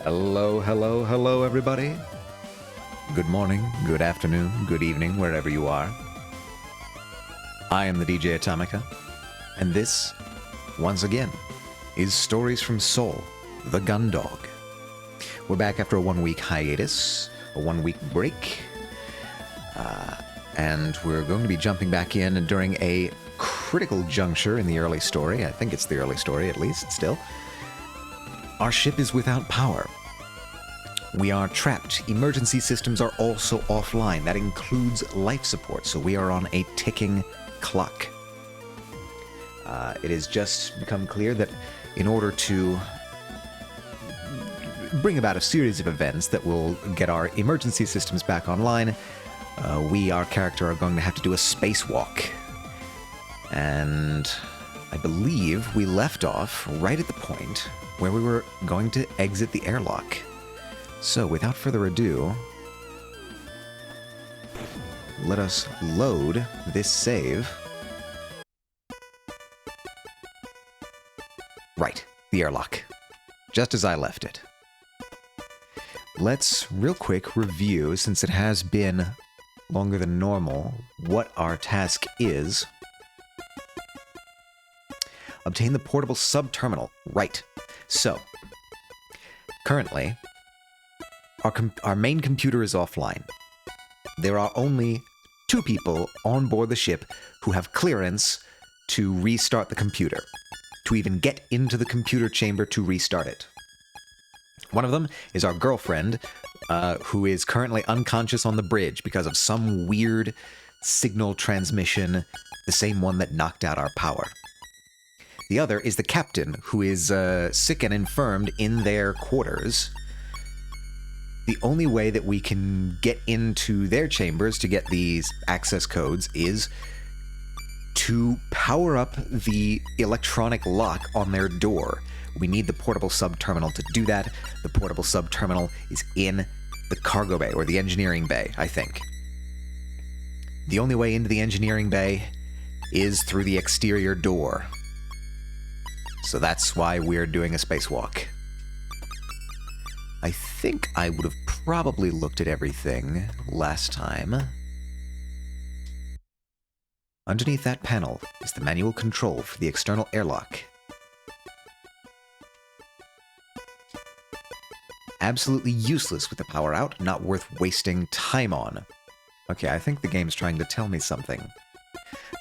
Hello, hello, hello, everybody. Good morning, good afternoon, good evening, wherever you are. I am the DJ Atomica, and this, once again, is Stories from Seoul, the Gun Dog. We're back after a 1-week hiatus, a 1-week break, and we're going to be jumping back in during a critical juncture in the early story. I think it's the early story, at least, still. Our ship is without power. We are trapped. Emergency systems are also offline. That includes life support, so we are on a ticking clock. It has just become clear that in order to bring about a series of events that will get our emergency systems back online, our character, are going to have to do a spacewalk. And I believe we left off right at the point where we were going to exit the airlock. So, without further ado, let us load this save. Right, the airlock. Just as I left it. Let's real quick review, since it has been longer than normal, what our task is. Obtain the portable sub-terminal. Right. So, currently, our main computer is offline. There are only 2 people on board the ship who have clearance to restart the computer, to even get into the computer chamber to restart it. One of them is our girlfriend, who is currently unconscious on the bridge because of some weird signal transmission, the same one that knocked out our power. The other is the captain, who is sick and infirmed in their quarters. The only way that we can get into their chambers to get these access codes is to power up the electronic lock on their door. We need the portable sub-terminal to do that. The portable sub-terminal is in the cargo bay, or the engineering bay, I think. The only way into the engineering bay is through the exterior door. So that's why we're doing a spacewalk. I think I would have probably looked at everything last time. Underneath that panel is the manual control for the external airlock. Absolutely useless with the power out, not worth wasting time on. Okay, I think the game's trying to tell me something.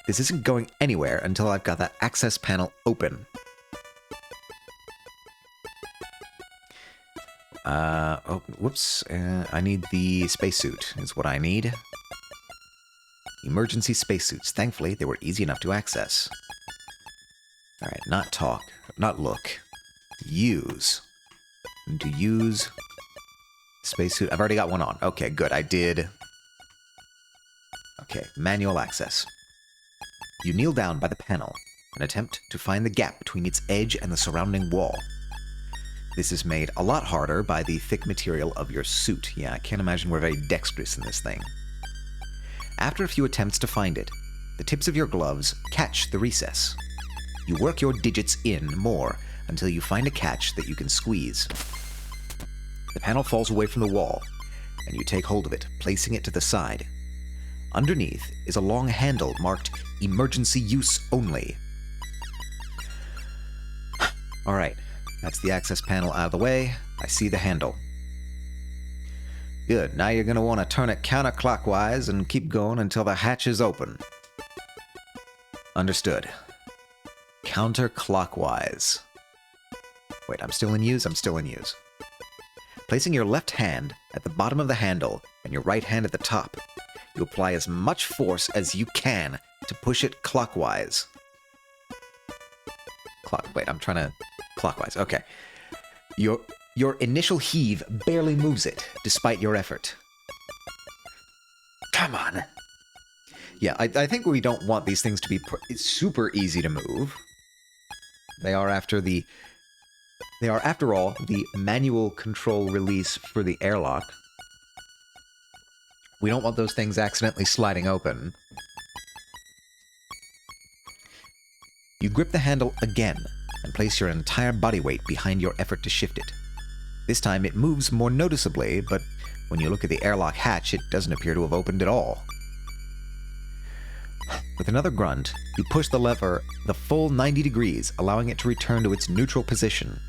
This isn't going anywhere until I've got that access panel open. Oh, whoops. I need the spacesuit, is what I need. Emergency spacesuits. Thankfully, they were easy enough to access. Alright, not talk, not look. Use. To use spacesuit. I've already got one on. Okay, good. I did. Okay, manual access. You kneel down by the panel and attempt to find the gap between its edge and the surrounding wall. This is made a lot harder by the thick material of your suit. Yeah, I can't imagine we're very dexterous in this thing. After a few attempts to find it, the tips of your gloves catch the recess. You work your digits in more until you find a catch that you can squeeze. The panel falls away from the wall, and you take hold of it, placing it to the side. Underneath is a long handle marked Emergency Use Only. Alright, that's the access panel out of the way. I see the handle. Good, now you're going to want to turn it counterclockwise and keep going until the hatch is open. Understood. Counterclockwise. Wait, I'm still in use? I'm still in use. Placing your left hand at the bottom of the handle and your right hand at the top, you apply as much force as you can to push it clockwise. Wait, I'm trying to... Clockwise, okay. Your initial heave barely moves it, despite your effort. Come on. Yeah, I think we don't want these things to be super easy to move. They are, after all, the manual control release for the airlock. We don't want those things accidentally sliding open. You grip the handle again and place your entire body weight behind your effort to shift it. This time it moves more noticeably, but when you look at the airlock hatch, it doesn't appear to have opened at all. With another grunt, you push the lever the full 90 degrees, allowing it to return to its neutral position.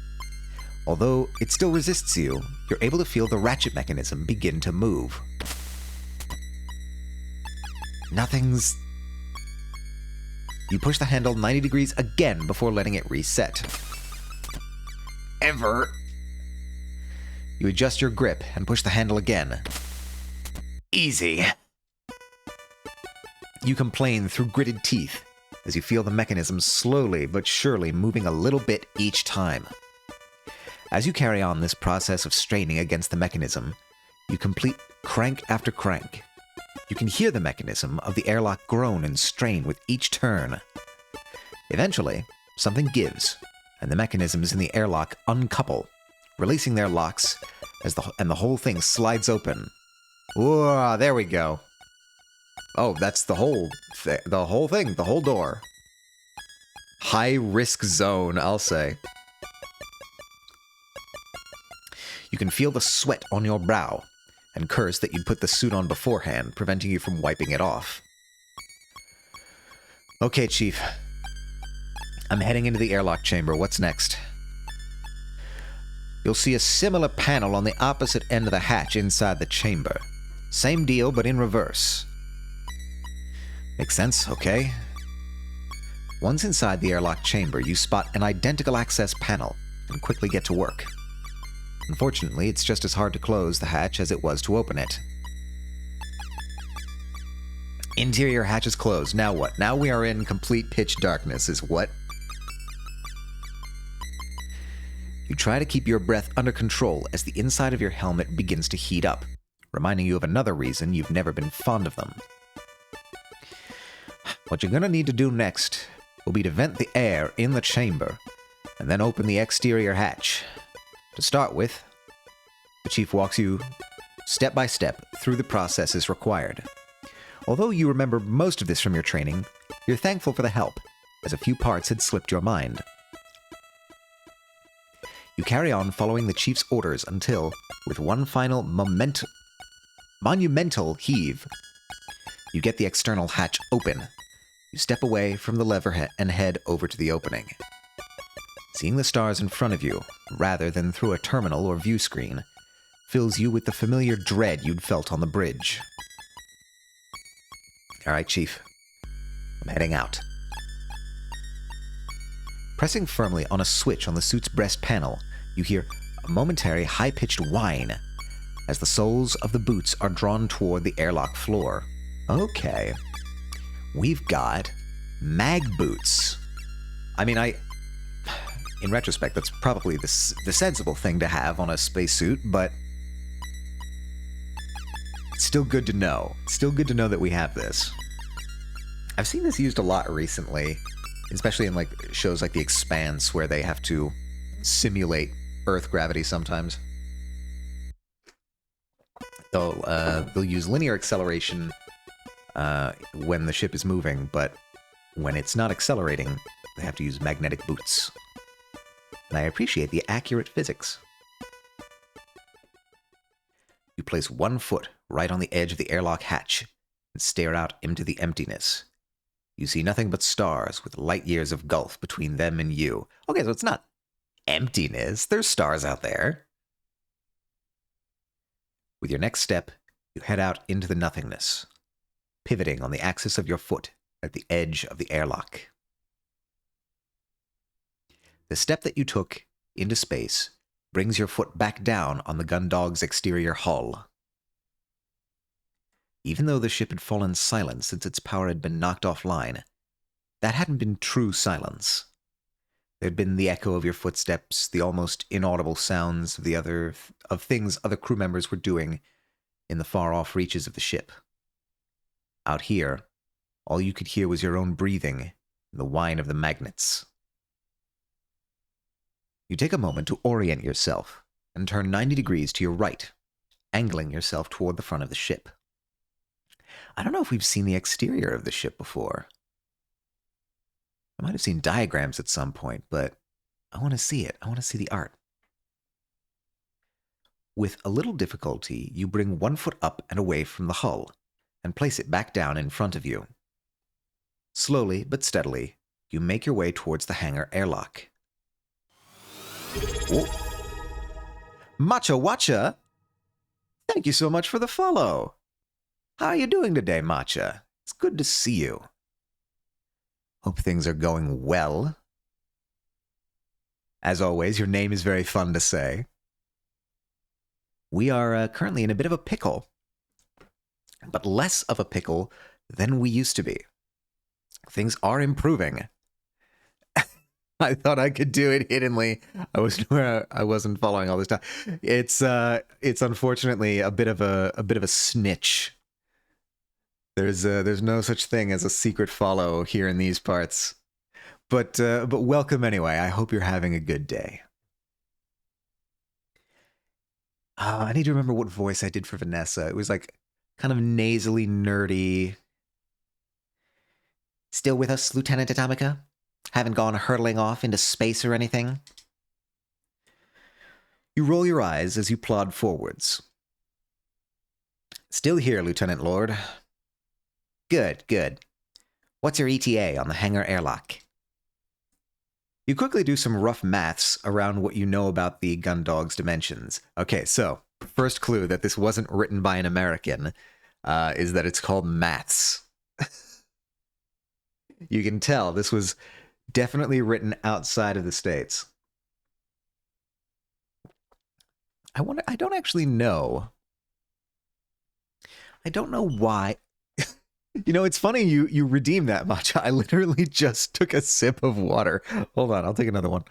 Although it still resists you, you're able to feel the ratchet mechanism begin to move. Nothing's... You push the handle 90 degrees again before letting it reset. Ever. You adjust your grip and push the handle again. Easy. You complain through gritted teeth as you feel the mechanism slowly but surely moving a little bit each time. As you carry on this process of straining against the mechanism, you complete crank after crank. You can hear the mechanism of the airlock groan and strain with each turn. Eventually, something gives, and the mechanisms in the airlock uncouple, releasing their locks and the whole thing slides open. Whoa, there we go. Oh, that's the whole thing, the whole door. High risk zone, I'll say. You can feel the sweat on your brow, and curse that you'd put the suit on beforehand, preventing you from wiping it off. Okay, Chief. I'm heading into the airlock chamber. What's next? You'll see a similar panel on the opposite end of the hatch inside the chamber. Same deal, but in reverse. Makes sense, okay? Once inside the airlock chamber, you spot an identical access panel and quickly get to work. Unfortunately, it's just as hard to close the hatch as it was to open it. Interior hatch is closed. Now what? Now we are in complete pitch darkness, is what? You try to keep your breath under control as the inside of your helmet begins to heat up, reminding you of another reason you've never been fond of them. What you're gonna need to do next will be to vent the air in the chamber, and then open the exterior hatch. To start with, the Chief walks you step by step through the processes required. Although you remember most of this from your training, you're thankful for the help, as a few parts had slipped your mind. You carry on following the Chief's orders until, with one final monumental heave, you get the external hatch open. You step away from the lever and head over to the opening. Seeing the stars in front of you, rather than through a terminal or view screen, fills you with the familiar dread you'd felt on the bridge. All right, Chief. I'm heading out. Pressing firmly on a switch on the suit's breast panel, you hear a momentary high-pitched whine as the soles of the boots are drawn toward the airlock floor. Okay. We've got mag boots. I mean, in retrospect, that's probably the sensible thing to have on a spacesuit, but it's still good to know. It's still good to know that we have this. I've seen this used a lot recently, especially in like shows like The Expanse, where they have to simulate Earth gravity sometimes. They'll use linear acceleration when the ship is moving, but when it's not accelerating, they have to use magnetic boots. And I appreciate the accurate physics. You place one foot right on the edge of the airlock hatch and stare out into the emptiness. You see nothing but stars with light years of gulf between them and you. Okay, so it's not emptiness. There's stars out there. With your next step, you head out into the nothingness, pivoting on the axis of your foot at the edge of the airlock. The step that you took into space brings your foot back down on the Gundog's exterior hull. Even though the ship had fallen silent since its power had been knocked offline, that hadn't been true silence. There'd been the echo of your footsteps, the almost inaudible sounds of things other crew members were doing in the far-off reaches of the ship. Out here, all you could hear was your own breathing and the whine of the magnets. You take a moment to orient yourself and turn 90 degrees to your right, angling yourself toward the front of the ship. I don't know if we've seen the exterior of the ship before. I might have seen diagrams at some point, but I want to see it. I want to see the art. With a little difficulty, you bring one foot up and away from the hull, and place it back down in front of you. Slowly but steadily, you make your way towards the hangar airlock. Whoa. Matcha Watcha! Thank you so much for the follow! How are you doing today, Matcha? It's good to see you. Hope things are going well. As always, your name is very fun to say. We are currently in a bit of a pickle, but less of a pickle than we used to be. Things are improving. I thought I could do it hiddenly. I wasn't following all this time. It's unfortunately a bit of a snitch. There's no such thing as a secret follow here in these parts. But welcome anyway. I hope you're having a good day. I need to remember what voice I did for Vanessa. It was like kind of nasally nerdy. Still with us, Lieutenant Atomica? Haven't gone hurtling off into space or anything? You roll your eyes as you plod forwards. Still here, Lieutenant Lord. Good, good. What's your ETA on the hangar airlock? You quickly do some rough maths around what you know about the Gundog's dimensions. Okay, so, first clue that this wasn't written by an American is that it's called maths. You can tell this was definitely written outside of the States. I don't actually know. I don't know why. You know, it's funny you redeemed that much. I literally just took a sip of water. Hold on, I'll take another one.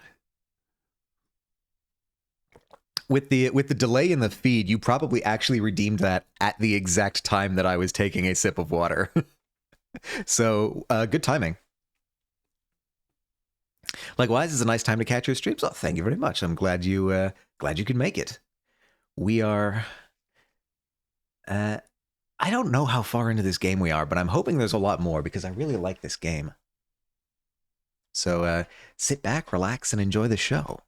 With the delay in the feed, you probably actually redeemed that at the exact time that I was taking a sip of water. So, good timing. Likewise, it's a nice time to catch your streams. Oh, thank you very much. I'm glad you could make it. We are... I don't know how far into this game we are, but I'm hoping there's a lot more because I really like this game. So sit back, relax, and enjoy the show.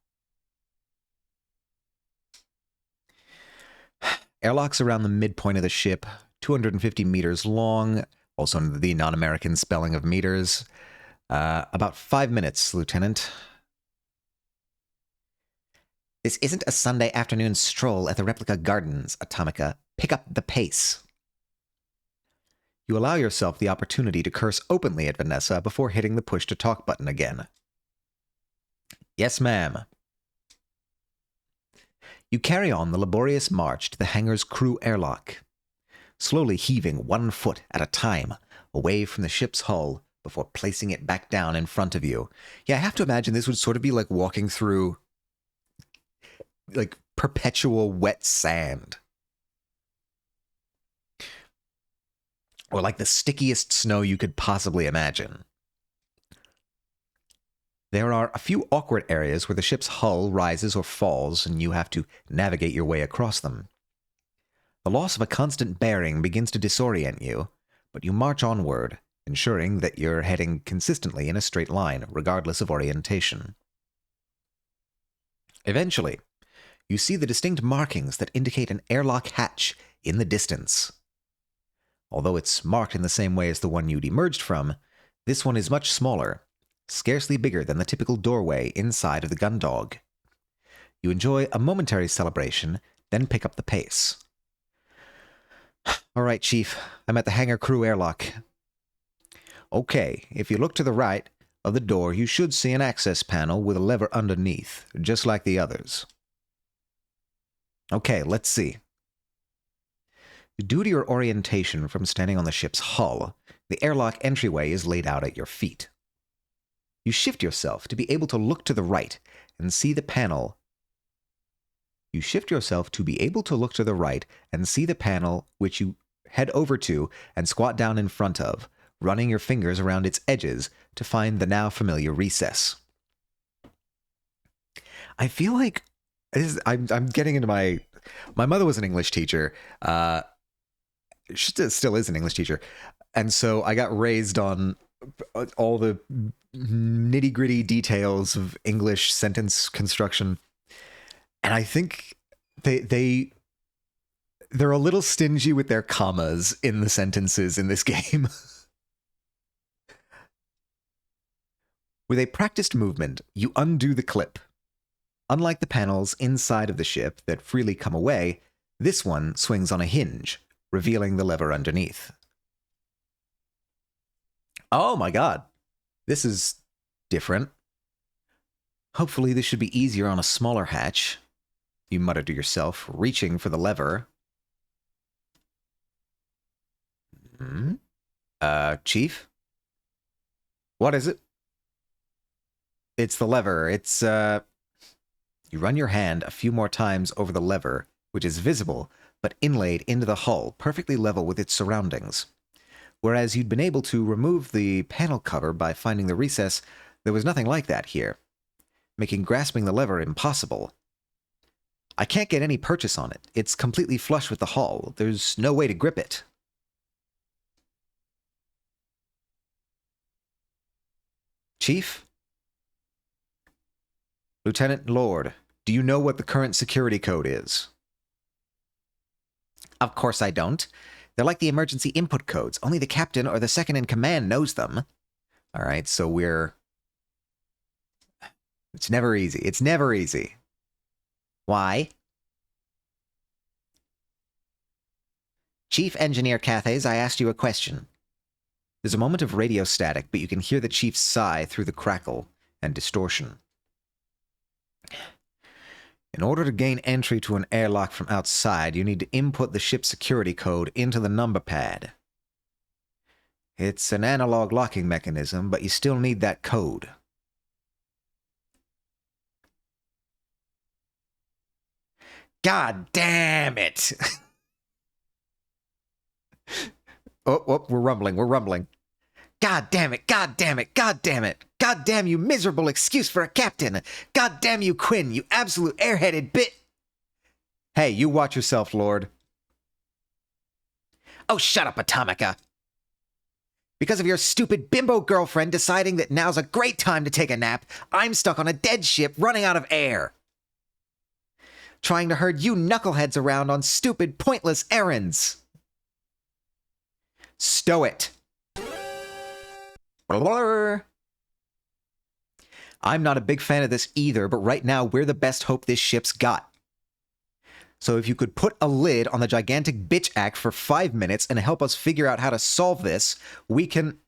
Airlock's around the midpoint of the ship, 250 meters long, also the non-American spelling of meters. About 5 minutes, Lieutenant. This isn't a Sunday afternoon stroll at the replica gardens, Atomica. Pick up the pace. You allow yourself the opportunity to curse openly at Vanessa before hitting the push-to-talk button again. Yes, ma'am. You carry on the laborious march to the hangar's crew airlock, slowly heaving 1 foot at a time away from the ship's hull before placing it back down in front of you. Yeah, I have to imagine this would sort of be like walking through, like, perpetual wet sand. Or like the stickiest snow you could possibly imagine. There are a few awkward areas where the ship's hull rises or falls, and you have to navigate your way across them. The loss of a constant bearing begins to disorient you, but you march onward, ensuring that you're heading consistently in a straight line, regardless of orientation. Eventually, you see the distinct markings that indicate an airlock hatch in the distance. Although it's marked in the same way as the one you'd emerged from, this one is much smaller, scarcely bigger than the typical doorway inside of the Gundog. You enjoy a momentary celebration, then pick up the pace. All right, Chief, I'm at the hangar crew airlock. Okay, if you look to the right of the door, you should see an access panel with a lever underneath, just like the others. Okay, let's see. Due to your orientation from standing on the ship's hull, the airlock entryway is laid out at your feet. You shift yourself to be able to look to the right and see the panel. You shift yourself to be able to look to the right and see the panel which you head over to and squat down in front of, running your fingers around its edges to find the now familiar recess. I feel like I'm getting into my mother was an English teacher. She still is an English teacher. And so I got raised on all the nitty-gritty details of English sentence construction. And I think they They're a little stingy with their commas in the sentences in this game. With a practiced movement, you undo the clip. Unlike the panels inside of the ship that freely come away, this one swings on a hinge, revealing the lever underneath. Oh my god. This is different. Hopefully this should be easier on a smaller hatch, you mutter to yourself, reaching for the lever. Chief? What is it? It's the lever. It's, You run your hand a few more times over the lever, which is visible, but inlaid into the hull, perfectly level with its surroundings. Whereas you'd been able to remove the panel cover by finding the recess, there was nothing like that here, making grasping the lever impossible. I can't get any purchase on it. It's completely flush with the hull. There's no way to grip it. Chief? Lieutenant Lord, do you know what the current security code is? Of course I don't. They're like the emergency input codes. Only the captain or the second in command knows them. All right, so we're... It's never easy. It's never easy. Why? Chief Engineer Cathays, I asked you a question. There's a moment of radio static, but you can hear the chief's sigh through the crackle and distortion. In order to gain entry to an airlock from outside, you need to input the ship's security code into the number pad. It's an analog locking mechanism, but you still need that code. God damn it! Oh, we're rumbling. God damn it, god damn it, god damn it! God damn you, miserable excuse for a captain! God damn you, Quinn, you absolute airheaded bit! Hey, you watch yourself, Lord. Oh, shut up, Atomica! Because of your stupid bimbo girlfriend deciding that now's a great time to take a nap, I'm stuck on a dead ship running out of air. Trying to herd you knuckleheads around on stupid, pointless errands. Stow it. I'm not a big fan of this either, but right now we're the best hope this ship's got. So if you could put a lid on the gigantic bitch act for 5 minutes and help us figure out how to solve this, we can...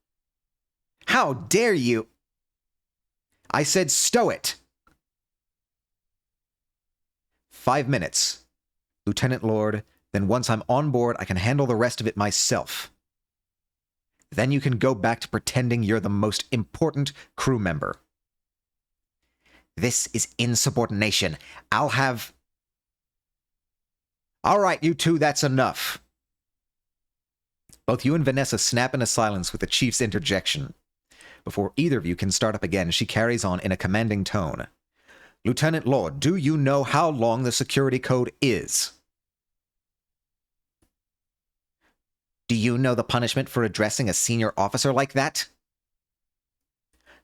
How dare you? I said stow it. 5 minutes. Lieutenant Lord, then once I'm on board, I can handle the rest of it myself. Then you can go back to pretending you're the most important crew member. This is insubordination. I'll have... All right, you two, that's enough. Both you and Vanessa snap into silence with the chief's interjection. Before either of you can start up again, she carries on in a commanding tone. Lieutenant Lord, do you know how long the security code is? Do you know the punishment for addressing a senior officer like that?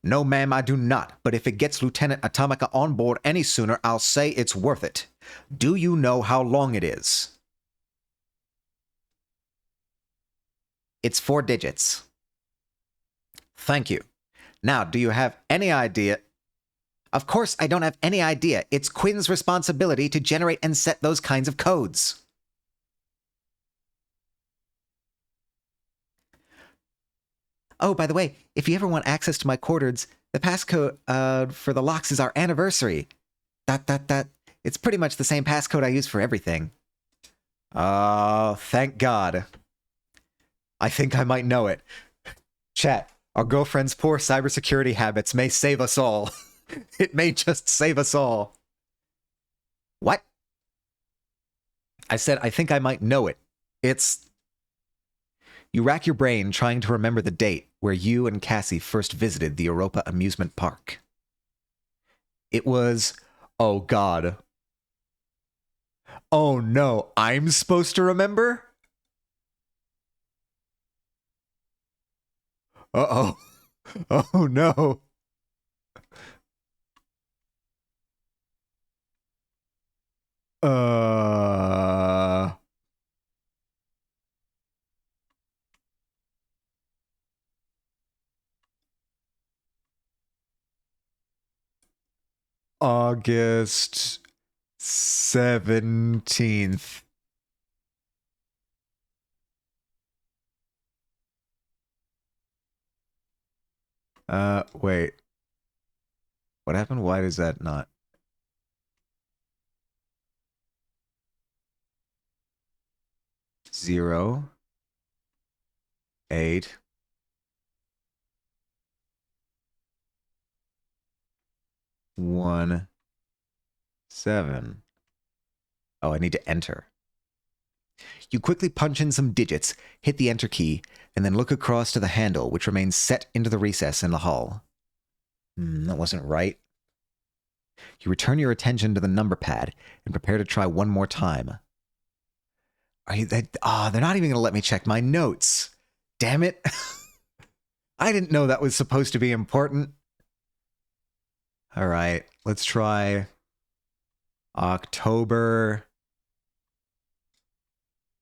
No, ma'am, I do not, but if it gets Lieutenant Atomica on board any sooner, I'll say it's worth it. Do you know how long it is? It's 4 digits. Thank you. Now, do you have any idea... Of course I don't have any idea. It's Quinn's responsibility to generate and set those kinds of codes. Oh, by the way, if you ever want access to my quarters, the passcode for the locks is our anniversary. It's pretty much the same passcode I use for everything. Oh, thank God. I think I might know it. Chat, our girlfriend's poor cybersecurity habits may save us all. It may just save us all. What? I said I think I might know it. It's... You rack your brain trying to remember the date where you and Cassie first visited the Europa amusement park. It was... Oh, God. Oh, no. I'm supposed to remember? Uh-oh. Oh, no. August 17th. Wait. What happened? Why does that not? Zero, 8, 1, 7. Oh, I need to enter. You quickly punch in some digits, hit the enter key, and then look across to the handle, which remains set into the recess in the hull. That wasn't right. You return your attention to the number pad and prepare to try one more time. They're not even going to let me check my notes. Damn it. I didn't know that was supposed to be important. All right, let's try October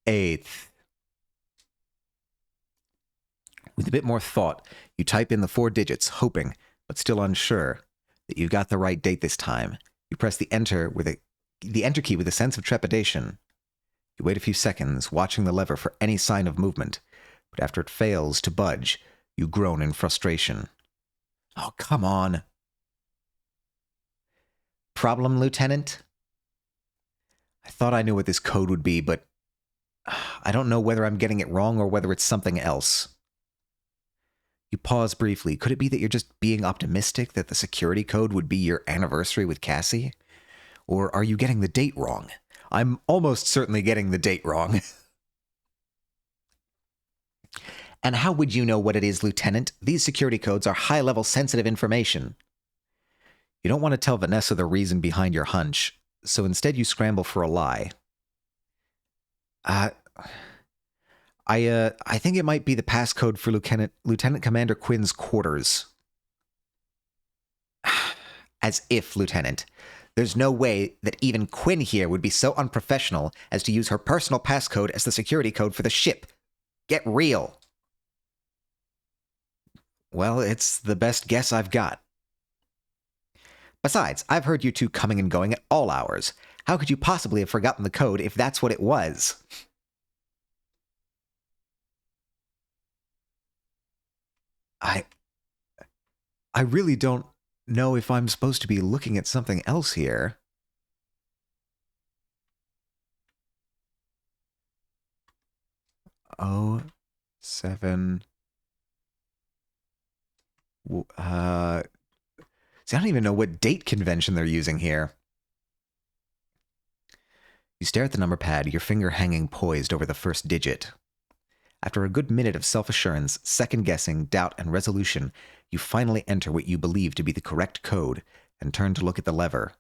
8th. With a bit more thought, you type in the 4 digits, hoping, but still unsure, that you've got the right date this time. You press the enter key with a sense of trepidation. You wait a few seconds, watching the lever for any sign of movement, but after it fails to budge, you groan in frustration. Oh, come on. Problem, Lieutenant? I thought I knew what this code would be, but I don't know whether I'm getting it wrong or whether it's something else. You pause briefly. Could it be that you're just being optimistic that the security code would be your anniversary with Cassie? Or are you getting the date wrong? I'm almost certainly getting the date wrong. And how would you know what it is, Lieutenant? These security codes are high-level sensitive information. You don't want to tell Vanessa the reason behind your hunch, so instead you scramble for a lie. I think it might be the passcode for Lieutenant Commander Quinn's quarters. As if, Lieutenant. There's no way that even Quinn here would be so unprofessional as to use her personal passcode as the security code for the ship. Get real. Well, it's the best guess I've got. Besides, I've heard you two coming and going at all hours. How could you possibly have forgotten the code if that's what it was? I really don't know if I'm supposed to be looking at something else here. Oh, 7. See, I don't even know what date convention they're using here. You stare at the number pad, your finger hanging poised over the first digit. After a good minute of self-assurance, second-guessing, doubt, and resolution, you finally enter what you believe to be the correct code and turn to look at the lever.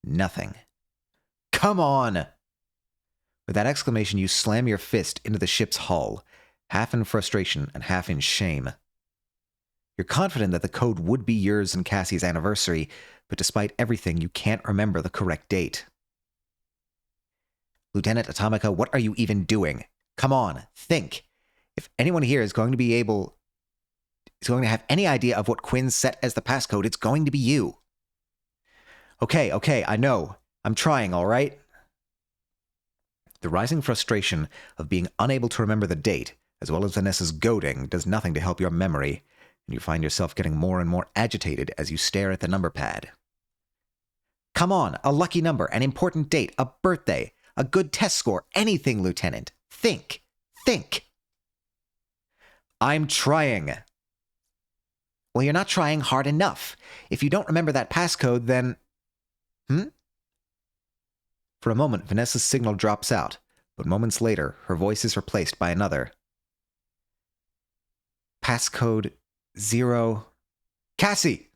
Nothing. Come on! With that exclamation, you slam your fist into the ship's hull, half in frustration and half in shame. You're confident that the code would be yours and Cassie's anniversary, but despite everything, you can't remember the correct date. Lieutenant Atomica, what are you even doing? Come on, think. If anyone here is going to have any idea of what Quinn set as the passcode, it's going to be you. Okay, I know. I'm trying, all right? The rising frustration of being unable to remember the date, as well as Vanessa's goading, does nothing to help your memory, and you find yourself getting more and more agitated as you stare at the number pad. Come on, a lucky number, an important date, a birthday, a good test score, anything, Lieutenant. Think. I'm trying. Well, you're not trying hard enough. If you don't remember that passcode, then... For a moment, Vanessa's signal drops out, but moments later, her voice is replaced by another. Passcode 0... Cassie!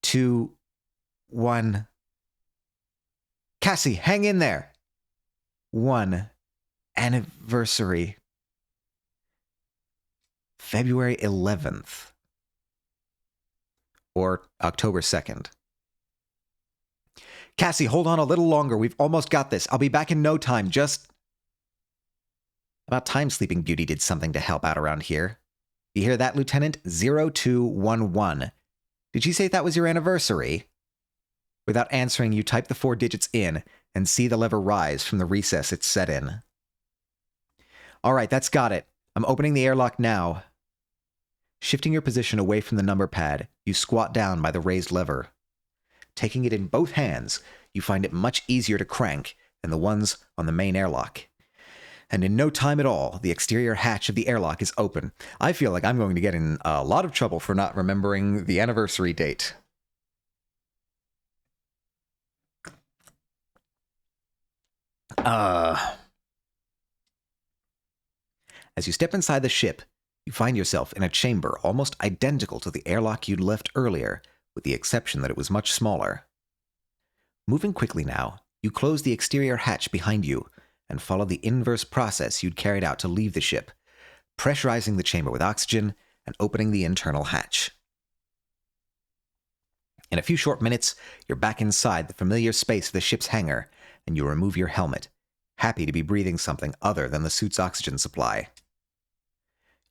2... 1... Cassie, hang in there! 1... Anniversary. February 11th. Or October 2nd. Cassie, hold on a little longer. We've almost got this. I'll be back in no time. About time Sleeping Beauty did something to help out around here. You hear that, Lieutenant? 0211. Did she say that was your anniversary? Without answering, you type the 4 digits in and see the lever rise from the recess it's set in. All right, that's got it. I'm opening the airlock now. Shifting your position away from the number pad, you squat down by the raised lever. Taking it in both hands, you find it much easier to crank than the ones on the main airlock. And in no time at all, the exterior hatch of the airlock is open. I feel like I'm going to get in a lot of trouble for not remembering the anniversary date. As you step inside the ship, you find yourself in a chamber almost identical to the airlock you'd left earlier, with the exception that it was much smaller. Moving quickly now, you close the exterior hatch behind you and follow the inverse process you'd carried out to leave the ship, pressurizing the chamber with oxygen and opening the internal hatch. In a few short minutes, you're back inside the familiar space of the ship's hangar, and you remove your helmet, happy to be breathing something other than the suit's oxygen supply.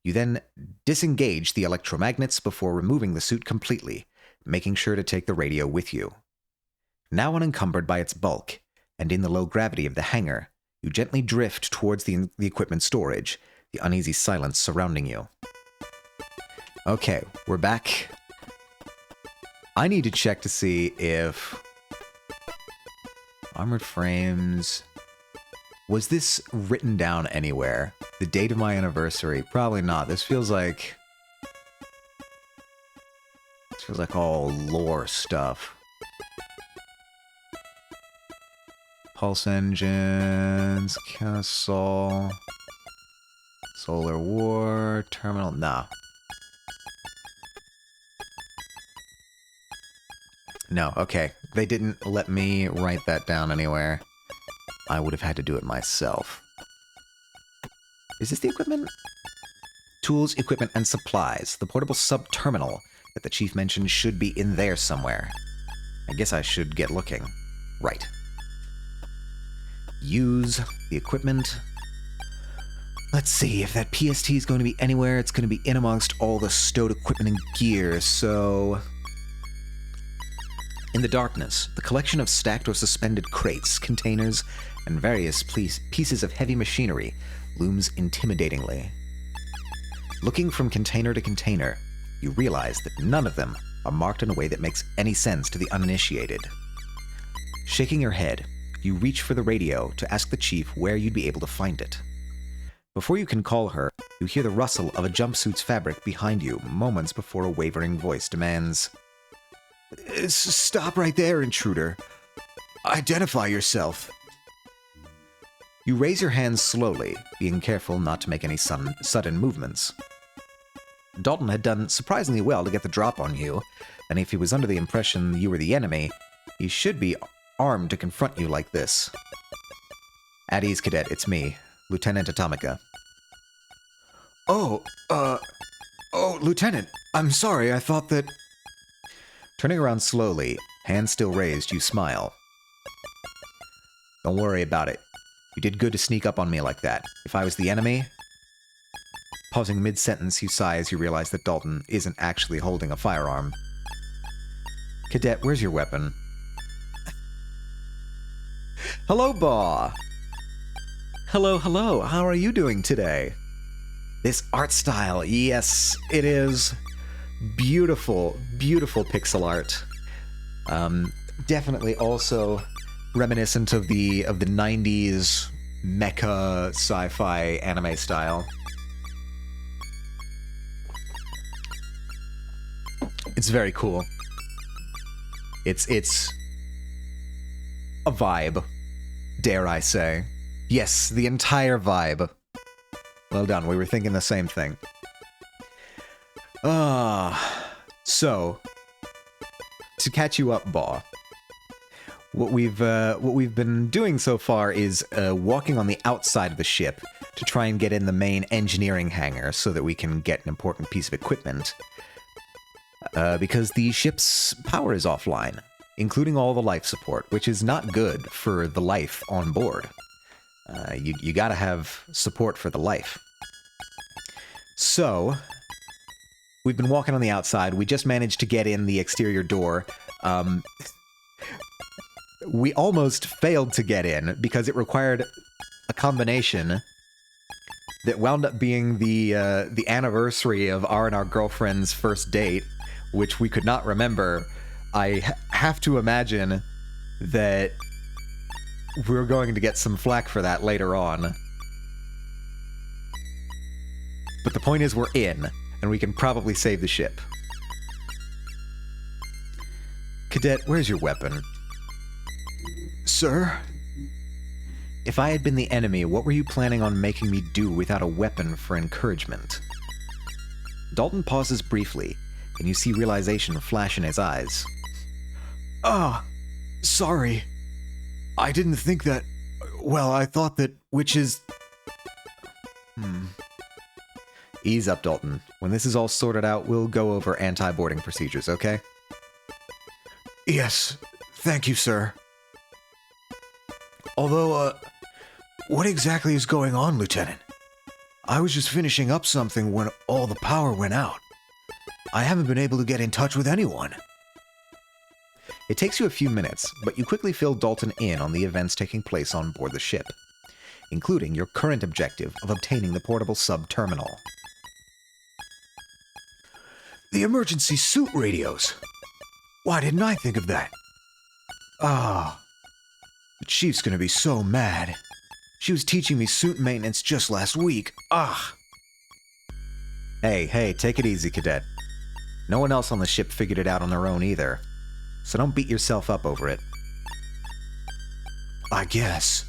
You then disengage the electromagnets before removing the suit completely, making sure to take the radio with you. Now unencumbered by its bulk, and in the low gravity of the hangar, you gently drift towards the equipment storage, the uneasy silence surrounding you. Okay, we're back. I need to check to see if armored frames... Was this written down anywhere? The date of my anniversary? Probably not. This feels like all lore stuff. Pulse engines, console, solar war, terminal. Nah. No, okay. They didn't let me write that down anywhere. I would have had to do it myself. Is this the equipment? Tools, equipment, and supplies. The portable sub-terminal that the chief mentioned should be in there somewhere. I guess I should get looking. Right. Use the equipment. Let's see, if that PST is going to be anywhere, it's going to be in amongst all the stowed equipment and gear, so... In the darkness, the collection of stacked or suspended crates, containers, and various pieces of heavy machinery looms intimidatingly. Looking from container to container, you realize that none of them are marked in a way that makes any sense to the uninitiated. Shaking your head, you reach for the radio to ask the chief where you'd be able to find it. Before you can call her, you hear the rustle of a jumpsuit's fabric behind you moments before a wavering voice demands, "Stop right there, intruder. Identify yourself." You raise your hands slowly, being careful not to make any sudden movements. Dalton had done surprisingly well to get the drop on you, and if he was under the impression you were the enemy, he should be armed to confront you like this. "At ease, Cadet, it's me, Lieutenant Atomica." Oh, Lieutenant, I'm sorry, I thought that... Turning around slowly, hands still raised, you smile. "Don't worry about it. You did good to sneak up on me like that. If I was the enemy..." Pausing mid-sentence, you sigh as you realize that Dalton isn't actually holding a firearm. "Cadet, where's your weapon?" "Hello, Baw!" Hello, how are you doing today?" This art style, yes, it is beautiful, beautiful pixel art. Definitely also reminiscent of the 90s mecha sci-fi anime style. It's very cool. It's a vibe, dare I say. Yes, the entire vibe. Well done, we were thinking the same thing. So, to catch you up, Baw, what we've been doing so far is walking on the outside of the ship to try and get in the main engineering hangar so that we can get an important piece of equipment. Because the ship's power is offline, including all the life support, which is not good for the life on board. You gotta have support for the life. So, we've been walking on the outside. We just managed to get in the exterior door. We almost failed to get in because it required a combination that wound up being the anniversary of our and our girlfriend's first date, which we could not remember. I have to imagine that we're going to get some flack for that later on. But the point is we're in, and we can probably save the ship. Cadet, where's your weapon? Sir? If I had been the enemy, what were you planning on making me do without a weapon for encouragement? Dalton pauses briefly, and you see realization flash in his eyes. Sorry. I didn't think that... Well, I thought that witches... Ease up, Dalton. When this is all sorted out, we'll go over anti-boarding procedures, okay? Yes. Thank you, sir. Although, what exactly is going on, Lieutenant? I was just finishing up something when all the power went out. I haven't been able to get in touch with anyone. It takes you a few minutes, but you quickly fill Dalton in on the events taking place on board the ship, including your current objective of obtaining the portable sub-terminal. The emergency suit radios. Why didn't I think of that? The chief's gonna be so mad. She was teaching me suit maintenance just last week. Hey, take it easy, Cadet. No one else on the ship figured it out on their own either, so don't beat yourself up over it. I guess.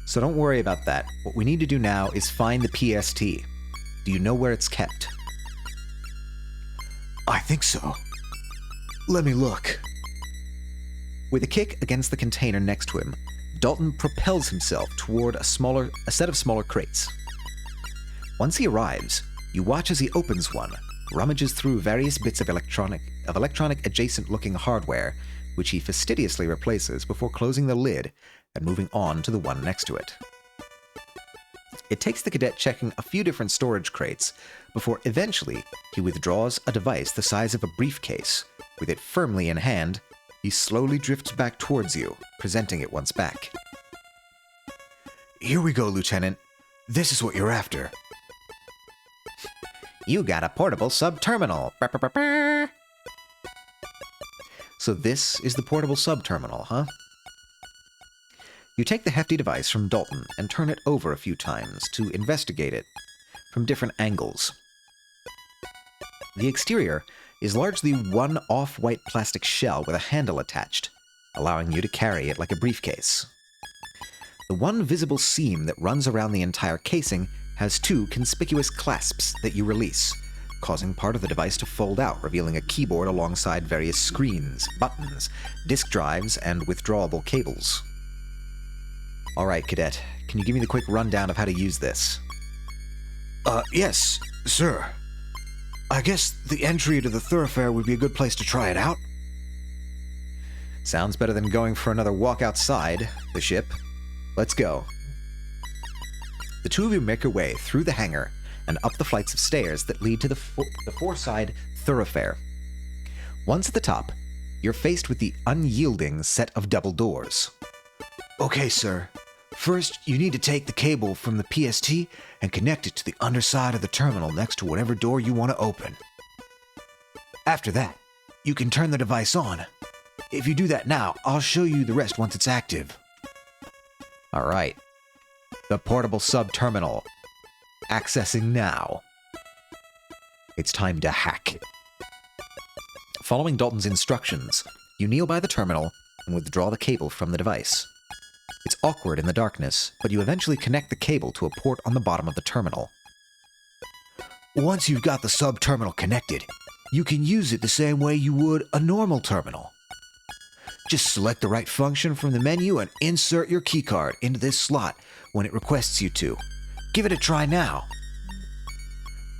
So don't worry about that. What we need to do now is find the PST. Do you know where it's kept? I think so. Let me look. With a kick against the container next to him, Dalton propels himself toward a set of smaller crates. Once he arrives, you watch as he opens one, rummages through various bits of electronic adjacent-looking hardware, which he fastidiously replaces before closing the lid and moving on to the one next to it. It takes the cadet checking a few different storage crates before eventually he withdraws a device the size of a briefcase. With it firmly in hand, he slowly drifts back towards you, presenting it once back. Here we go, Lieutenant. This is what you're after. You got a portable sub-terminal. So this is the portable sub-terminal, huh? You take the hefty device from Dalton and turn it over a few times to investigate it from different angles. The exterior is largely one off-white plastic shell with a handle attached, allowing you to carry it like a briefcase. The one visible seam that runs around the entire casing has two conspicuous clasps that you release, causing part of the device to fold out, revealing a keyboard alongside various screens, buttons, disk drives, and withdrawable cables. Alright, Cadet, can you give me the quick rundown of how to use this? Yes, sir. I guess the entry to the thoroughfare would be a good place to try it out. Sounds better than going for another walk outside the ship. Let's go. The two of you make your way through the hangar and up the flights of stairs that lead to the foreside thoroughfare. Once at the top, you're faced with the unyielding set of double doors. Okay, sir. First, you need to take the cable from the PST and connect it to the underside of the terminal next to whatever door you want to open. After that, you can turn the device on. If you do that now, I'll show you the rest once it's active. Alright. The portable sub-terminal. Accessing now. It's time to hack. Following Dalton's instructions, you kneel by the terminal and withdraw the cable from the device. It's awkward in the darkness, but you eventually connect the cable to a port on the bottom of the terminal. Once you've got the sub-terminal connected, you can use it the same way you would a normal terminal. Just select the right function from the menu and insert your keycard into this slot when it requests you to. Give it a try now.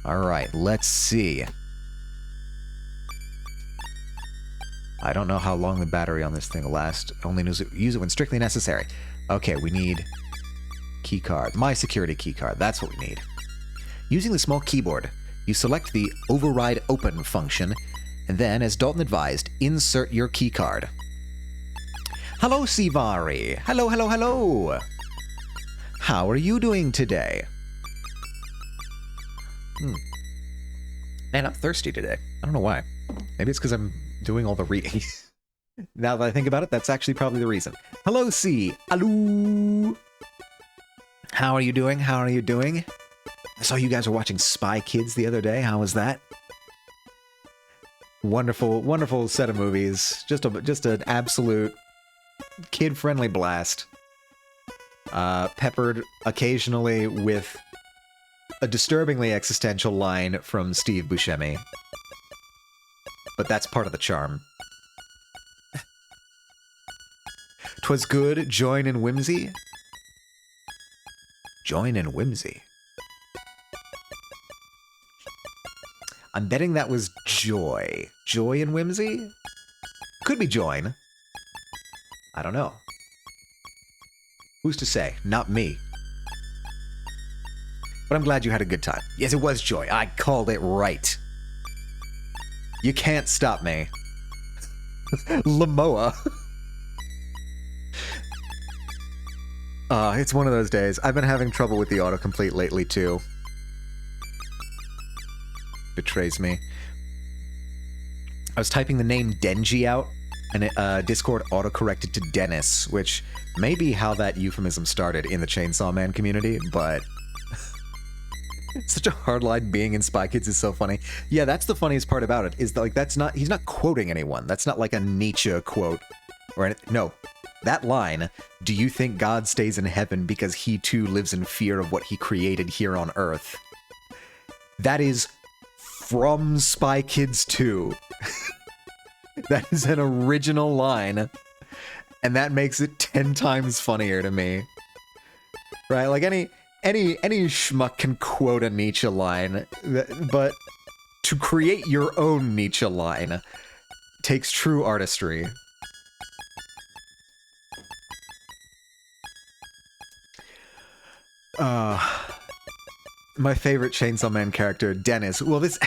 Alright, let's see. I don't know how long the battery on this thing will last. Only use it when strictly necessary. Okay, we need keycard. My security keycard. That's what we need. Using the small keyboard, you select the Override Open function, and then, as Dalton advised, insert your keycard. Hello, Sivari. Hello, hello, hello. How are you doing today? Man, I'm thirsty today. I don't know why. Maybe it's because I'm doing all the reading. Now that I think about it, that's actually probably the reason. Hello, C. Hello. How are you doing? How are you doing? I saw you guys were watching Spy Kids the other day. How was that? Wonderful, wonderful set of movies. Just an absolute kid-friendly blast. Peppered occasionally with a disturbingly existential line from Steve Buscemi. But that's part of the charm. 'Twas good, join in whimsy. Join in whimsy. I'm betting that was joy. Joy and whimsy? Could be join. I don't know. Who's to say? Not me. But I'm glad you had a good time. Yes, it was joy. I called it right. You can't stop me. Lamoa. It's one of those days. I've been having trouble with the autocomplete lately, too. Betrays me. I was typing the name Denji out, and Discord autocorrected to Dennis, which may be how that euphemism started in the Chainsaw Man community, but... Such a hard line being in Spy Kids is so funny. Yeah, that's the funniest part about it, is that, like, that's not... He's not quoting anyone. That's not like a Nietzsche quote. Or anything. No. That line, do you think God stays in heaven because he too lives in fear of what he created here on Earth? That is from Spy Kids 2. That is an original line, and that makes it 10 times funnier to me. Right? Like any schmuck can quote a Nietzsche line, but to create your own Nietzsche line takes true artistry. My favorite Chainsaw Man character, Dennis. Well, this...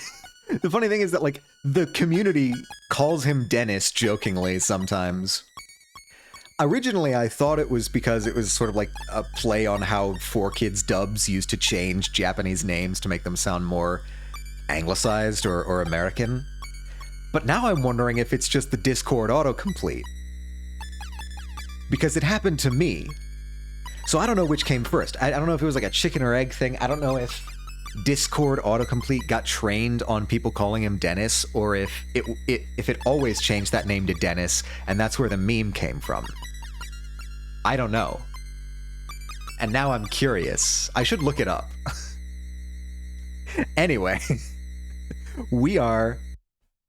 The funny thing is that, like, the community calls him Dennis jokingly sometimes. Originally, I thought it was because it was sort of like a play on how 4Kids dubs used to change Japanese names to make them sound more anglicized or American. But now I'm wondering if it's just the Discord autocomplete. Because it happened to me. So I don't know which came first. I don't know if it was like a chicken or egg thing. I don't know if Discord autocomplete got trained on people calling him Dennis, or if it always changed that name to Dennis, and that's where the meme came from. I don't know. And now I'm curious. I should look it up. Anyway, we are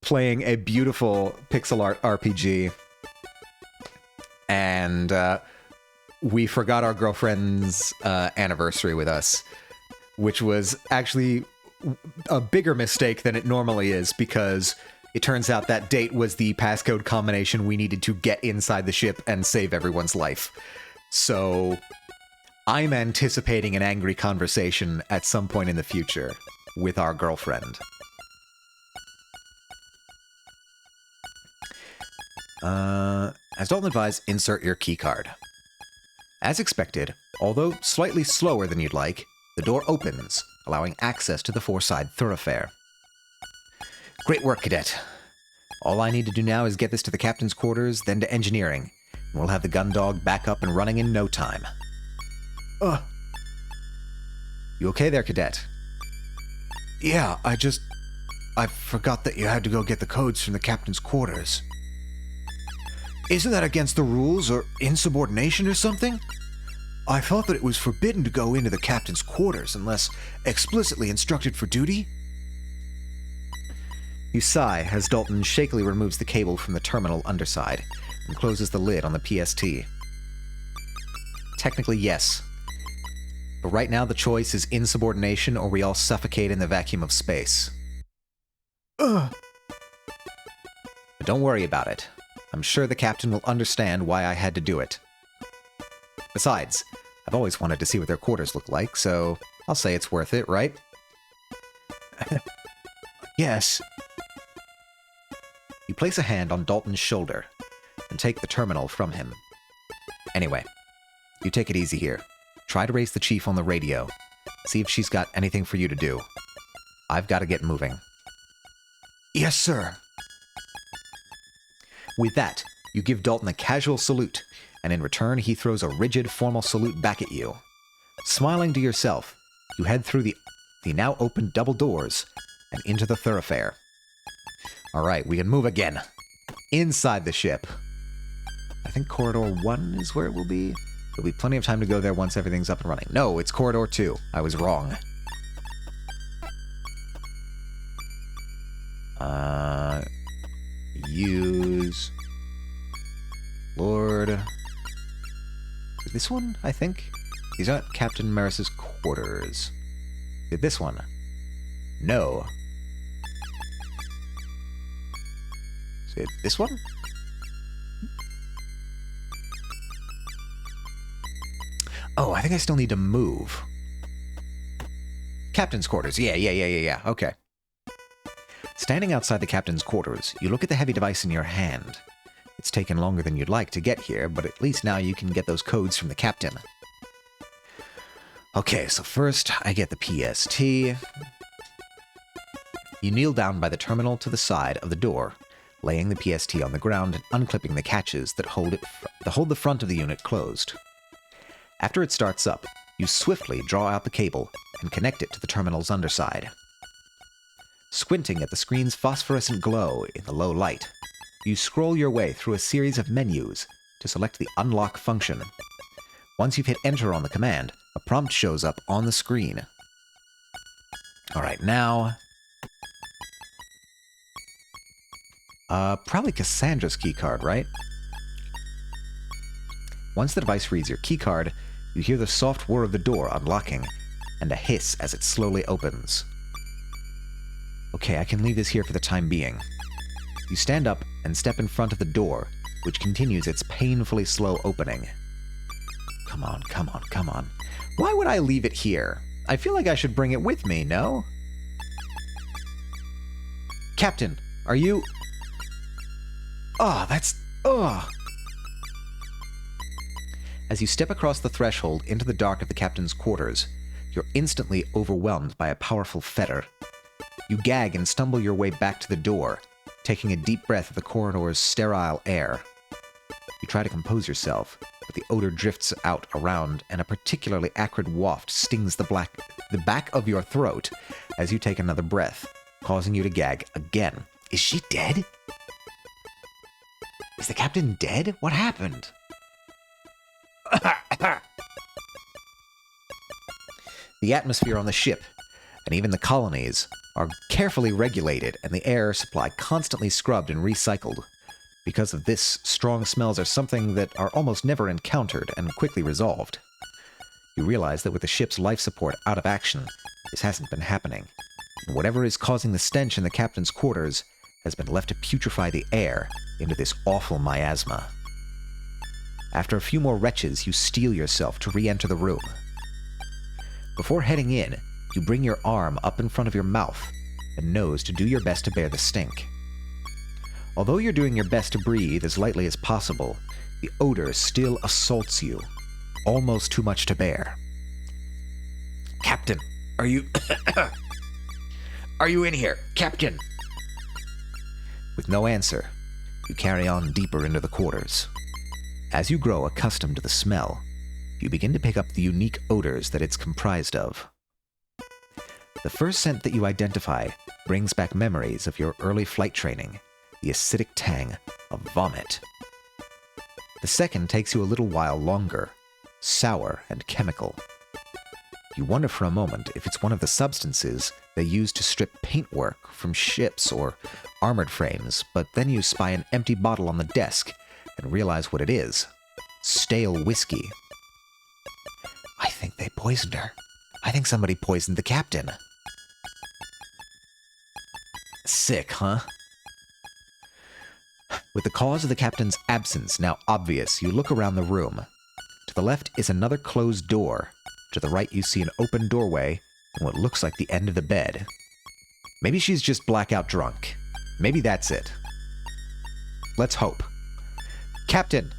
playing a beautiful pixel art RPG, and we forgot our girlfriend's anniversary with us, which was actually a bigger mistake than it normally is, because it turns out that date was the passcode combination we needed to get inside the ship and save everyone's life. So I'm anticipating an angry conversation at some point in the future with our girlfriend. As Dalton advised, insert your keycard. As expected, although slightly slower than you'd like, the door opens, allowing access to the four-side thoroughfare. Great work, Cadet. All I need to do now is get this to the captain's quarters, then to engineering, and we'll have the gun dog back up and running in no time. You okay there, Cadet? Yeah, I forgot that you had to go get the codes from the captain's quarters. Isn't that against the rules, or insubordination or something? I thought that it was forbidden to go into the captain's quarters unless explicitly instructed for duty. You sigh as Dalton shakily removes the cable from the terminal underside and closes the lid on the PST. Technically, yes. But right now the choice is insubordination or we all suffocate in the vacuum of space. But don't worry about it. I'm sure the captain will understand why I had to do it. Besides, I've always wanted to see what their quarters look like, so I'll say it's worth it, right? Yes. You place a hand on Dalton's shoulder and take the terminal from him. Anyway, you take it easy here. Try to raise the chief on the radio. See if she's got anything for you to do. I've got to get moving. Yes, sir. With that, you give Dalton a casual salute, and in return he throws a rigid, formal salute back at you. Smiling to yourself, you head through the now open double doors and into the thoroughfare. All right, we can move again. Inside the ship. I think Corridor 1 is where it will be. There'll be plenty of time to go there once everything's up and running. No, it's Corridor 2. I was wrong. Use... Lord... This one, I think? These aren't Captain Maris's quarters. This one? No. Is it this one? Oh, I think I still need to move. Captain's quarters. Yeah. Okay. Standing outside the captain's quarters, you look at the heavy device in your hand. It's taken longer than you'd like to get here, but at least now you can get those codes from the captain. Okay, so first I get the PST. You kneel down by the terminal to the side of the door, laying the PST on the ground and unclipping the catches that hold the front of the unit closed. After it starts up, you swiftly draw out the cable and connect it to the terminal's underside. Squinting at the screen's phosphorescent glow in the low light, you scroll your way through a series of menus to select the unlock function. Once you've hit enter on the command, a prompt shows up on the screen. Alright, now... probably Cassandra's keycard, right? Once the device reads your keycard, you hear the soft whir of the door unlocking, and a hiss as it slowly opens. Okay, I can leave this here for the time being. You stand up and step in front of the door, which continues its painfully slow opening. Come on. Why would I leave it here? I feel like I should bring it with me, no? Captain, are you... As you step across the threshold into the dark of the captain's quarters, you're instantly overwhelmed by a powerful fetor. You gag and stumble your way back to the door, taking a deep breath of the corridor's sterile air. You try to compose yourself, but the odor drifts out around, and a particularly acrid waft stings the back of your throat as you take another breath, causing you to gag again. Is she dead? Is the captain dead? What happened? The atmosphere on the ship, and even the colonies, are carefully regulated and the air supply constantly scrubbed and recycled. Because of this, strong smells are something that are almost never encountered and quickly resolved. You realize that with the ship's life support out of action, this hasn't been happening, and whatever is causing the stench in the captain's quarters has been left to putrefy the air into this awful miasma. After a few more retches, you steel yourself to re-enter the room. Before heading in, you bring your arm up in front of your mouth and nose to do your best to bear the stink. Although you're doing your best to breathe as lightly as possible, the odor still assaults you, almost too much to bear. Captain, are you... Are you in here, Captain? With no answer, you carry on deeper into the quarters. As you grow accustomed to the smell, you begin to pick up the unique odors that it's comprised of. The first scent that you identify brings back memories of your early flight training, the acidic tang of vomit. The second takes you a little while longer, sour and chemical. You wonder for a moment if it's one of the substances they use to strip paintwork from ships or armored frames, but then you spy an empty bottle on the desk and realize what it is. Stale whiskey. I think they poisoned her. I think somebody poisoned the captain. Sick, huh? With the cause of the captain's absence now obvious, you look around the room. To the left is another closed door. To the right you see an open doorway and what looks like the end of the bed. Maybe she's just blackout drunk. Maybe that's it. Let's hope. Captain!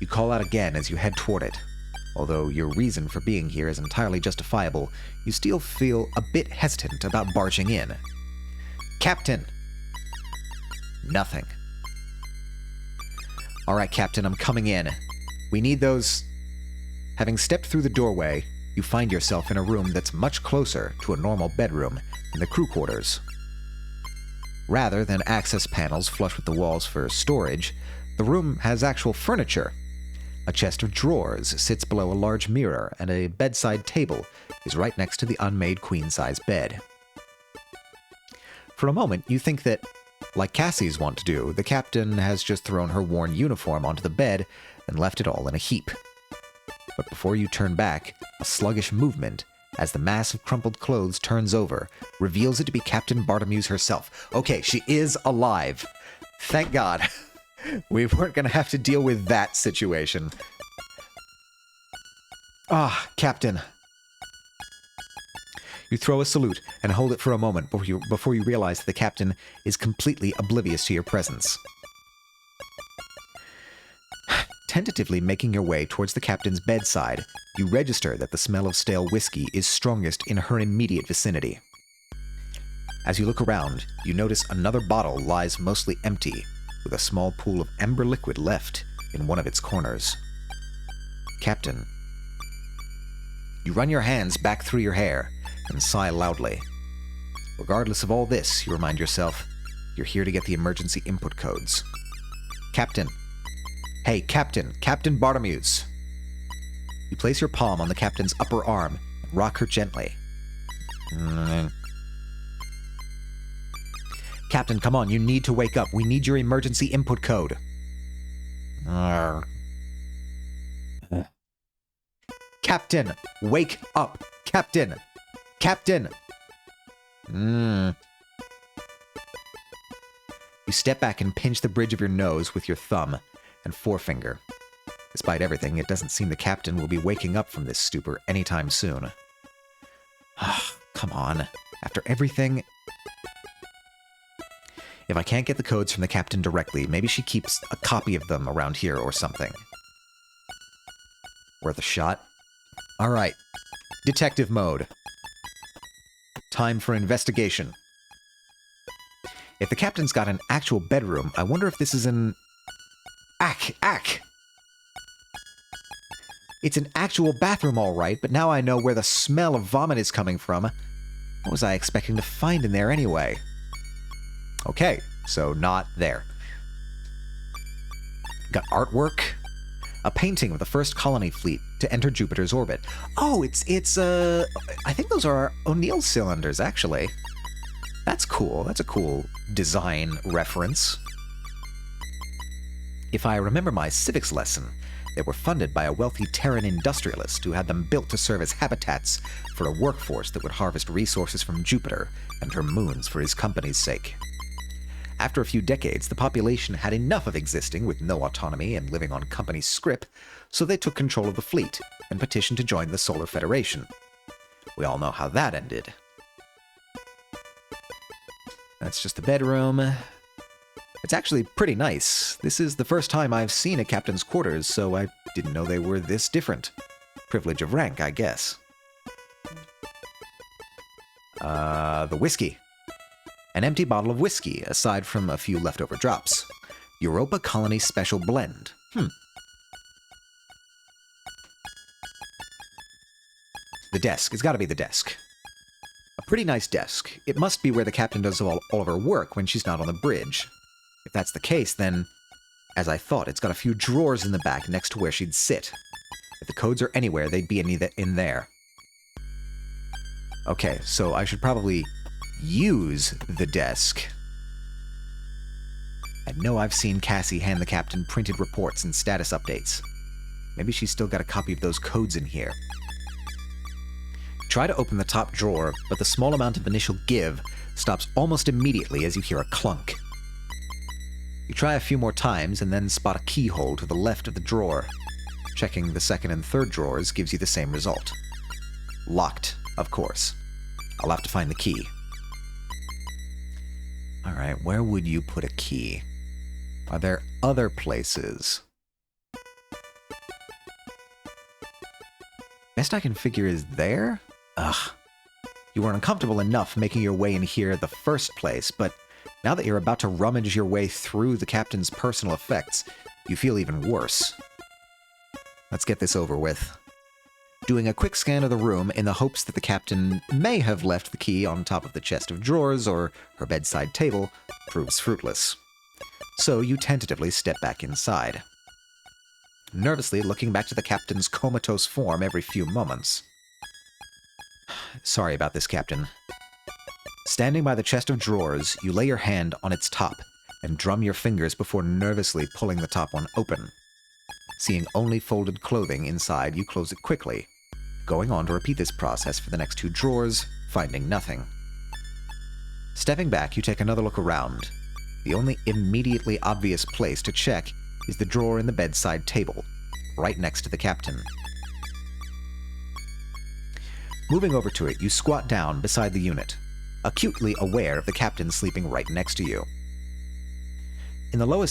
You call out again as you head toward it. Although your reason for being here is entirely justifiable, you still feel a bit hesitant about barging in. Captain! Nothing. All right, Captain, I'm coming in. We need those... Having stepped through the doorway, you find yourself in a room that's much closer to a normal bedroom than the crew quarters. Rather than access panels flush with the walls for storage, the room has actual furniture. A chest of drawers sits below a large mirror, and a bedside table is right next to the unmade queen-size bed. For a moment, you think that, like Cassie's wont to do, the captain has just thrown her worn uniform onto the bed and left it all in a heap. But before you turn back, a sluggish movement, as the mass of crumpled clothes turns over, reveals it to be Captain Bartomuse herself. Okay, she is alive. Thank God. We weren't going to have to deal with that situation. Ah, Captain. You throw a salute and hold it for a moment before you realize that the captain is completely oblivious to your presence. Tentatively making your way towards the captain's bedside, you register that the smell of stale whiskey is strongest in her immediate vicinity. As you look around, you notice another bottle lies mostly empty, with a small pool of ember liquid left in one of its corners. Captain. You run your hands back through your hair and sigh loudly. Regardless of all this, you remind yourself, you're here to get the emergency input codes. Captain. Hey, Captain. Captain Bartomuse. You place your palm on the captain's upper arm and rock her gently. Captain, come on, you need to wake up. We need your emergency input code. Captain, wake up. Captain. Captain. You step back and pinch the bridge of your nose with your thumb and forefinger. Despite everything, it doesn't seem the captain will be waking up from this stupor anytime soon. Come on. After everything... If I can't get the codes from the captain directly, maybe she keeps a copy of them around here or something. Worth a shot. Alright. Detective mode. Time for investigation. If the captain's got an actual bedroom, I wonder if this is an... Ack! It's an actual bathroom, all right, but now I know where the smell of vomit is coming from. What was I expecting to find in there anyway? Okay, so not there. Got artwork. A painting of the first colony fleet to enter Jupiter's orbit. Oh, it's I think those are O'Neill cylinders, actually. That's cool. That's a cool design reference. If I remember my civics lesson, they were funded by a wealthy Terran industrialist who had them built to serve as habitats for a workforce that would harvest resources from Jupiter and her moons for his company's sake. After a few decades, the population had enough of existing with no autonomy and living on company scrip, so they took control of the fleet and petitioned to join the Solar Federation. We all know how that ended. That's just the bedroom. It's actually pretty nice. This is the first time I've seen a captain's quarters, so I didn't know they were this different. Privilege of rank, I guess. The whiskey. An empty bottle of whiskey, aside from a few leftover drops. Europa Colony Special Blend. The desk. It's gotta be the desk. A pretty nice desk. It must be where the captain does all of her work when she's not on the bridge. If that's the case, then, as I thought, it's got a few drawers in the back next to where she'd sit. If the codes are anywhere, they'd be in there. Okay, so I should probably use the desk. I know I've seen Cassie hand the captain printed reports and status updates. Maybe she's still got a copy of those codes in here. Try to open the top drawer, but the small amount of initial give stops almost immediately as you hear a clunk. You try a few more times and then spot a keyhole to the left of the drawer. Checking the second and third drawers gives you the same result. Locked, of course. I'll have to find the key. Alright, where would you put a key? Are there other places? Best I can figure is there? Ugh. You were uncomfortable enough making your way in here the first place, but now that you're about to rummage your way through the captain's personal effects, you feel even worse. Let's get this over with. Doing a quick scan of the room in the hopes that the captain may have left the key on top of the chest of drawers or her bedside table proves fruitless. So you tentatively step back inside, nervously looking back to the captain's comatose form every few moments. Sorry about this, Captain. Standing by the chest of drawers, you lay your hand on its top and drum your fingers before nervously pulling the top one open. Seeing only folded clothing inside, you close it quickly, going on to repeat this process for the next 2 drawers, finding nothing. Stepping back, you take another look around. The only immediately obvious place to check is the drawer in the bedside table, right next to the captain. Moving over to it, you squat down beside the unit, acutely aware of the captain sleeping right next to you. In the low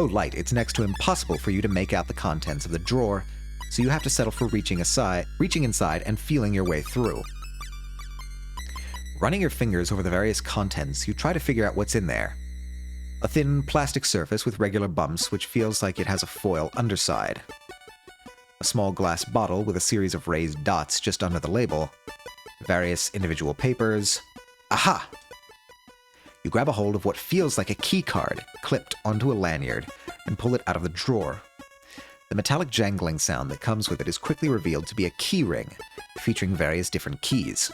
light, it's next to impossible for you to make out the contents of the drawer, so you have to settle for reaching inside and feeling your way through. Running your fingers over the various contents, you try to figure out what's in there. A thin plastic surface with regular bumps which feels like it has a foil underside. A small glass bottle with a series of raised dots just under the label. Various individual papers. Aha! You grab a hold of what feels like a key card clipped onto a lanyard and pull it out of the drawer. The metallic jangling sound that comes with it is quickly revealed to be a key ring featuring various different keys.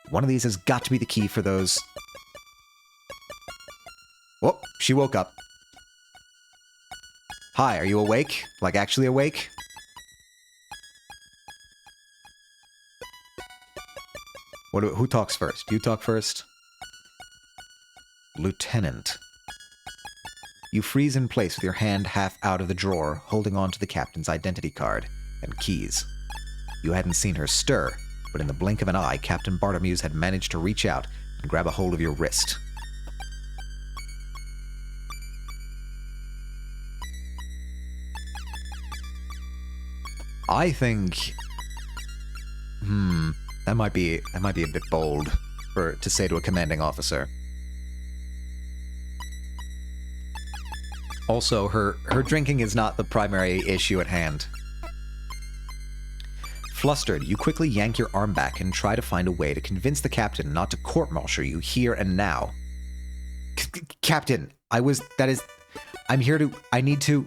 One of these has got to be the key for those... Whoop, she woke up. Hi, are you awake? Like actually awake? Who talks first? You talk first? Lieutenant. You freeze in place with your hand half out of the drawer, holding on to the captain's identity card and keys. You hadn't seen her stir, but in the blink of an eye, Captain Bartomuse had managed to reach out and grab a hold of your wrist. I think... That might be a bit bold to say to a commanding officer. Also, her drinking is not the primary issue at hand. Flustered, you quickly yank your arm back and try to find a way to convince the captain not to court-martial you here and now. Captain, I'm here to... I need to...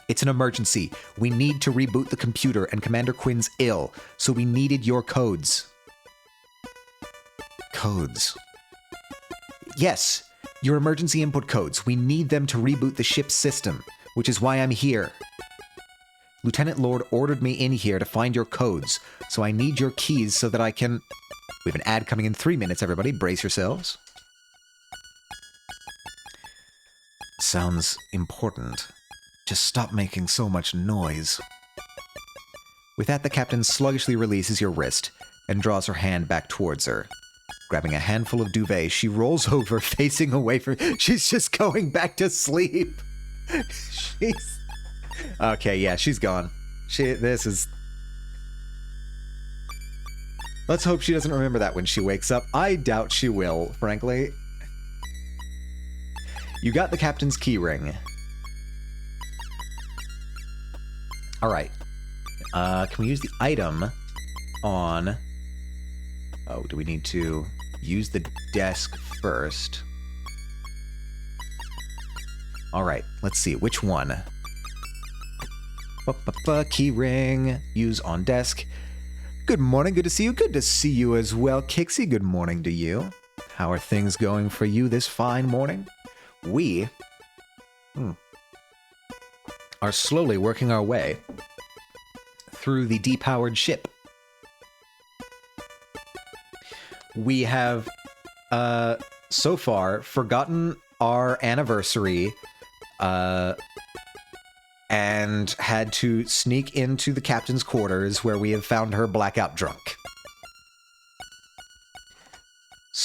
It's an emergency. We need to reboot the computer and Commander Quinn's ill, so we needed your codes. Codes? Yes, your emergency input codes. We need them to reboot the ship's system, which is why I'm here. Lieutenant Lord ordered me in here to find your codes, so I need your keys so that I can... We have an ad coming in 3 minutes, everybody. Brace yourselves. Sounds important. Just stop making so much noise. With that, the captain sluggishly releases your wrist and draws her hand back towards her. Grabbing a handful of duvet, she rolls over, facing away from... She's just going back to sleep. Okay, yeah, she's gone. This is... Let's hope she doesn't remember that when she wakes up. I doubt she will, frankly. You got the captain's key ring. Alright. Can we use the item on... Oh, do we need to use the desk first? Alright, let's see. Which one? Key ring. Use on desk. Good morning. Good to see you. Good to see you as well, Kixie. Good morning to you. How are things going for you this fine morning? We... are slowly working our way through the depowered ship. We have, so far, forgotten our anniversary, and had to sneak into the captain's quarters where we have found her blackout drunk.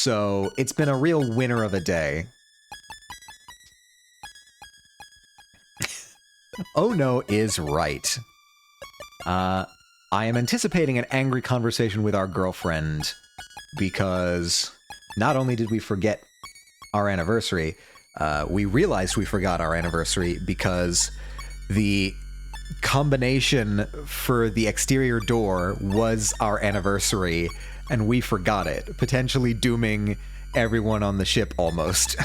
So it's been a real winner of a day. Oh no is right. I am anticipating an angry conversation with our girlfriend because not only did we forget our anniversary, we realized we forgot our anniversary because the combination for the exterior door was our anniversary, and we forgot it, potentially dooming everyone on the ship almost.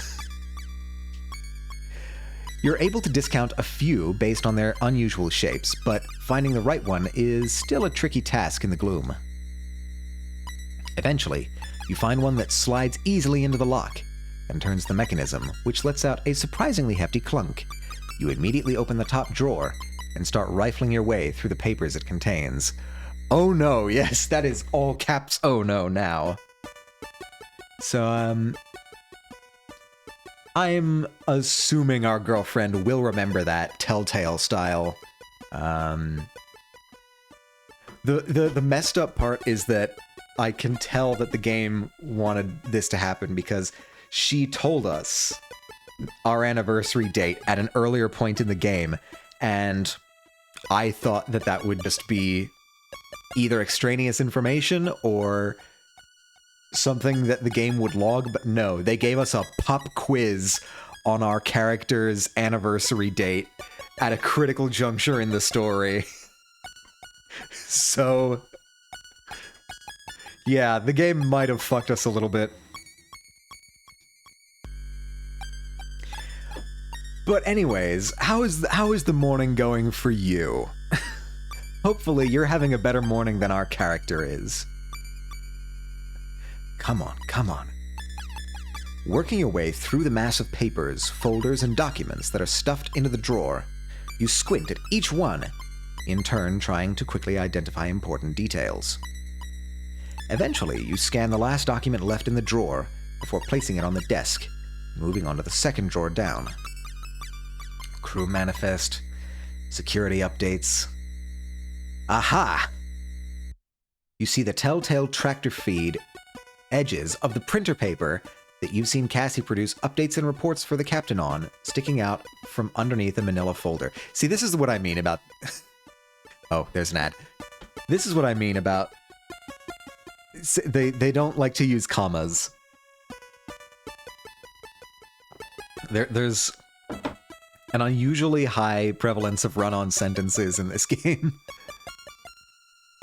You're able to discount a few based on their unusual shapes, but finding the right one is still a tricky task in the gloom. Eventually, you find one that slides easily into the lock and turns the mechanism, which lets out a surprisingly hefty clunk. You immediately open the top drawer and start rifling your way through the papers it contains. Oh no, yes, that is all caps oh no now. So, I'm assuming our girlfriend will remember that Telltale style. The messed up part is that I can tell that the game wanted this to happen because she told us our anniversary date at an earlier point in the game, and I thought that that would just be either extraneous information or something that the game would log, but no, they gave us a pop quiz on our character's anniversary date at a critical juncture in the story. So, yeah, the game might have fucked us a little bit. But anyways, how is the morning going for you? Hopefully you're having a better morning than our character is. Come on, come on. Working your way through the mass of papers, folders, and documents that are stuffed into the drawer, you squint at each one, in turn trying to quickly identify important details. Eventually, you scan the last document left in the drawer before placing it on the desk, moving on to the second drawer down. Crew manifest, security updates. Aha! You see the Telltale tractor feed edges of the printer paper that you've seen Cassie produce updates and reports for the captain on, sticking out from underneath a manila folder. See, this is what I mean about... Oh, there's an ad. This is what I mean about... They don't like to use commas. There's an unusually high prevalence of run-on sentences in this game.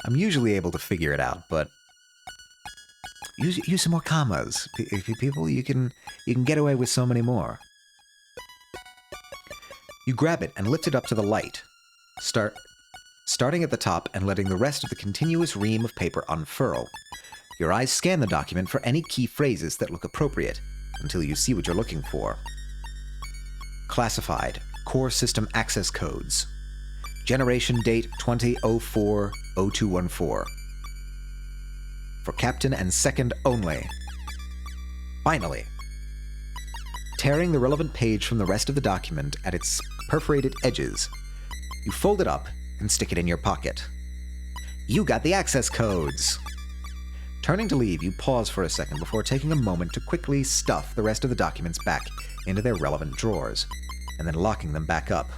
I'm usually able to figure it out, but... Use some more commas. People, you can get away with so many more. You grab it and lift it up to the light, starting at the top and letting the rest of the continuous ream of paper unfurl. Your eyes scan the document for any key phrases that look appropriate, until you see what you're looking for. Classified. Core System Access Codes. Generation date 2004-0214. For Captain and Second only. Finally. Tearing the relevant page from the rest of the document at its perforated edges, you fold it up and stick it in your pocket. You got the access codes! Turning to leave, you pause for a second before taking a moment to quickly stuff the rest of the documents back into their relevant drawers, and then locking them back up.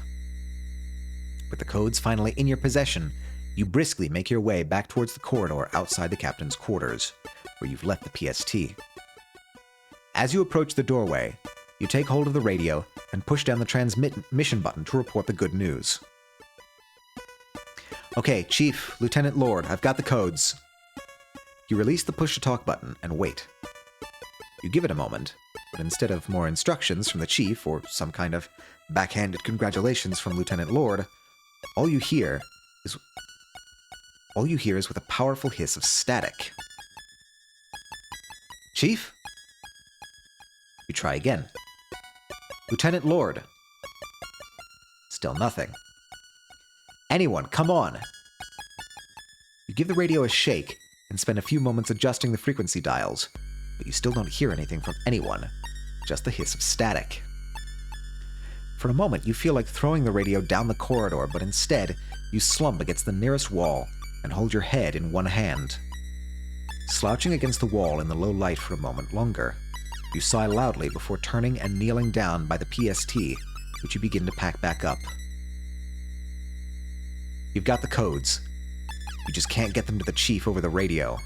With the codes finally in your possession, you briskly make your way back towards the corridor outside the captain's quarters, where you've left the PST. As you approach the doorway, you take hold of the radio and push down the transmission button to report the good news. Okay, Chief, Lieutenant Lord, I've got the codes. You release the push-to-talk button and wait. You give it a moment, but instead of more instructions from the Chief or some kind of backhanded congratulations from Lieutenant Lord, all you hear is with a powerful hiss of static. Chief? You try again. Lieutenant Lord. Still nothing. Anyone, come on! You give the radio a shake and spend a few moments adjusting the frequency dials, but you still don't hear anything from anyone, just the hiss of static. For a moment, you feel like throwing the radio down the corridor, but instead, you slump against the nearest wall and hold your head in one hand. Slouching against the wall in the low light for a moment longer, you sigh loudly before turning and kneeling down by the PST, which you begin to pack back up. You've got the codes. You just can't get them to the chief over the radio.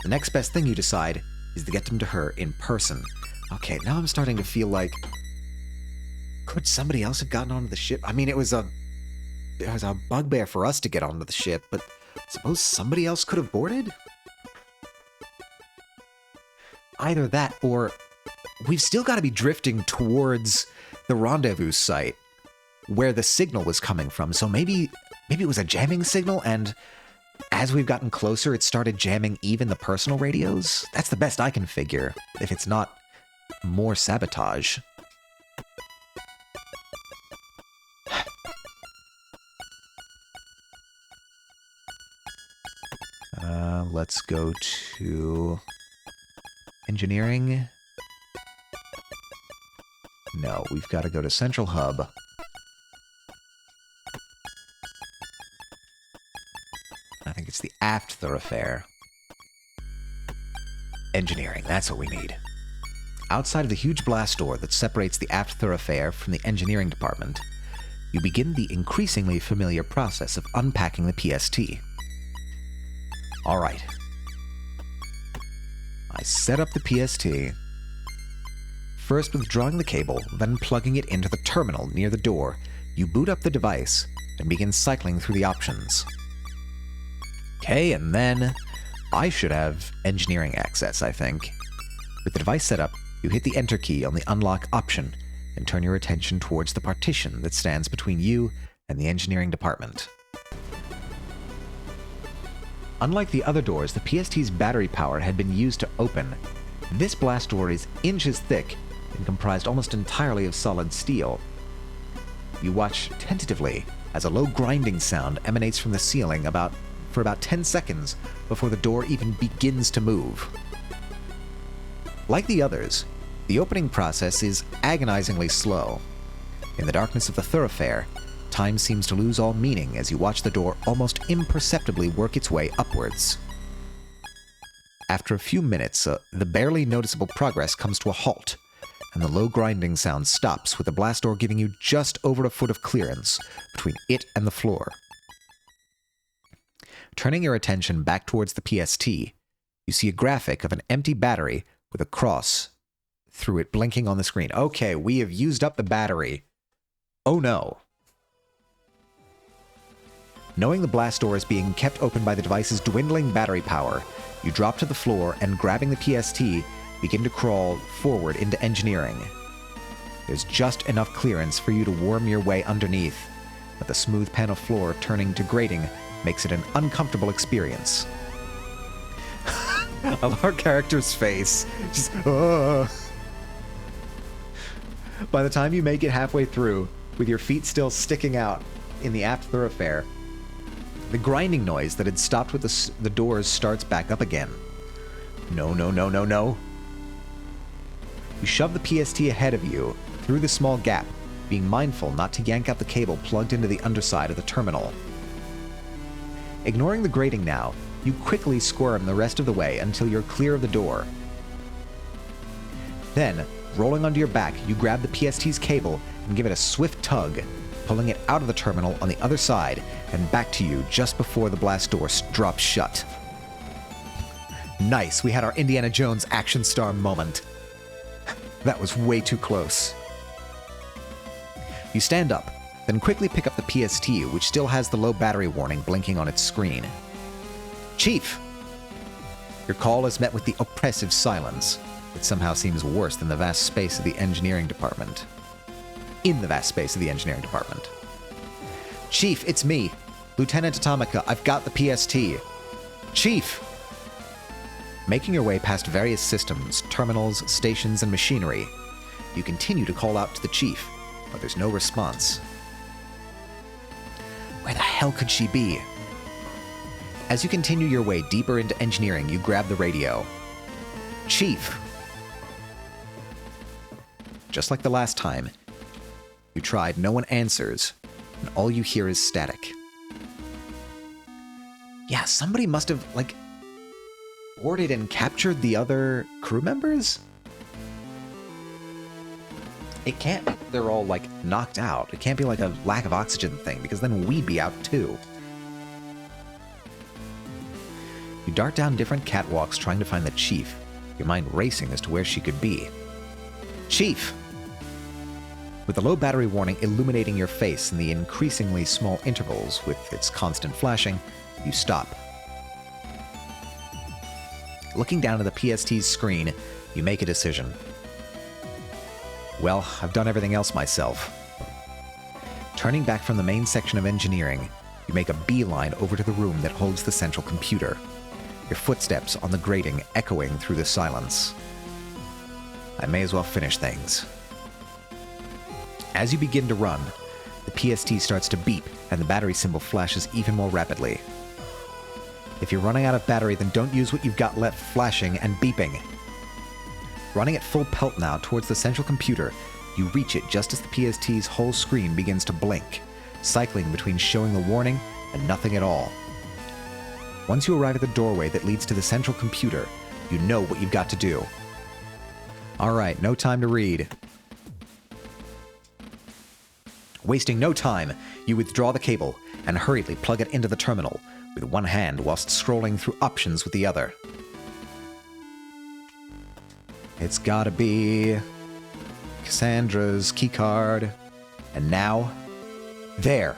The next best thing you decide is to get them to her in person. Okay, now I'm starting to feel like... Could somebody else have gotten onto the ship? I mean, it was a bugbear for us to get onto the ship, but suppose somebody else could have boarded? Either that, or we've still got to be drifting towards the rendezvous site where the signal was coming from. So maybe it was a jamming signal, and as we've gotten closer, it started jamming even the personal radios? That's the best I can figure, if it's not more sabotage. Let's go to engineering. No, we've got to go to Central Hub. I think it's the aft thoroughfare. Engineering, that's what we need. Outside of the huge blast door that separates the aft thoroughfare from the engineering department, you begin the increasingly familiar process of unpacking the PST. All right. I set up the PST, first withdrawing the cable, then plugging it into the terminal near the door. You boot up the device and begin cycling through the options. Okay, and then I should have engineering access, I think. With the device set up, you hit the enter key on the unlock option and turn your attention towards the partition that stands between you and the engineering department. Unlike the other doors, the PST's battery power had been used to open. This blast door is inches thick and comprised almost entirely of solid steel. You watch tentatively as a low grinding sound emanates from the ceiling for about 10 seconds before the door even begins to move. Like the others, the opening process is agonizingly slow. In the darkness of the thoroughfare, time seems to lose all meaning as you watch the door almost imperceptibly work its way upwards. After a few minutes, the barely noticeable progress comes to a halt, and the low grinding sound stops with the blast door giving you just over a foot of clearance between it and the floor. Turning your attention back towards the PST, you see a graphic of an empty battery with a cross through it blinking on the screen. Okay, we have used up the battery. Oh no. Knowing the blast door is being kept open by the device's dwindling battery power, you drop to the floor and, grabbing the PST, begin to crawl forward into engineering. There's just enough clearance for you to worm your way underneath, but the smooth panel floor turning to grating makes it an uncomfortable experience. I love our character's face. Just, By the time you make it halfway through, with your feet still sticking out in the aft thoroughfare, the grinding noise that had stopped with the doors starts back up again. No, no, no, no, no. You shove the PST ahead of you through the small gap, being mindful not to yank out the cable plugged into the underside of the terminal. Ignoring the grating now, you quickly squirm the rest of the way until you're clear of the door. Then, rolling onto your back, you grab the PST's cable and give it a swift tug, pulling it out of the terminal on the other side and back to you just before the blast door drops shut. Nice, we had our Indiana Jones action star moment. That was way too close. You stand up, then quickly pick up the PST, which still has the low battery warning blinking on its screen. Chief! Your call is met with the oppressive silence. It somehow seems worse than the vast space of the engineering department. In the vast space of the engineering department. Chief, it's me, Lieutenant Atomica. I've got the PST. Chief! Making your way past various systems, terminals, stations, and machinery, you continue to call out to the chief, but there's no response. Where the hell could she be? As you continue your way deeper into engineering, you grab the radio. Chief! Just like the last time, you tried, no one answers, and all you hear is static. Yeah, somebody must have, boarded and captured the other crew members? It can't be they're all, like, knocked out. It can't be like a lack of oxygen thing, because then we'd be out too. You dart down different catwalks trying to find the chief, your mind racing as to where she could be. Chief! With the low battery warning illuminating your face in the increasingly small intervals with its constant flashing, you stop. Looking down at the PST's screen, you make a decision. Well, I've done everything else myself. Turning back from the main section of engineering, you make a beeline over to the room that holds the central computer, your footsteps on the grating echoing through the silence. I may as well finish things. As you begin to run, the PST starts to beep and the battery symbol flashes even more rapidly. If you're running out of battery, then don't use what you've got left flashing and beeping. Running at full pelt now towards the central computer, you reach it just as the PST's whole screen begins to blink, cycling between showing the warning and nothing at all. Once you arrive at the doorway that leads to the central computer, you know what you've got to do. Alright, no time to read. Wasting no time, you withdraw the cable and hurriedly plug it into the terminal, with one hand whilst scrolling through options with the other. It's gotta be Cassandra's keycard. And now, there.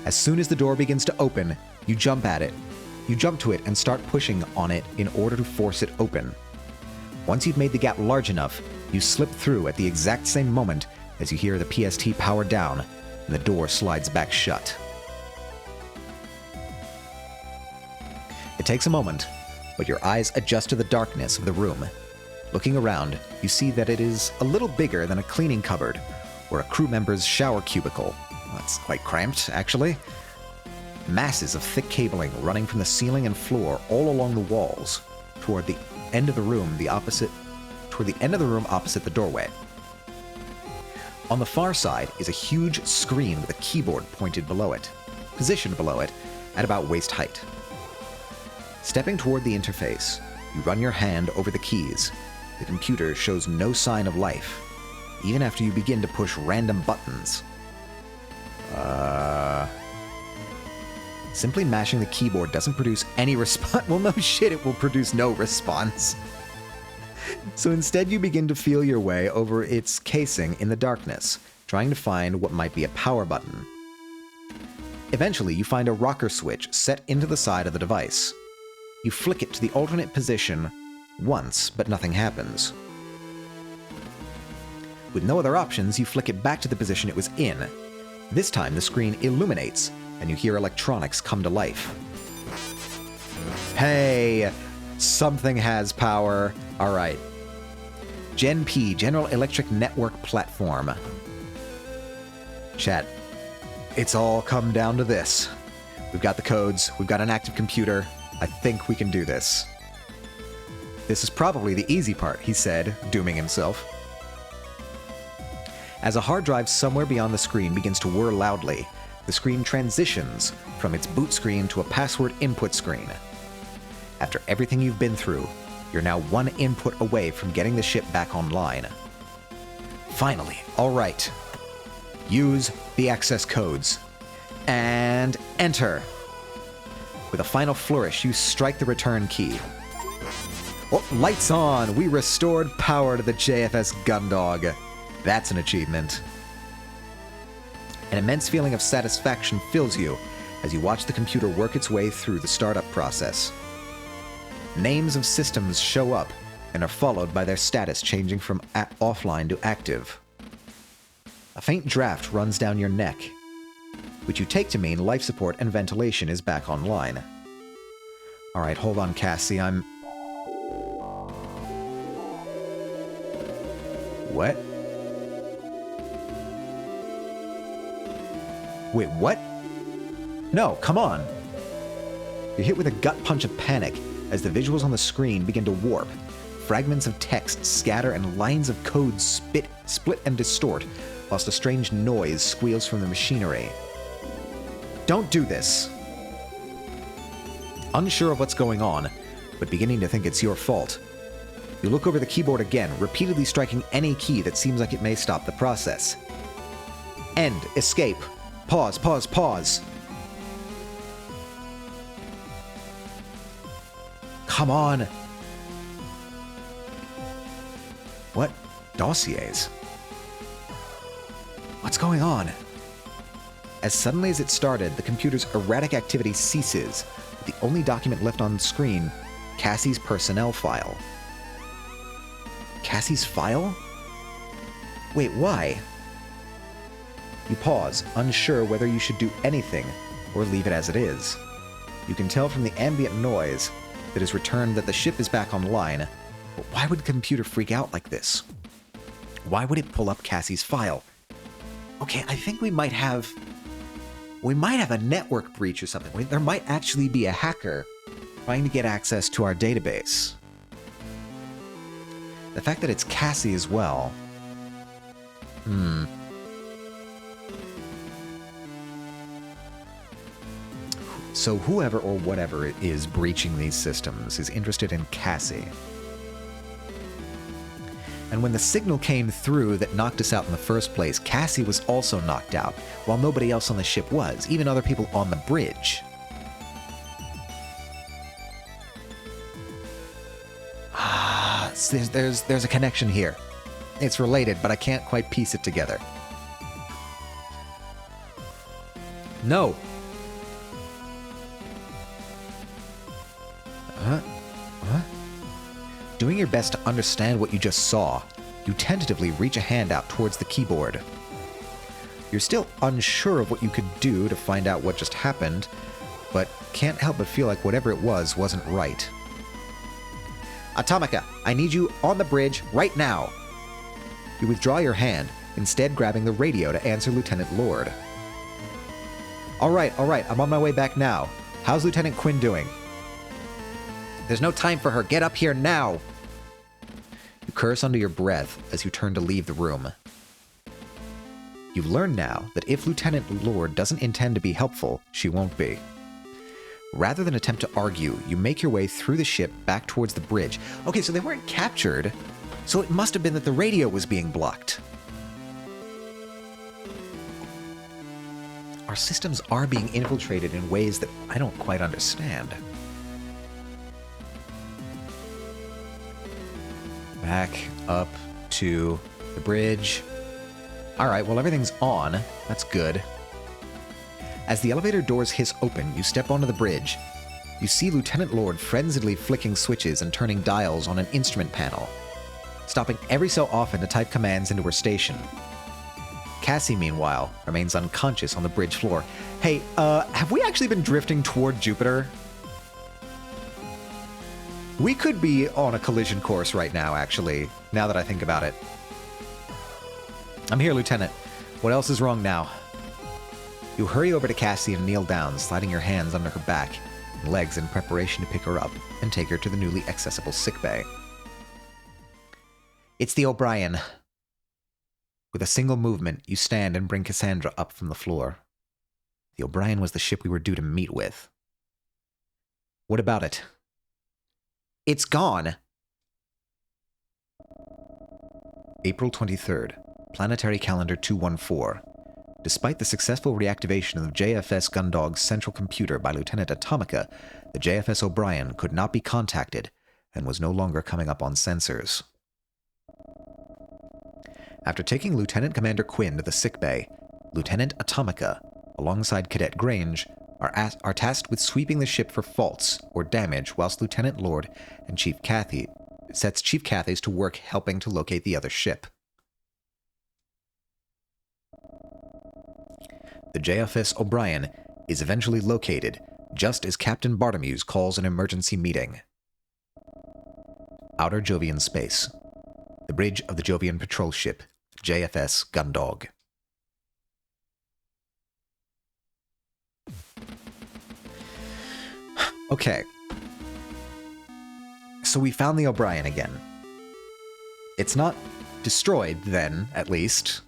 As soon as the door begins to open, you jump at it. You jump to it and start pushing on it in order to force it open. Once you've made the gap large enough, you slip through at the exact same moment as you hear the PST power down and the door slides back shut. It takes a moment, but your eyes adjust to the darkness of the room. Looking around, you see that it is a little bigger than a cleaning cupboard or a crew member's shower cubicle. That's quite cramped, actually. Masses of thick cabling running from the ceiling and floor all along the walls toward the end of the room opposite the doorway. On the far side is a huge screen with a keyboard positioned below it at about waist height. Stepping toward the interface, you run your hand over the keys. The computer shows no sign of life, even after you begin to push random buttons. Simply mashing the keyboard doesn't produce any response. Well, no shit, it will produce no response. So instead you begin to feel your way over its casing in the darkness, trying to find what might be a power button. Eventually you find a rocker switch set into the side of the device. You flick it to the alternate position once, but nothing happens. With no other options, you flick it back to the position it was in. This time the screen illuminates, and you hear electronics come to life. Hey, something has power. Alright. Gen P, General Electric Network Platform. Chat, it's all come down to this. We've got the codes, we've got an active computer. I think we can do this. This is probably the easy part, he said, dooming himself. As a hard drive somewhere beyond the screen begins to whir loudly, the screen transitions from its boot screen to a password input screen. After everything you've been through, you're now one input away from getting the ship back online. Finally, all right. Use the access codes. And enter. With a final flourish, you strike the return key. Oh, lights on! We restored power to the JFS Gundog. That's an achievement. An immense feeling of satisfaction fills you as you watch the computer work its way through the startup process. Names of systems show up and are followed by their status changing from offline to active. A faint draft runs down your neck, which you take to mean life support and ventilation is back online. Alright, hold on, Cassie, What? Wait, what? No, come on! You're hit with a gut punch of panic as the visuals on the screen begin to warp. Fragments of text scatter and lines of code split and distort, whilst a strange noise squeals from the machinery. Don't do this! Unsure of what's going on, but beginning to think it's your fault. You look over the keyboard again, repeatedly striking any key that seems like it may stop the process. End. Escape. Pause, pause, pause. Come on. What? Dossiers? What's going on? As suddenly as it started, the computer's erratic activity ceases, with the only document left on screen, Cassie's personnel file. Cassie's file? Wait, why? You pause, unsure whether you should do anything or leave it as it is. You can tell from the ambient noise that has returned that the ship is back online, but why would the computer freak out like this? Why would it pull up Cassie's file? Okay, I think we might have a network breach or something. There might actually be a hacker trying to get access to our database. The fact that it's Cassie as well. So whoever or whatever it is breaching these systems is interested in Cassie. And when the signal came through that knocked us out in the first place, Cassie was also knocked out, while nobody else on the ship was, even other people on the bridge. There's a connection here. It's related, but I can't quite piece it together. No. Huh? Doing your best to understand what you just saw, you tentatively reach a hand out towards the keyboard. You're still unsure of what you could do to find out what just happened, but can't help but feel like whatever it was wasn't right. Atomica, I need you on the bridge right now. You withdraw your hand, instead grabbing the radio to answer Lieutenant Lord. All right, I'm on my way back now. How's Lieutenant Quinn doing? There's no time for her. Get up here now. You curse under your breath as you turn to leave the room. You've learned now that if Lieutenant Lord doesn't intend to be helpful, she won't be. Rather than attempt to argue, you make your way through the ship back towards the bridge. Okay, so they weren't captured, so it must have been that the radio was being blocked. Our systems are being infiltrated in ways that I don't quite understand. Back up to the bridge. Alright, well everything's on. That's good. As the elevator doors hiss open, you step onto the bridge. You see Lieutenant Lord frenziedly flicking switches and turning dials on an instrument panel, stopping every so often to type commands into her station. Cassie, meanwhile, remains unconscious on the bridge floor. Hey, have we actually been drifting toward Jupiter? We could be on a collision course right now, actually, now that I think about it. I'm here, Lieutenant. What else is wrong now? You hurry over to Cassie and kneel down, sliding your hands under her back and legs in preparation to pick her up and take her to the newly accessible sickbay. It's the O'Brien. With a single movement, you stand and bring Cassandra up from the floor. The O'Brien was the ship we were due to meet with. What about it? It's gone. April 23rd, Planetary Calendar 214. Despite the successful reactivation of JFS Gundog's central computer by Lieutenant Atomica, the JFS O'Brien could not be contacted and was no longer coming up on sensors. After taking Lieutenant Commander Quinn to the sickbay, Lieutenant Atomica, alongside Cadet Grange, are tasked with sweeping the ship for faults or damage, whilst Lieutenant Lord and Chief Cathy sets Chief Cathy's to work helping to locate the other ship. The JFS O'Brien is eventually located, just as Captain Bartomuse calls an emergency meeting. Outer Jovian space. The bridge of the Jovian patrol ship, JFS Gundog. Okay. So we found the O'Brien again. It's not destroyed, then, at least.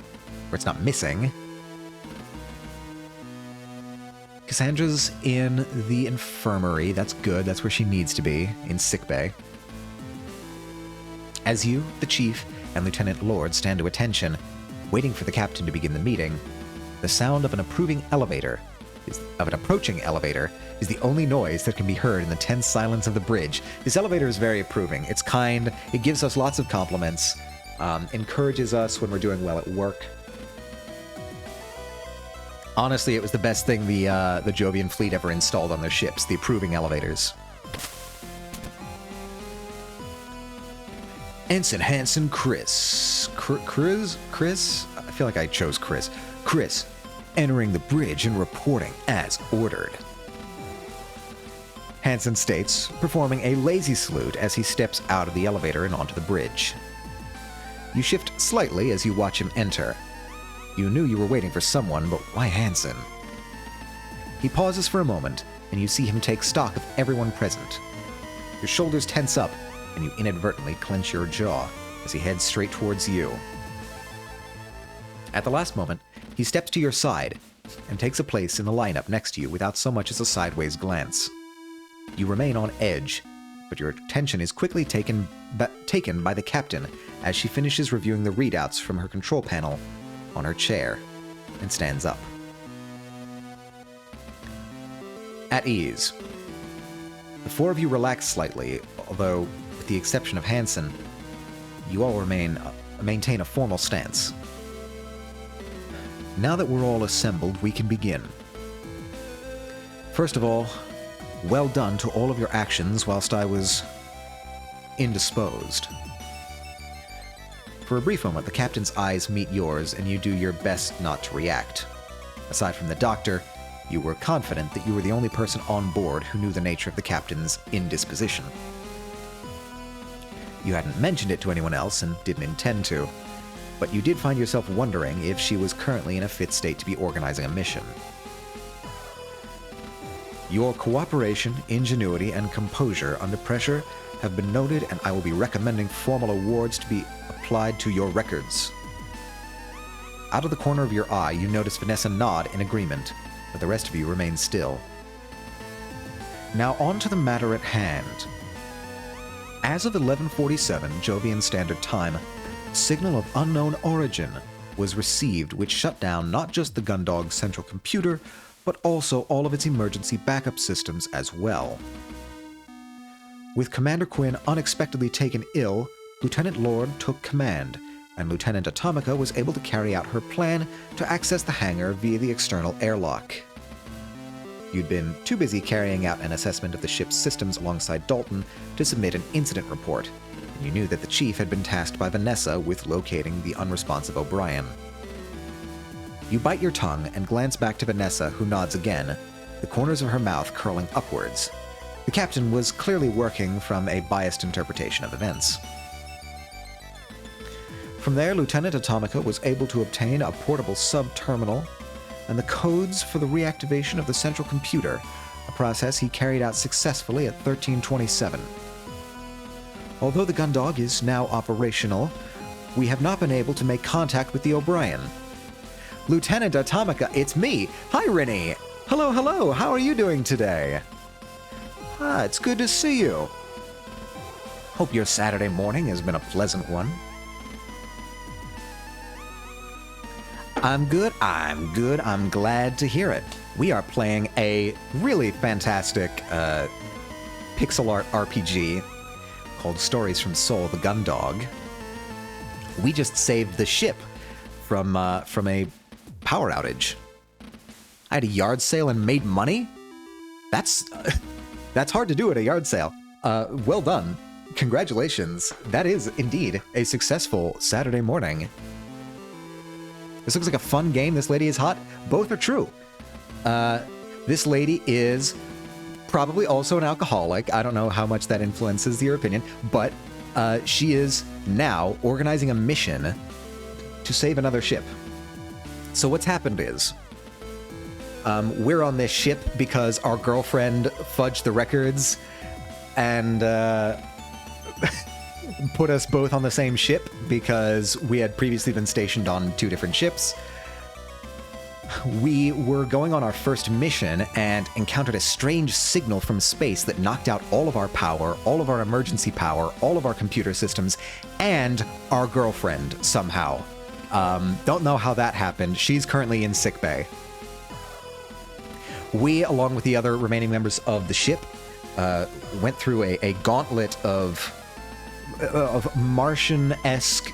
Or it's not missing. Cassandra's in the infirmary. That's good. That's where she needs to be, in sickbay. As you, the chief, and Lieutenant Lord stand to attention, waiting for the captain to begin the meeting, the sound of an approaching elevator is the only noise that can be heard in the tense silence of the bridge. This elevator is very approving. It's kind. It gives us lots of compliments. Encourages us when we're doing well at work. Honestly, it was the best thing the Jovian fleet ever installed on their ships, the approving elevators. Ensign Hansen Chris. Chris? I feel like I chose Chris. Chris, entering the bridge and reporting as ordered. Hansen states, performing a lazy salute as he steps out of the elevator and onto the bridge. You shift slightly as you watch him enter. You knew you were waiting for someone, but why Hansen? He pauses for a moment, and you see him take stock of everyone present. Your shoulders tense up, and you inadvertently clench your jaw as he heads straight towards you. At the last moment, he steps to your side and takes a place in the lineup next to you without so much as a sideways glance. You remain on edge, but your attention is quickly taken by the captain as she finishes reviewing the readouts from her control panel on her chair and stands up. At ease. The four of you relax slightly, although, with the exception of Hansen, you all maintain a formal stance. Now that we're all assembled, we can begin. First of all, well done to all of your actions whilst I was indisposed. For a brief moment, the captain's eyes meet yours, and you do your best not to react. Aside from the doctor, you were confident that you were the only person on board who knew the nature of the captain's indisposition. You hadn't mentioned it to anyone else and didn't intend to, but you did find yourself wondering if she was currently in a fit state to be organizing a mission. Your cooperation, ingenuity, and composure under pressure have been noted, and I will be recommending formal awards to be applied to your records. Out of the corner of your eye, you notice Vanessa nod in agreement, but the rest of you remain still. Now on to the matter at hand. As of 11:47 Jovian Standard Time, a signal of unknown origin was received which shut down not just the Gundog's central computer, but also all of its emergency backup systems as well. With Commander Quinn unexpectedly taken ill, Lieutenant Lord took command, and Lieutenant Atomica was able to carry out her plan to access the hangar via the external airlock. You'd been too busy carrying out an assessment of the ship's systems alongside Dalton to submit an incident report, and you knew that the chief had been tasked by Vanessa with locating the unresponsive O'Brien. You bite your tongue and glance back to Vanessa, who nods again, the corners of her mouth curling upwards. The captain was clearly working from a biased interpretation of events. From there, Lieutenant Atomica was able to obtain a portable sub-terminal and the codes for the reactivation of the central computer, a process he carried out successfully at 1327. Although the Gundog is now operational, we have not been able to make contact with the O'Brien. Lieutenant Atomica, it's me! Hi, Rennie! Hello, how are you doing today? It's good to see you. Hope your Saturday morning has been a pleasant one. I'm good. I'm glad to hear it. We are playing a really fantastic pixel art RPG called Stories from Seoul, the Gundog. We just saved the ship from a power outage. I had a yard sale and made money? That's hard to do at a yard sale. Well done. Congratulations. That is indeed a successful Saturday morning. This looks like a fun game. This lady is hot. Both are true. This lady is probably also an alcoholic. I don't know how much that influences your opinion, but she is now organizing a mission to save another ship. So what's happened is, we're on this ship because our girlfriend fudged the records and put us both on the same ship because we had previously been stationed on two different ships. We were going on our first mission and encountered a strange signal from space that knocked out all of our power, all of our emergency power, all of our computer systems, and our girlfriend somehow. Don't know how that happened. She's currently in sickbay. We, along with the other remaining members of the ship, went through a gauntlet of Martian-esque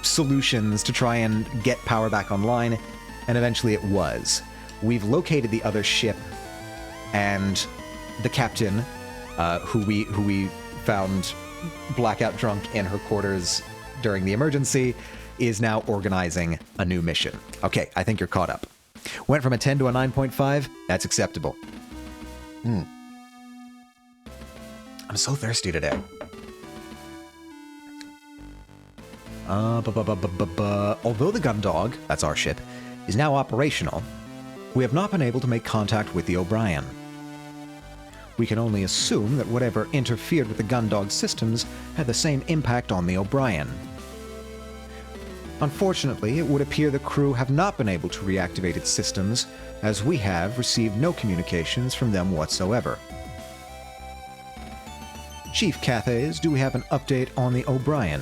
solutions to try and get power back online, and eventually it was. We've located the other ship, and the captain, who we found blackout drunk in her quarters during the emergency, is now organizing a new mission. Okay, I think you're caught up. Went from a 10 to a 9.5. That's acceptable. I'm so thirsty today. Although the gun dog, that's our ship, is now operational, we have not been able to make contact with the O'Brien. We can only assume that whatever interfered with the gun dog systems had the same impact on the O'Brien. Unfortunately, it would appear the crew have not been able to reactivate its systems, as we have received no communications from them whatsoever. Chief Cathays, do we have an update on the O'Brien?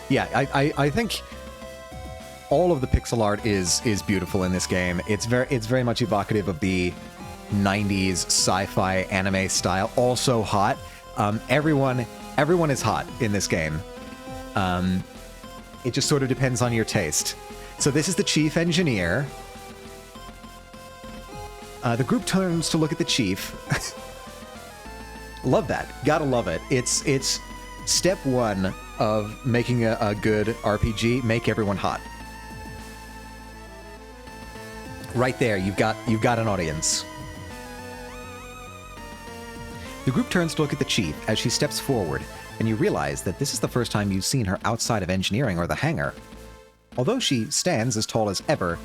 Yeah, I think all of the pixel art is beautiful in this game. It's very much evocative of the 90s sci-fi anime style. Also hot. Everyone is hot in this game. It just sort of depends on your taste. So this is the chief engineer. The group turns to look at the chief. Love that. Gotta love it. It's step one of making a good RPG. Make everyone hot. Right there, you've got an audience. The group turns to look at the chief as she steps forward, and you realize that this is the first time you've seen her outside of engineering or the hangar. Although she stands as tall as ever,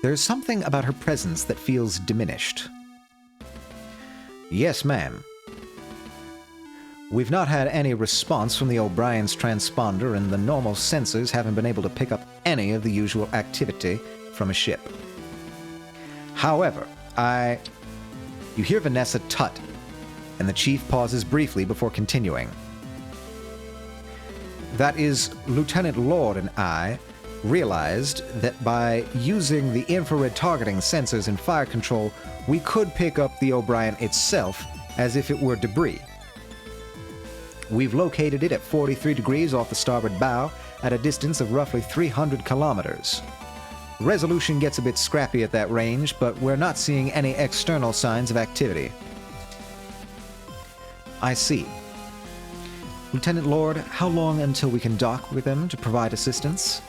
there's something about her presence that feels diminished. Yes, ma'am. We've not had any response from the O'Brien's transponder, and the normal sensors haven't been able to pick up any of the usual activity from a ship. However, You hear Vanessa tut, and the chief pauses briefly before continuing. That is, Lieutenant Lord and I realized that by using the infrared targeting sensors in fire control, we could pick up the O'Brien itself as if it were debris. We've located it at 43 degrees off the starboard bow at a distance of roughly 300 kilometers. Resolution gets a bit scrappy at that range, but we're not seeing any external signs of activity. I see. Lieutenant Lord, how long until we can dock with them to provide assistance?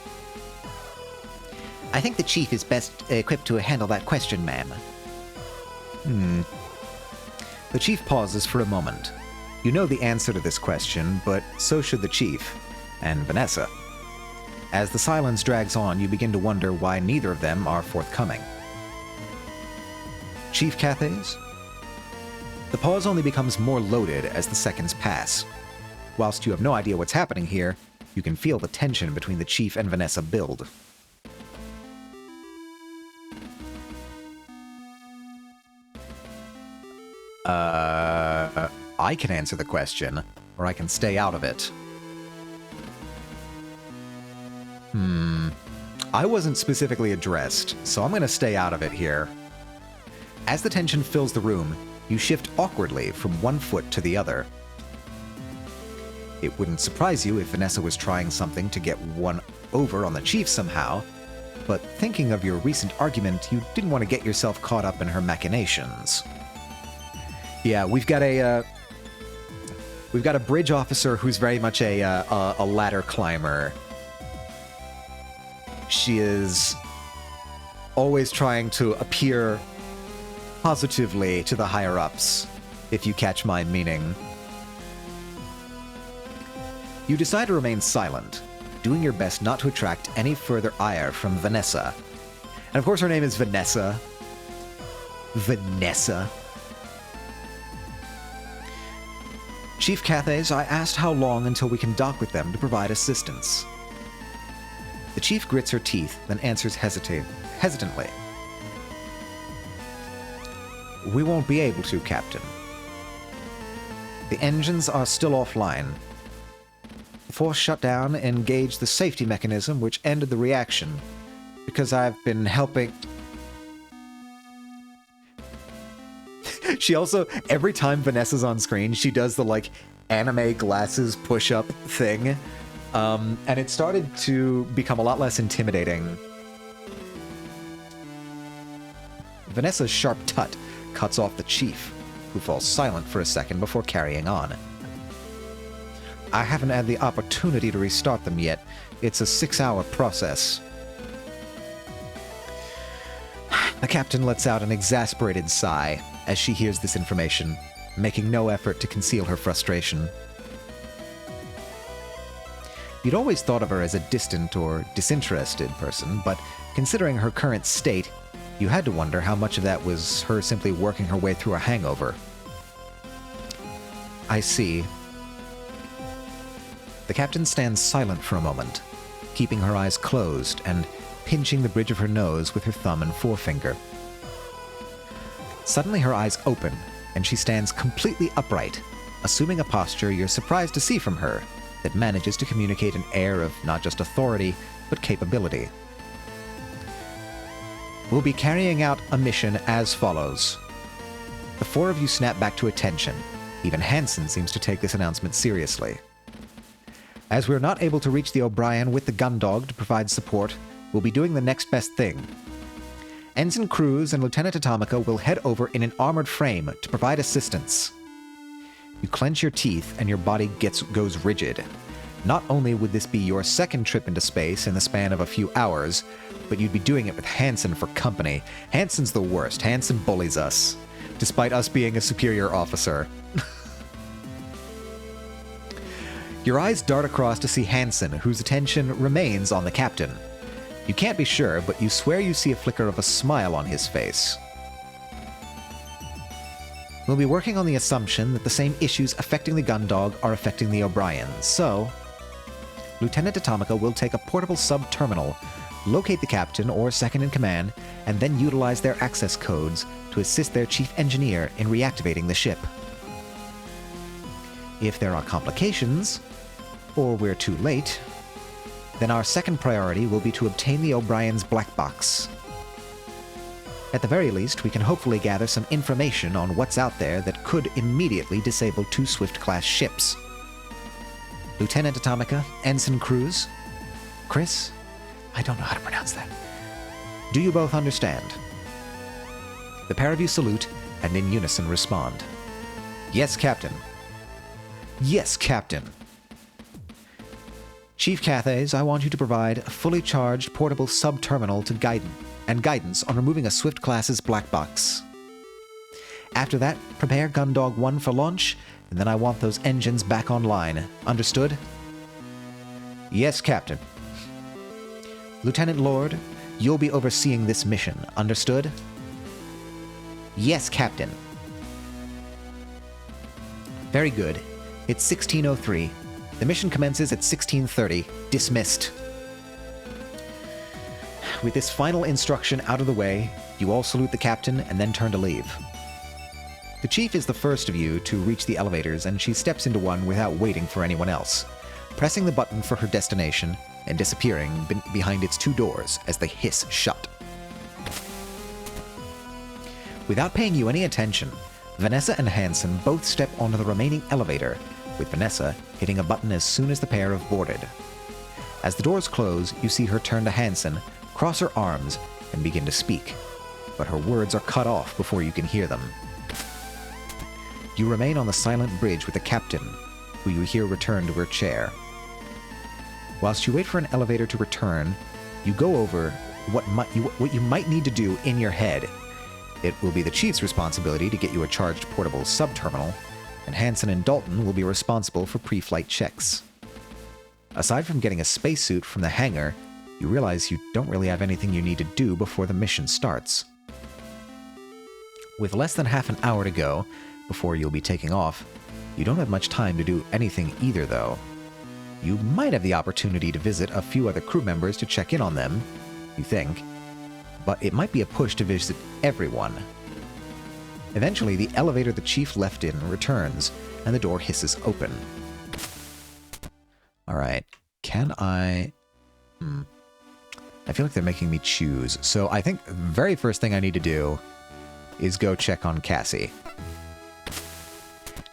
I think the chief is best equipped to handle that question, ma'am. The chief pauses for a moment. You know the answer to this question, but so should the chief, and Vanessa. As the silence drags on, you begin to wonder why neither of them are forthcoming. Chief Cathays? The pause only becomes more loaded as the seconds pass. Whilst you have no idea what's happening here, you can feel the tension between the chief and Vanessa build. I can answer the question, or I can stay out of it. I wasn't specifically addressed, so I'm going to stay out of it here. As the tension fills the room, you shift awkwardly from one foot to the other. It wouldn't surprise you if Vanessa was trying something to get one over on the chief somehow, but thinking of your recent argument, you didn't want to get yourself caught up in her machinations. Yeah, we've got a bridge officer who's very much a ladder climber. She is always trying to appear positively to the higher-ups, if you catch my meaning. You decide to remain silent, doing your best not to attract any further ire from Vanessa. And of course her name is Vanessa. Vanessa. Chief Cathays, I asked how long until we can dock with them to provide assistance. The chief grits her teeth, then answers hesitantly. We won't be able to, Captain. The engines are still offline. The force shutdown engaged the safety mechanism, which ended the reaction. Because I've been helping... She also, every time Vanessa's on screen, she does the, like, anime glasses push-up thing. And it started to become a lot less intimidating. Vanessa's sharp tut cuts off the chief, who falls silent for a second before carrying on. I haven't had the opportunity to restart them yet. It's a 6-hour process. The captain lets out an exasperated sigh as she hears this information, making no effort to conceal her frustration. You'd always thought of her as a distant or disinterested person, but considering her current state, you had to wonder how much of that was her simply working her way through a hangover. I see. The captain stands silent for a moment, keeping her eyes closed and pinching the bridge of her nose with her thumb and forefinger. Suddenly her eyes open, and she stands completely upright, assuming a posture you're surprised to see from her that manages to communicate an air of not just authority, but capability. We'll be carrying out a mission as follows. The 4 of you snap back to attention. Even Hansen seems to take this announcement seriously. As we're not able to reach the O'Brien with the gun dog to provide support, we'll be doing the next best thing. Ensign Cruz and Lieutenant Atomica will head over in an armored frame to provide assistance. You clench your teeth and your body goes rigid. Not only would this be your second trip into space in the span of a few hours, but you'd be doing it with Hansen for company. Hansen's the worst. Hansen bullies us, despite us being a superior officer. Your eyes dart across to see Hansen, whose attention remains on the captain. You can't be sure, but you swear you see a flicker of a smile on his face. We'll be working on the assumption that the same issues affecting the gun dog are affecting the O'Brien, so... Lieutenant Atomica will take a portable sub-terminal, locate the captain or second-in-command, and then utilize their access codes to assist their chief engineer in reactivating the ship. If there are complications, or we're too late, then our second priority will be to obtain the O'Brien's black box. At the very least, we can hopefully gather some information on what's out there that could immediately disable 2 Swift-class ships. Lieutenant Atomica, Ensign Cruz, Chris? I don't know how to pronounce that. Do you both understand? The pair of you salute, and in unison respond. Yes, Captain. Yes, Captain. Chief Cathays, I want you to provide a fully charged portable sub-terminal to guidance on removing a Swift-class's black box. After that, prepare Gundog 1 for launch, and then I want those engines back online. Understood? Yes, Captain. Lieutenant Lord, you'll be overseeing this mission. Understood? Yes, Captain. Very good. It's 1603. The mission commences at 1630. Dismissed. With this final instruction out of the way, you all salute the captain and then turn to leave. The chief is the first of you to reach the elevators, and she steps into one without waiting for anyone else, pressing the button for her destination and disappearing behind its 2 doors as they hiss shut. Without paying you any attention, Vanessa and Hansen both step onto the remaining elevator, with Vanessa hitting a button as soon as the pair have boarded. As the doors close, you see her turn to Hansen, cross her arms, and begin to speak, but her words are cut off before you can hear them. You remain on the silent bridge with the captain, who you hear return to her chair. Whilst you wait for an elevator to return, you go over what you might need to do in your head. It will be the chief's responsibility to get you a charged portable sub-terminal, and Hansen and Dalton will be responsible for pre-flight checks. Aside from getting a spacesuit from the hangar, you realize you don't really have anything you need to do before the mission starts. With less than half an hour to go, before you'll be taking off, you don't have much time to do anything either, though. You might have the opportunity to visit a few other crew members to check in on them, you think, but it might be a push to visit everyone. Eventually, the elevator the chief left in returns, and the door hisses open. Alright, can I... I feel like they're making me choose, so I think the very first thing I need to do is go check on Cassie.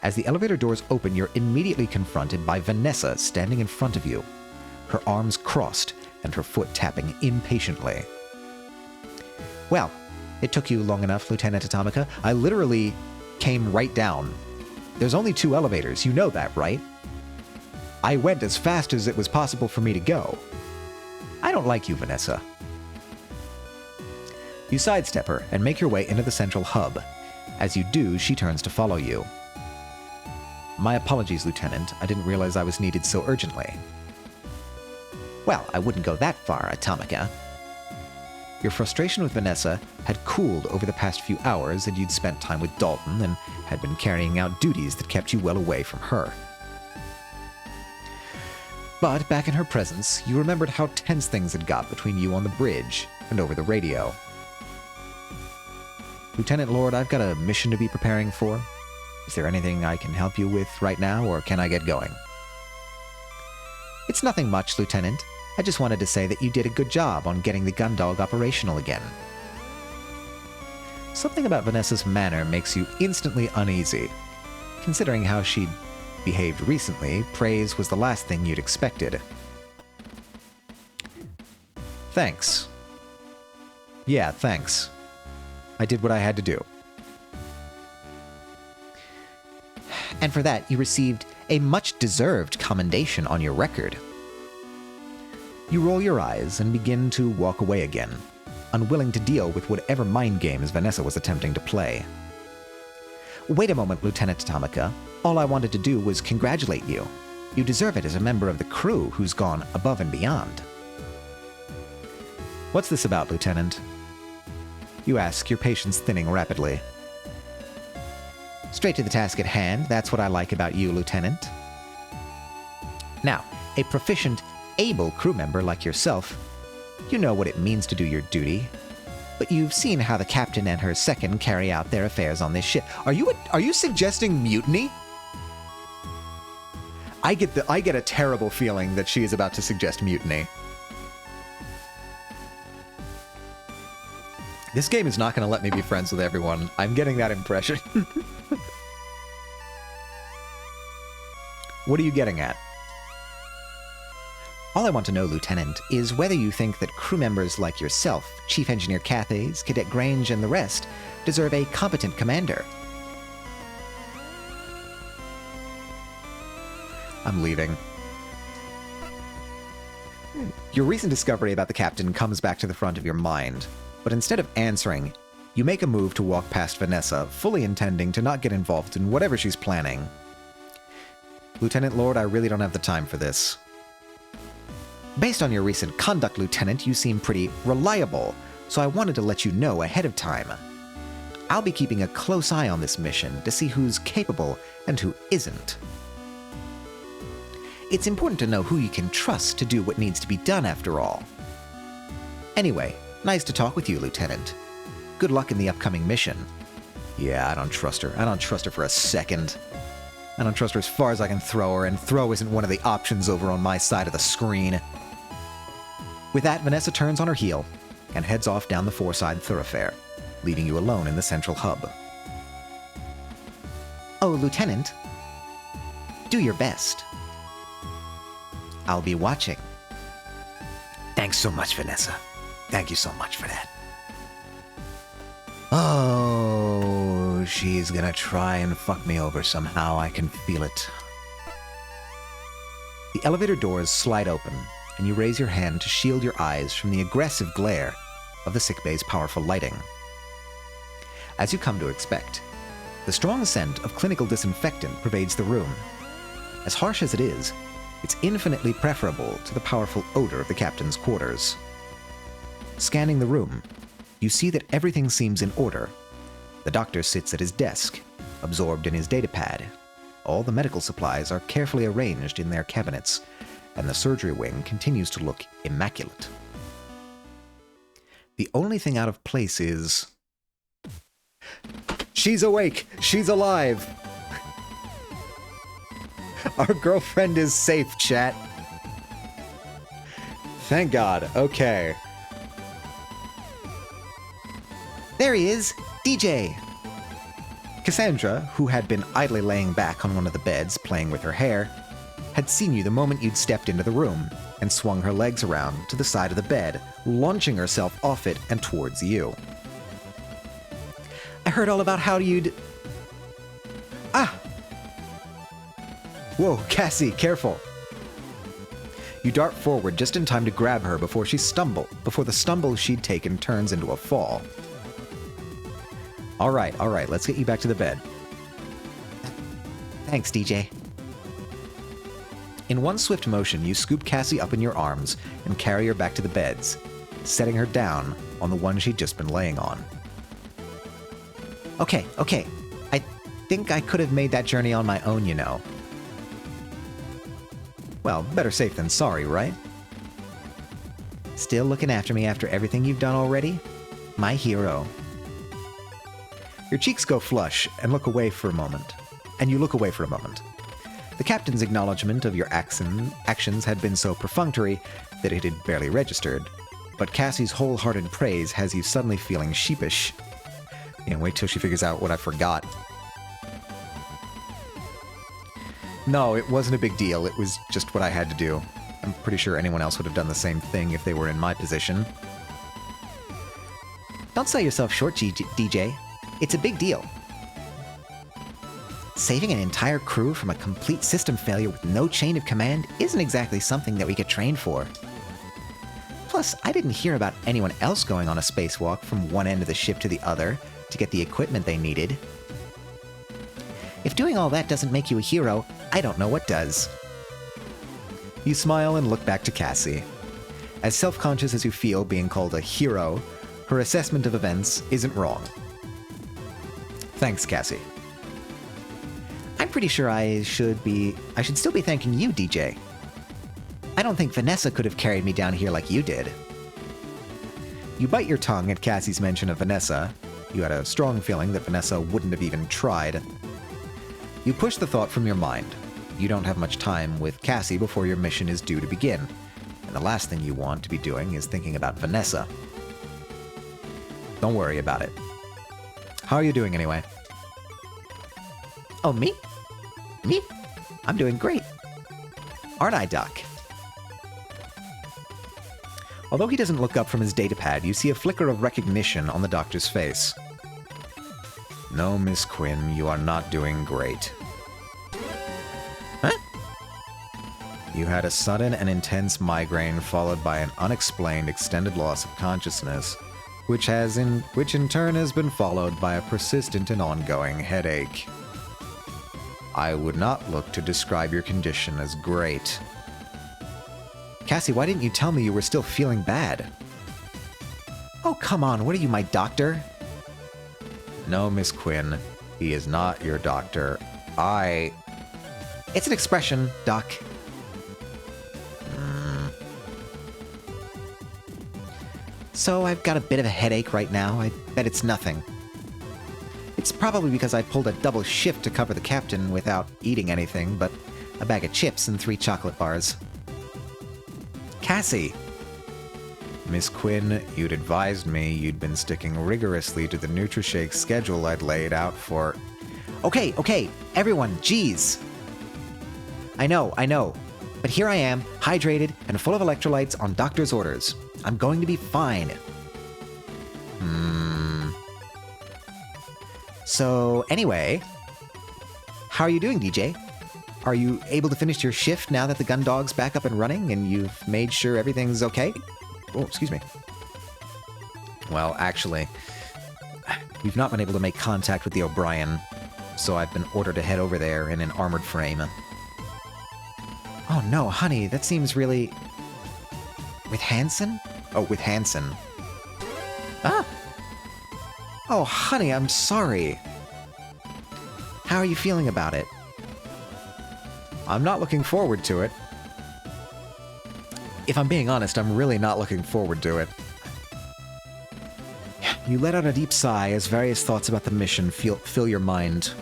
As the elevator doors open, you're immediately confronted by Vanessa standing in front of you, her arms crossed and her foot tapping impatiently. Well, it took you long enough, Lieutenant Atomica. I literally came right down. There's only 2 elevators, you know that, right? I went as fast as it was possible for me to go. I don't like you, Vanessa. You sidestep her and make your way into the central hub. As you do, she turns to follow you. My apologies, Lieutenant. I didn't realize I was needed so urgently. Well, I wouldn't go that far, Atomica. Your frustration with Vanessa had cooled over the past few hours, and you'd spent time with Dalton and had been carrying out duties that kept you well away from her. But back in her presence, you remembered how tense things had got between you on the bridge and over the radio. Lieutenant Lord, I've got a mission to be preparing for. Is there anything I can help you with right now, or can I get going? It's nothing much, Lieutenant. I just wanted to say that you did a good job on getting the gun dog operational again. Something about Vanessa's manner makes you instantly uneasy. Considering how she'd behaved recently, praise was the last thing you'd expected. Thanks. Yeah, thanks. I did what I had to do. And for that, you received a much-deserved commendation on your record. You roll your eyes and begin to walk away again, unwilling to deal with whatever mind games Vanessa was attempting to play. Wait a moment, Lieutenant Atomica. All I wanted to do was congratulate you. You deserve it as a member of the crew who's gone above and beyond. What's this about, Lieutenant? You ask, your patience thinning rapidly. Straight to the task at hand, that's what I like about you, Lieutenant. Now, a proficient, able crew member like yourself, you know what it means to do your duty. But you've seen how the captain and her second carry out their affairs on this ship. Are you suggesting mutiny? I get a terrible feeling that she is about to suggest mutiny. This game is not going to let me be friends with everyone. I'm getting that impression. What are you getting at? All I want to know, Lieutenant, is whether you think that crew members like yourself, Chief Engineer Cathays, Cadet Grange, and the rest, deserve a competent commander. I'm leaving. Your recent discovery about the captain comes back to the front of your mind, but instead of answering, you make a move to walk past Vanessa, fully intending to not get involved in whatever she's planning. Lieutenant Lord, I really don't have the time for this. Based on your recent conduct, Lieutenant, you seem pretty reliable, so I wanted to let you know ahead of time. I'll be keeping a close eye on this mission to see who's capable and who isn't. It's important to know who you can trust to do what needs to be done, after all. Anyway, nice to talk with you, Lieutenant. Good luck in the upcoming mission. Yeah, I don't trust her. I don't trust her for a second. I don't trust her as far as I can throw her, and throw isn't one of the options over on my side of the screen. With that, Vanessa turns on her heel and heads off down the four-side thoroughfare, leaving you alone in the central hub. Oh, Lieutenant. Do your best. I'll be watching. Thanks so much, Vanessa. Thank you so much for that. Oh, she's gonna try and fuck me over somehow. I can feel it. The elevator doors slide open, and you raise your hand to shield your eyes from the aggressive glare of the sickbay's powerful lighting. As you come to expect, the strong scent of clinical disinfectant pervades the room. As harsh as it is, it's infinitely preferable to the powerful odor of the captain's quarters. Scanning the room, you see that everything seems in order. The doctor sits at his desk, absorbed in his datapad. All the medical supplies are carefully arranged in their cabinets, and the surgery wing continues to look immaculate. The only thing out of place is... She's awake! She's alive! Our girlfriend is safe, chat. Thank God. Okay. There he is! DJ! Cassandra, who had been idly laying back on one of the beds, playing with her hair, had seen you the moment you'd stepped into the room, and swung her legs around to the side of the bed, launching herself off it and towards you. I heard all about how you'd... Ah! Whoa, Cassie, careful! You dart forward just in time to grab her before the stumble she'd taken turns into a fall. All right, let's get you back to the bed. Thanks, DJ. In one swift motion, you scoop Cassie up in your arms and carry her back to the beds, setting her down on the one she'd just been laying on. Okay. I think I could have made that journey on my own, you know. Well, better safe than sorry, right? Still looking after me after everything you've done already? My hero. Your cheeks go flush and look away for a moment. The captain's acknowledgement of your actions had been so perfunctory that it had barely registered, but Cassie's wholehearted praise has you suddenly feeling sheepish. Wait till she figures out what I forgot. No, it wasn't a big deal. It was just what I had to do. I'm pretty sure anyone else would have done the same thing if they were in my position. Don't sell yourself short, DJ. It's a big deal. Saving an entire crew from a complete system failure with no chain of command isn't exactly something that we get trained for. Plus, I didn't hear about anyone else going on a spacewalk from one end of the ship to the other to get the equipment they needed. If doing all that doesn't make you a hero, I don't know what does. You smile and look back to Cassie. As self-conscious as you feel being called a hero, her assessment of events isn't wrong. Thanks, Cassie. I'm pretty sure I should still be thanking you, DJ. I don't think Vanessa could have carried me down here like you did. You bite your tongue at Cassie's mention of Vanessa. You had a strong feeling that Vanessa wouldn't have even tried. You push the thought from your mind. You don't have much time with Cassie before your mission is due to begin, and the last thing you want to be doing is thinking about Vanessa. Don't worry about it. How are you doing anyway? Oh, me? Me? I'm doing great. Aren't I, Doc? Although he doesn't look up from his datapad, you see a flicker of recognition on the doctor's face. No, Miss Quinn, you are not doing great. Huh? You had a sudden and intense migraine followed by an unexplained extended loss of consciousness, which in turn has been followed by a persistent and ongoing headache. I would not look to describe your condition as great. Cassie, why didn't you tell me you were still feeling bad? Oh, come on, what are you, my doctor? No, Miss Quinn, he is not your doctor. It's an expression, Doc. So I've got a bit of a headache right now. I bet it's nothing. It's probably because I pulled a double shift to cover the captain without eating anything but a bag of chips and 3 chocolate bars. Cassie! Miss Quinn, you'd advised me you'd been sticking rigorously to the Nutri-Shake schedule I'd laid out for... Okay, everyone, geez! I know, but here I am, hydrated and full of electrolytes on doctor's orders. I'm going to be fine. So, anyway, how are you doing, DJ? Are you able to finish your shift now that the gun dog's back up and running and you've made sure everything's okay? Oh, excuse me. Well, actually, we've not been able to make contact with the O'Brien, so I've been ordered to head over there in an armored frame. Oh no, honey, that seems really... With Hansen? Oh, with Hansen. Ah! Oh, honey, I'm sorry. How are you feeling about it? I'm not looking forward to it. If I'm being honest, I'm really not looking forward to it. You let out a deep sigh as various thoughts about the mission fill your mind.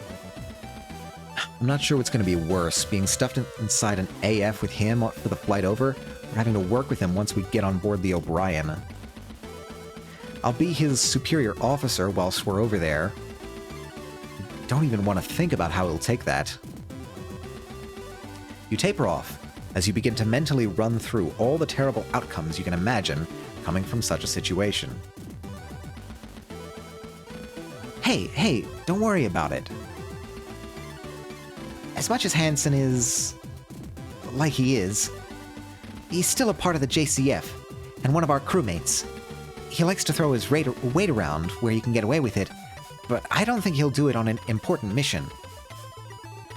I'm not sure what's going to be worse, being stuffed inside an AF with him for the flight over, or having to work with him once we get on board the O'Brien. I'll be his superior officer whilst we're over there. Don't even want to think about how he'll take that. You taper off as you begin to mentally run through all the terrible outcomes you can imagine coming from such a situation. Hey, don't worry about it. As much as Hansen is... like he is, he's still a part of the JCF, and one of our crewmates. He likes to throw his weight around where he can get away with it, but I don't think he'll do it on an important mission.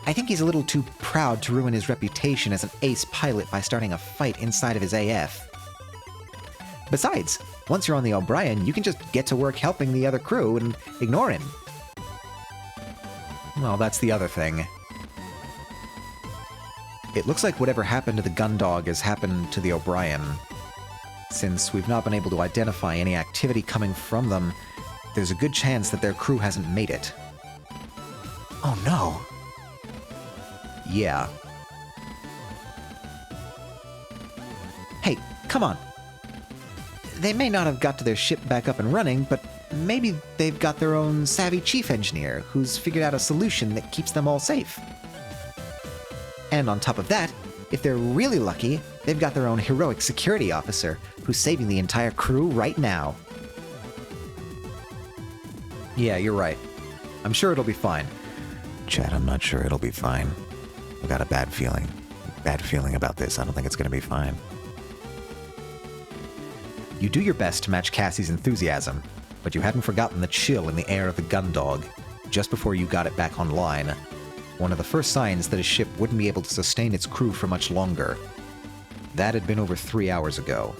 I think he's a little too proud to ruin his reputation as an ace pilot by starting a fight inside of his AF. Besides, once you're on the O'Brien, you can just get to work helping the other crew and ignore him. Well, that's the other thing. It looks like whatever happened to the Gundog has happened to the O'Brien. Since we've not been able to identify any activity coming from them, there's a good chance that their crew hasn't made it. Oh no. Yeah. Hey, come on. They may not have got to their ship back up and running, but maybe they've got their own savvy chief engineer who's figured out a solution that keeps them all safe. And on top of that, if they're really lucky, they've got their own heroic security officer who's saving the entire crew right now. Yeah, you're right. I'm sure it'll be fine. Chad, I'm not sure it'll be fine. I've got a bad feeling. Bad feeling about this. I don't think it's going to be fine. You do your best to match Cassie's enthusiasm, but you hadn't forgotten the chill in the air of the Gundog just before you got it back online. One of the first signs that a ship wouldn't be able to sustain its crew for much longer. That had been over 3 hours ago.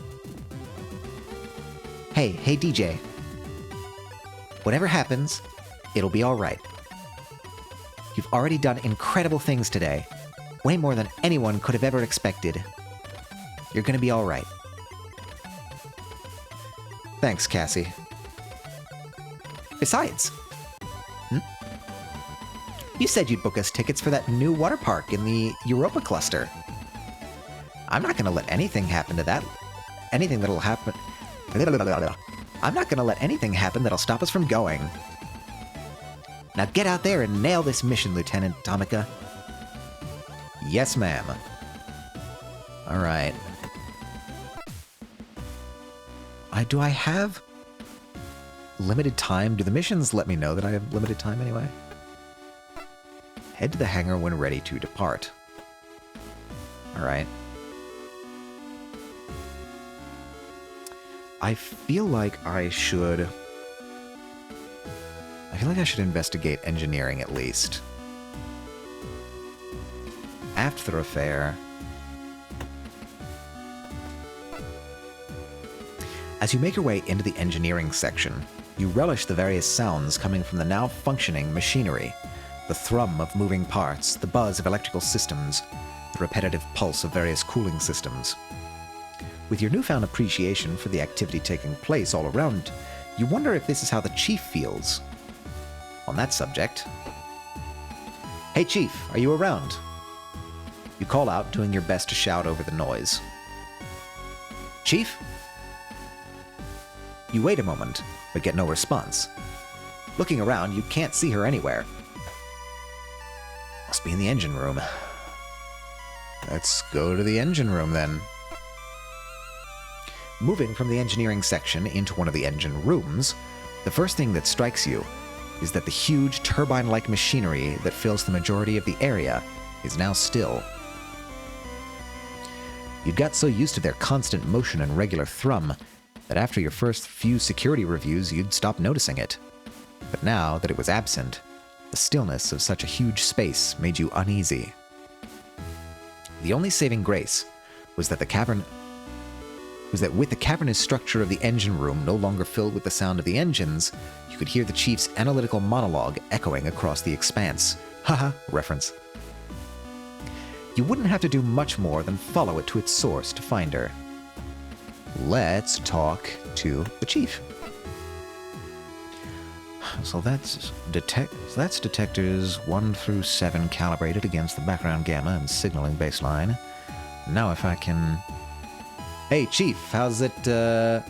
Hey DJ. Whatever happens, it'll be alright. You've already done incredible things today. Way more than anyone could have ever expected. You're gonna be alright. Thanks, Cassie. Besides... You said you'd book us tickets for that new water park in the Europa cluster. I'm not gonna let anything happen to that. Anything that'll happen... I'm not gonna let anything happen that'll stop us from going. Now get out there and nail this mission, Lieutenant Atomica. Yes, ma'am. Alright. Do I have limited time? Do the missions let me know that I have limited time anyway? Head to the hangar when ready to depart. Alright. I feel like I should investigate engineering at least. Aft thoroughfare. As you make your way into the engineering section, you relish the various sounds coming from the now functioning machinery. The thrum of moving parts, the buzz of electrical systems, the repetitive pulse of various cooling systems. With your newfound appreciation for the activity taking place all around, you wonder if this is how the Chief feels. On that subject... Hey Chief, are you around? You call out, doing your best to shout over the noise. Chief? You wait a moment, but get no response. Looking around, you can't see her anywhere. Must be in the engine room. Let's go to the engine room, then. Moving from the engineering section into one of the engine rooms, the first thing that strikes you is that the huge turbine-like machinery that fills the majority of the area is now still. You'd got so used to their constant motion and regular thrum that after your first few security reviews you'd stop noticing it. But now that it was absent, the stillness of such a huge space made you uneasy. The only saving grace was that with the cavernous structure of the engine room no longer filled with the sound of the engines, you could hear the Chief's analytical monologue echoing across the expanse. Haha, reference. You wouldn't have to do much more than follow it to its source to find her. let's talk to the chief. So that's detectors 1 through 7 calibrated against the background gamma and signaling baseline. Now if I can... Hey, Chief, how's it, And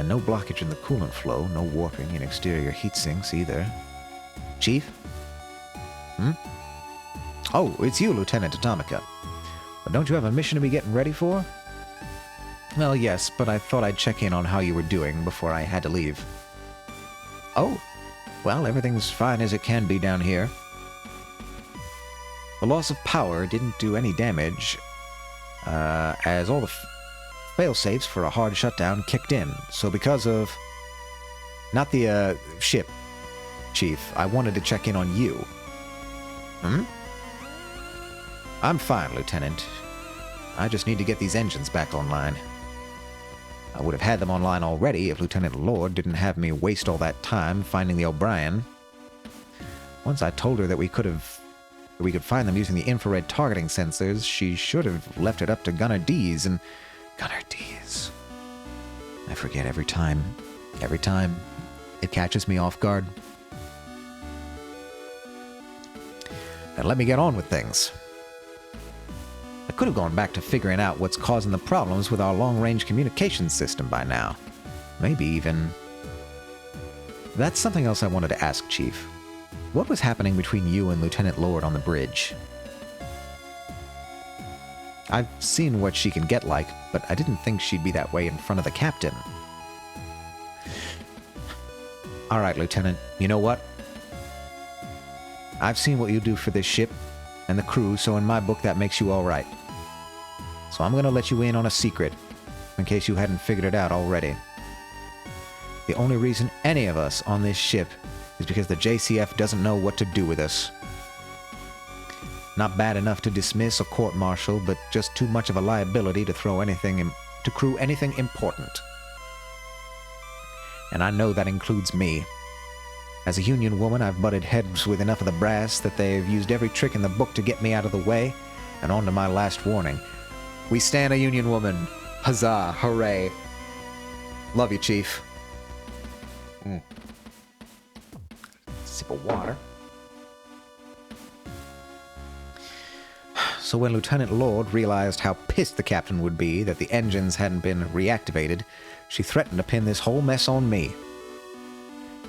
no blockage in the coolant flow, no warping in exterior heat sinks either. Chief? Hmm? Oh, it's you, Lieutenant Atomica. But don't you have a mission to be getting ready for? Well, yes, but I thought I'd check in on how you were doing before I had to leave. Oh, well, everything's fine as it can be down here. The loss of power didn't do any damage, as all the fail-safes for a hard shutdown kicked in. So because of... Not the, ship, Chief. I wanted to check in on you. Hmm? I'm fine, Lieutenant. I just need to get these engines back online. I would have had them online already if Lieutenant Lord didn't have me waste all that time finding the O'Brien. Once I told her that we could find them using the infrared targeting sensors, she should have left it up to Gunner D's, and... Gunner D's... I forget every time. Every time it catches me off guard. And let me get on with things. I could have gone back to figuring out what's causing the problems with our long-range communications system by now. Maybe even... That's something else I wanted to ask, Chief. What was happening between you and Lieutenant Lord on the bridge? I've seen what she can get like, but I didn't think she'd be that way in front of the captain. Alright, Lieutenant, you know what? I've seen what you do for this ship and the crew, so in my book that makes you alright. So I'm gonna let you in on a secret, in case you hadn't figured it out already. The only reason any of us on this ship is because the JCF doesn't know what to do with us. Not bad enough to dismiss or court-martial, but just too much of a liability to throw anything to crew anything important. And I know that includes me. As a Union woman, I've butted heads with enough of the brass that they've used every trick in the book to get me out of the way, and on to my last warning. We stand a Union woman. Huzzah, hooray. Love you, Chief. Sip of water. So when Lieutenant Lord realized how pissed the captain would be that the engines hadn't been reactivated, she threatened to pin this whole mess on me.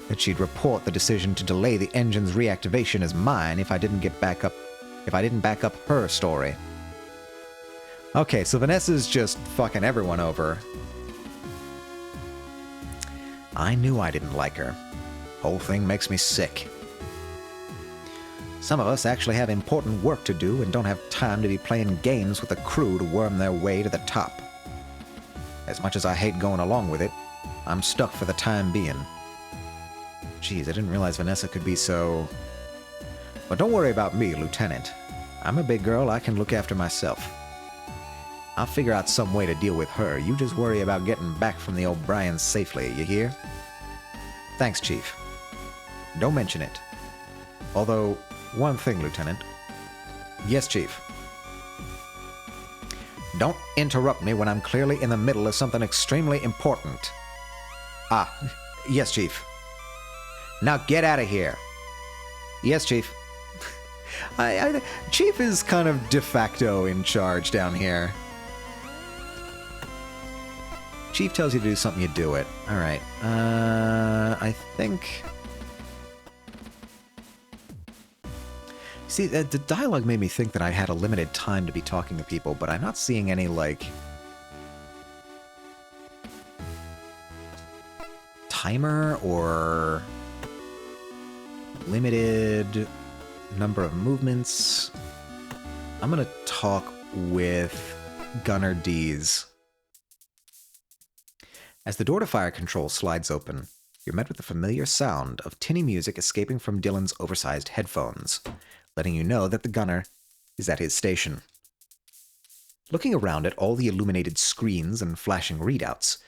That she'd report the decision to delay the engine's reactivation as mine if I didn't back up her story. Okay, so Vanessa's just fucking everyone over. I knew I didn't like her. Whole thing makes me sick. Some of us actually have important work to do and don't have time to be playing games with the crew to worm their way to the top. As much as I hate going along with it, I'm stuck for the time being. Jeez, I didn't realize Vanessa could be so... But don't worry about me, Lieutenant. I'm a big girl, I can look after myself. I'll figure out some way to deal with her. You just worry about getting back from the O'Brien safely, you hear? Thanks, Chief. Don't mention it. Although, one thing, Lieutenant. Yes, Chief. Don't interrupt me when I'm clearly in the middle of something extremely important. Ah, yes, Chief. Now get out of here. Yes, Chief. Chief is kind of de facto in charge down here. Chief tells you to do something, you do it. Alright. I think... See, the dialogue made me think that I had a limited time to be talking to people, but I'm not seeing any, like... timer or... limited number of movements. I'm gonna talk with Gunner D's. As the door to fire control slides open, you're met with the familiar sound of tinny music escaping from Dylan's oversized headphones, letting you know that the gunner is at his station. Looking around at all the illuminated screens and flashing readouts,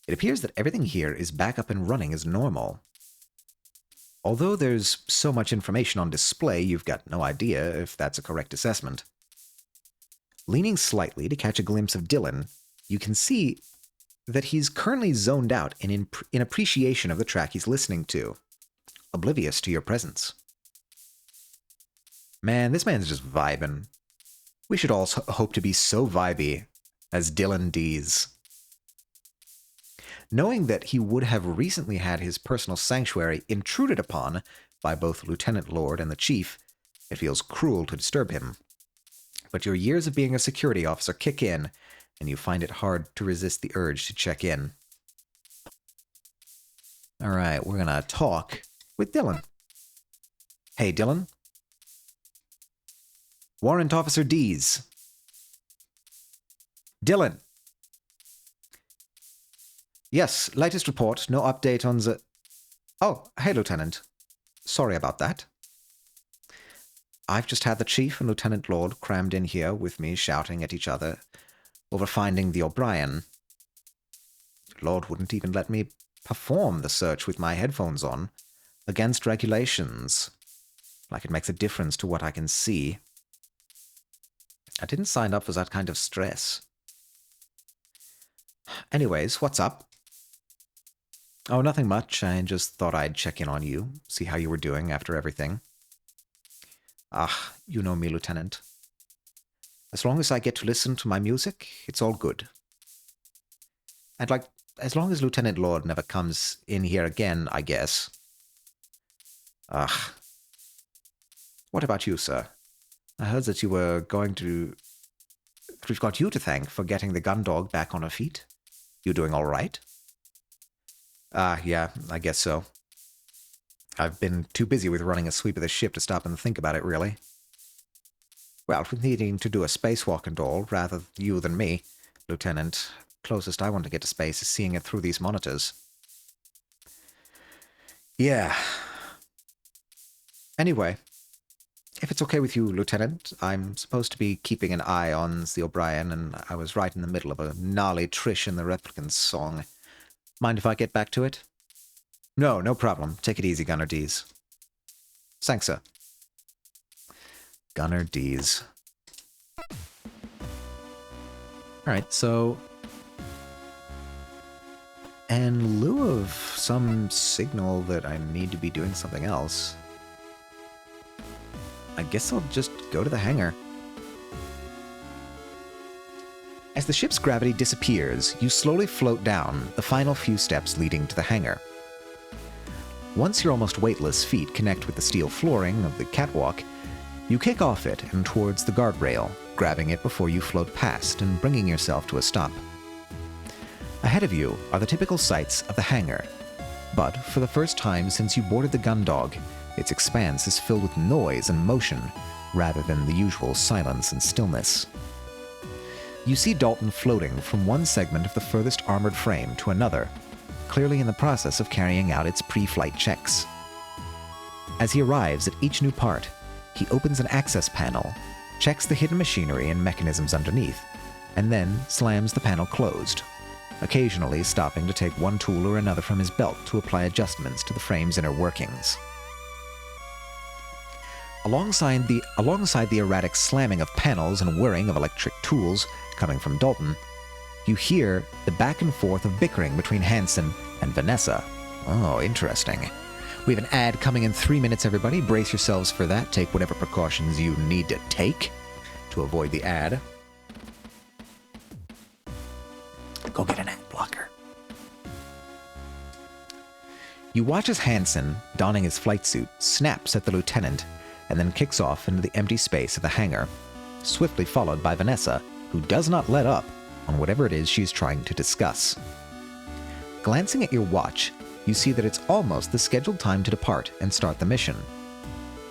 it appears that everything here is back up and running as normal. Although there's so much information on display, you've got no idea if that's a correct assessment. Leaning slightly to catch a glimpse of Dylan, you can see that he's currently zoned out in appreciation of the track he's listening to, oblivious to your presence. Man, this man's just vibing. We should all hope to be so vibey as Dylan Dees. Knowing that he would have recently had his personal sanctuary intruded upon by both Lieutenant Lord and the Chief, it feels cruel to disturb him. But your years of being a security officer kick in, and you find it hard to resist the urge to check in. Alright, we're gonna talk with Dylan. Hey, Dylan. Warrant Officer Dees. Dylan. Yes, latest report. No update on the... Oh, hey, Lieutenant. Sorry about that. I've just had the Chief and Lieutenant Lord crammed in here with me shouting at each other over finding the O'Brien. Lord wouldn't even let me perform the search with my headphones on, against regulations. Like it makes a difference to what I can see. I didn't sign up for that kind of stress. Anyways, what's up? Oh, nothing much. I just thought I'd check in on you, see how you were doing after everything. Ah, you know me, Lieutenant. As long as I get to listen to my music, it's all good. And as long as Lieutenant Lord never comes in here again, I guess. Ah. What about you, sir? I heard that you were going to... We've got you to thank for getting the gun dog back on her feet. You doing all right? Yeah, I guess so. I've been too busy with running a sweep of the ship to stop and think about it, really. Well, with needing to do a spacewalk and all, rather you than me, Lieutenant, closest I want to get to space is seeing it through these monitors. Yeah. Anyway, if it's okay with you, Lieutenant, I'm supposed to be keeping an eye on the O'Brien, and I was right in the middle of a gnarly Trish and the Replicants song. Mind if I get back to it? No problem. Take it easy, Gunner Dees. Thanks, sir. Gunner Dees. Alright, so... in lieu of some signal that I need to be doing something else, I guess I'll just go to the hangar. As the ship's gravity disappears, you slowly float down the final few steps leading to the hangar. Once your almost weightless feet connect with the steel flooring of the catwalk, you kick off it and towards the guardrail, grabbing it before you float past and bringing yourself to a stop. Ahead of you are the typical sights of the hangar, but for the first time since you boarded the Gundog, its expanse is filled with noise and motion, rather than the usual silence and stillness. You see Dalton floating from one segment of the furthest armored frame to another, clearly in the process of carrying out its pre-flight checks. As he arrives at each new part, he opens an access panel, checks the hidden machinery and mechanisms underneath, and then slams the panel closed, occasionally stopping to take one tool or another from his belt to apply adjustments to the frame's inner workings. Alongside the erratic slamming of panels and whirring of electric tools coming from Dalton, you hear the back and forth of bickering between Hansen and Vanessa. Oh, interesting. We have an ad coming in 3 minutes, everybody. Brace yourselves for that. Take whatever precautions you need to take to avoid the ad. Go get an ad blocker. You watch as Hansen, donning his flight suit, snaps at the lieutenant and then kicks off into the empty space of the hangar, swiftly followed by Vanessa, who does not let up on whatever it is she's trying to discuss. Glancing at your watch, you see that it's almost the scheduled time to depart and start the mission.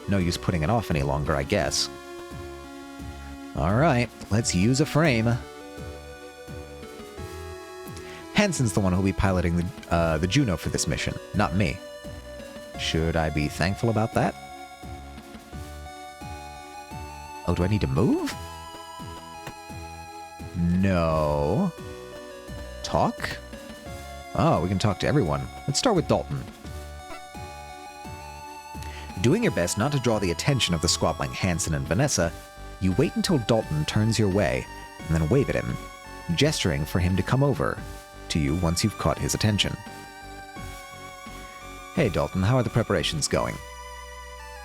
No use putting it off any longer, I guess. Alright, let's use a frame. Hansen's the one who'll be piloting the Juno for this mission, not me. Should I be thankful about that? Oh, do I need to move? No. Talk? Oh, we can talk to everyone. Let's start with Dalton. Doing your best not to draw the attention of the squabbling Hansen and Vanessa, you wait until Dalton turns your way and then wave at him, gesturing for him to come over to you once you've caught his attention. Hey, Dalton, how are the preparations going?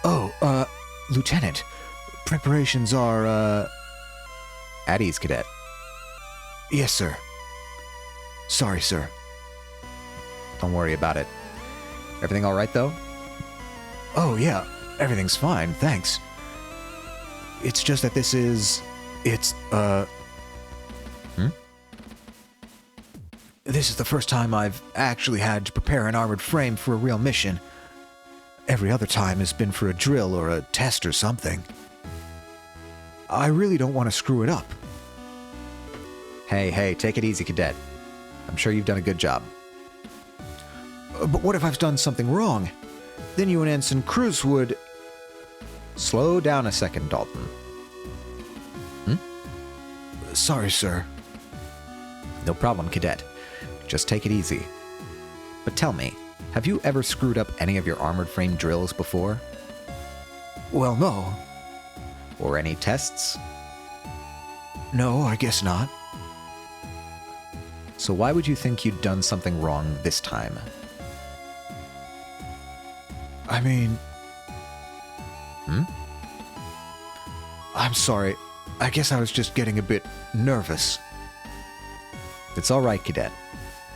Oh, Lieutenant, preparations are, at ease, Cadet. Yes, sir. Sorry, sir. Don't worry about it. Everything all right, though? Oh, yeah. Everything's fine, thanks. It's just that this is... This is the first time I've actually had to prepare an armored frame for a real mission. Every other time has been for a drill or a test or something. I really don't want to screw it up. Hey, take it easy, Cadet. I'm sure you've done a good job. But what if I've done something wrong? Then you and Ensign Cruz would... Slow down a second, Dalton. Sorry, sir. No problem, Cadet. Just take it easy. But tell me, have you ever screwed up any of your armored frame drills before? Well, no. Or any tests? No, I guess not. So why would you think you'd done something wrong this time? I mean... I'm sorry. I guess I was just getting a bit nervous. It's all right, Cadet.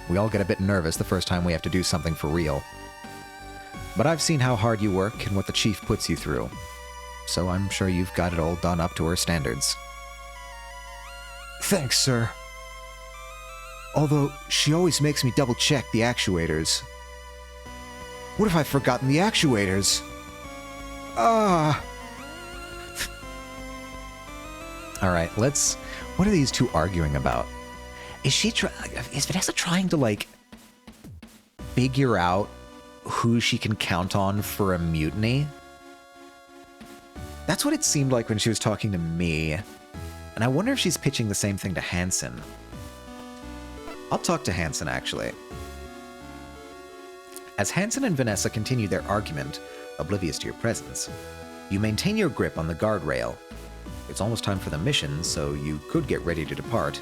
We all get a bit nervous the first time we have to do something for real. But I've seen how hard you work and what the Chief puts you through. So I'm sure you've got it all done up to her standards. Thanks, sir. Although, she always makes me double-check the actuators. What if I've forgotten the actuators? Alright, let's... What are these two arguing about? Is Vanessa trying to, like, figure out who she can count on for a mutiny? That's what it seemed like when she was talking to me. And I wonder if she's pitching the same thing to Hansen. I'll talk to Hansen, actually. As Hansen and Vanessa continue their argument, oblivious to your presence, you maintain your grip on the guardrail. It's almost time for the mission, so you could get ready to depart.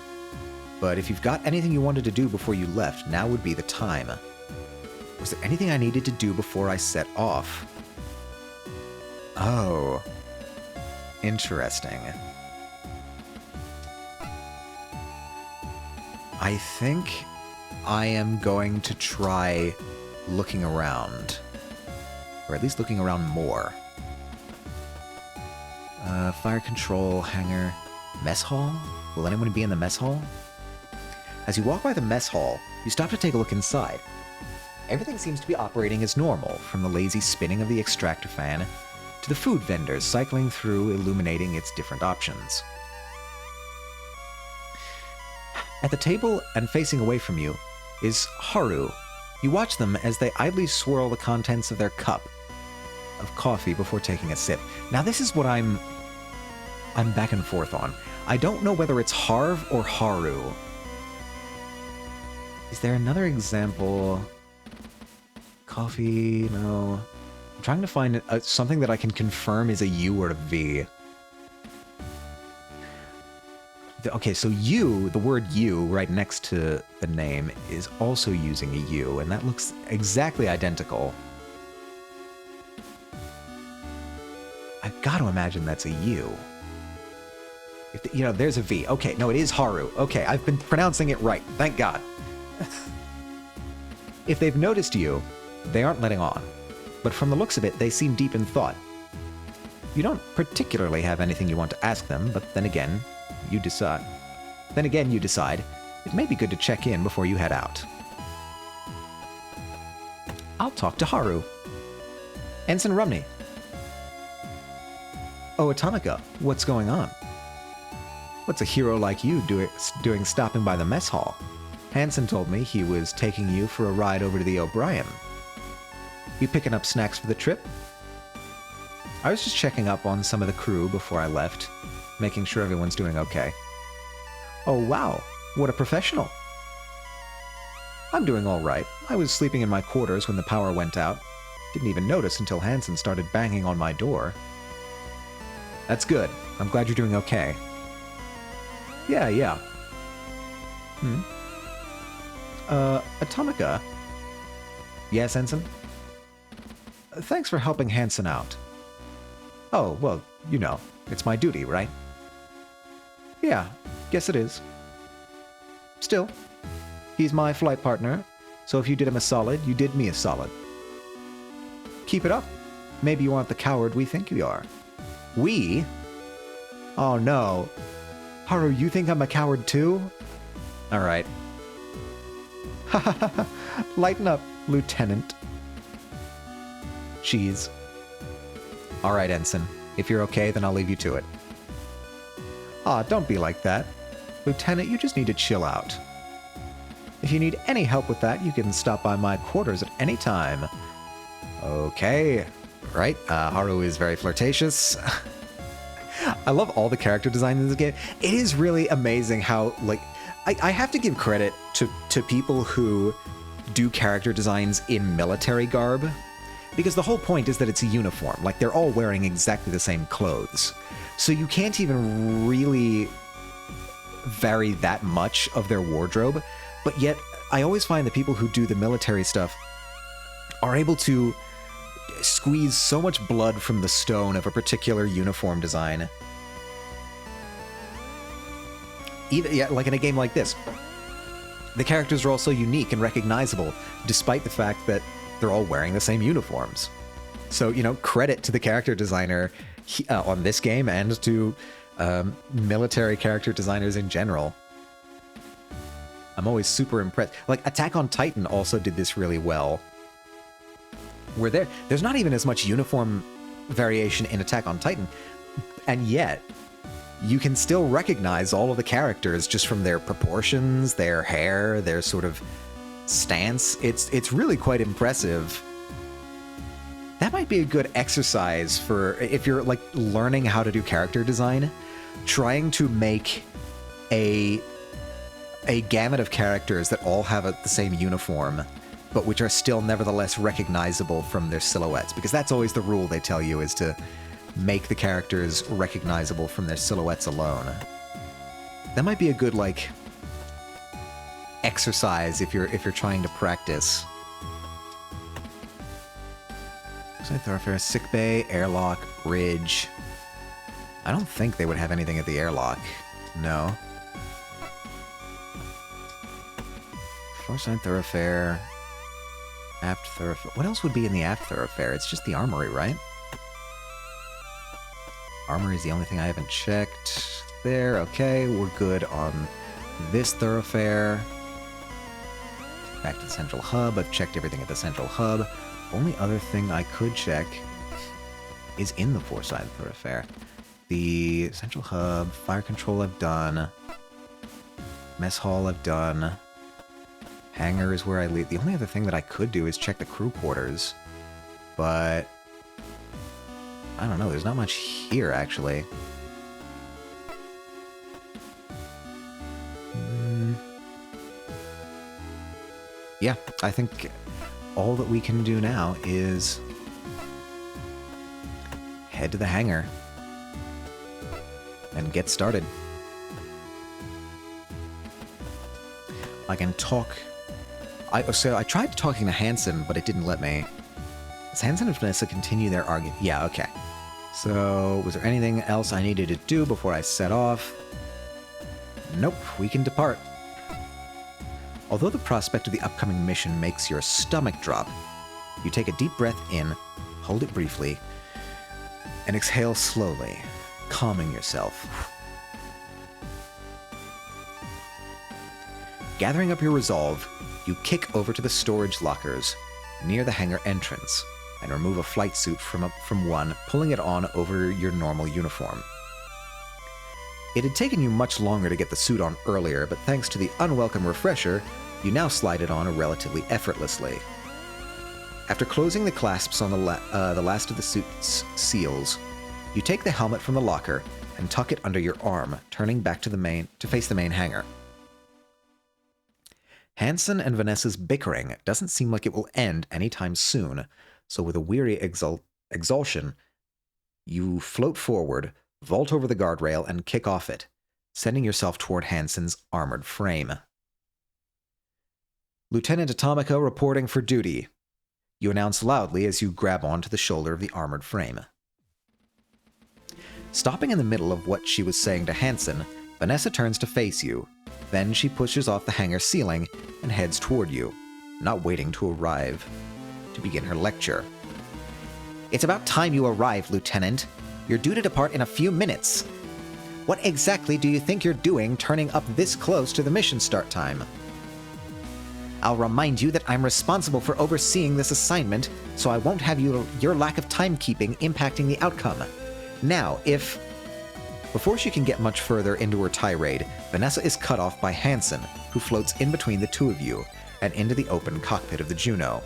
But if you've got anything you wanted to do before you left, now would be the time. Was there anything I needed to do before I set off? Oh. Interesting. I think I am going to try looking around. Or at least looking around more. Fire control, hangar, mess hall? Will anyone be in the mess hall? As you walk by the mess hall, you stop to take a look inside. Everything seems to be operating as normal, from the lazy spinning of the extractor fan to the food vendors cycling through, illuminating its different options. At the table and facing away from you is Haru. You watch them as they idly swirl the contents of their cup of coffee before taking a sip. Now this is what I'm back and forth on. I don't know whether it's Harv or Haru. Is there another example? Coffee? No. I'm trying to find something that I can confirm is a U or a V. Okay, so you, the word you right next to the name, is also using a U, and that looks exactly identical. I've got to imagine that's a U. If there's a V. Okay, no, it is Haru. Okay, I've been pronouncing it right. Thank God. If they've noticed you, they aren't letting on. But from the looks of it, they seem deep in thought. You don't particularly have anything you want to ask them, but then again, you decide it may be good to check in before you head out. I'll talk to Haru. Ensign Rumney. Oh, Atomica, what's going on? What's a hero like you doing stopping by the mess hall? Hansen told me he was taking you for a ride over to the O'Brien. You picking up snacks for the trip? I was just checking up on some of the crew before I left, making sure everyone's doing okay. Oh wow, what a professional. I'm doing all right. I was sleeping in my quarters when the power went out. Didn't even notice until Hansen started banging on my door. That's good. I'm glad you're doing okay. Yeah. Atomica? Yes, Ensign? Thanks for helping Hansen out. Oh, well, you know, it's my duty, right? Yeah, guess it is. Still, he's my flight partner, so if you did him a solid, you did me a solid. Keep it up. Maybe you aren't the coward we think you are. We? Oh no. Haru, you think I'm a coward too? Alright. Lighten up, Lieutenant. Cheese. Alright, Ensign. If you're okay, then I'll leave you to it. Ah, don't be like that. Lieutenant, you just need to chill out. If you need any help with that, you can stop by my quarters at any time. Okay. Right, Haru is very flirtatious. I love all the character design in this game. It is really amazing how, like, I have to give credit to people who do character designs in military garb, because the whole point is that it's a uniform. Like, they're all wearing exactly the same clothes. So you can't even really vary that much of their wardrobe, but yet I always find the people who do the military stuff are able to squeeze so much blood from the stone of a particular uniform design. Even, yeah, like in a game like this, the characters are also unique and recognizable, despite the fact that they're all wearing the same uniforms. So, you know, credit to the character designer on this game and to military character designers in general. I'm always super impressed. Like, Attack on Titan also did this really well. Where there's not even as much uniform variation in Attack on Titan, and yet you can still recognize all of the characters just from their proportions, their hair, their sort of stance. It's really quite impressive. That might be a good exercise for if you're like learning how to do character design, trying to make a gamut of characters that all have the same uniform, but which are still nevertheless recognizable from their silhouettes, because that's always the rule they tell you, is to make the characters recognizable from their silhouettes alone. That might be a good, like, exercise if you're trying to practice. Thoroughfare, sickbay, airlock, bridge. I don't think they would have anything at the airlock. No. Foresight thoroughfare. Aft thoroughfare. What else would be in the aft thoroughfare? It's just the armory, right? Armory is the only thing I haven't checked. There, okay, we're good on this thoroughfare. Back to the central hub. I've checked everything at the central hub. Only other thing I could check is in the Foresight thoroughfare. The central hub, fire control I've done. Mess hall I've done. Hangar is where I leave. The only other thing that I could do is check the crew quarters. But I don't know, there's not much here, actually. Yeah, I think all that we can do now is head to the hangar and get started. I can talk... So I tried talking to Hansen, but it didn't let me. Does Hansen and Vanessa continue their argument? Yeah, okay. So, was there anything else I needed to do before I set off? Nope, we can depart. Although the prospect of the upcoming mission makes your stomach drop, you take a deep breath in, hold it briefly, and exhale slowly, calming yourself. Gathering up your resolve, you kick over to the storage lockers near the hangar entrance and remove a flight suit from one, pulling it on over your normal uniform. It had taken you much longer to get the suit on earlier, but thanks to the unwelcome refresher, you now slide it on relatively effortlessly. After closing the clasps on the last of the suit's seals, you take the helmet from the locker and tuck it under your arm, turning back to face the main hangar. Hansen and Vanessa's bickering doesn't seem like it will end anytime soon, so with a weary exhaustion, you float forward, vault over the guardrail, and kick off it, sending yourself toward Hansen's armored frame. Lieutenant Atomica reporting for duty. You announce loudly as you grab onto the shoulder of the armored frame. Stopping in the middle of what she was saying to Hansen, Vanessa turns to face you. Then she pushes off the hangar ceiling and heads toward you, not waiting to arrive to begin her lecture. It's about time you arrived, Lieutenant. You're due to depart in a few minutes. What exactly do you think you're doing turning up this close to the mission start time? I'll remind you that I'm responsible for overseeing this assignment, so I won't have your lack of timekeeping impacting the outcome. Now, if... Before she can get much further into her tirade, Vanessa is cut off by Hansen, who floats in between the two of you and into the open cockpit of the Juno.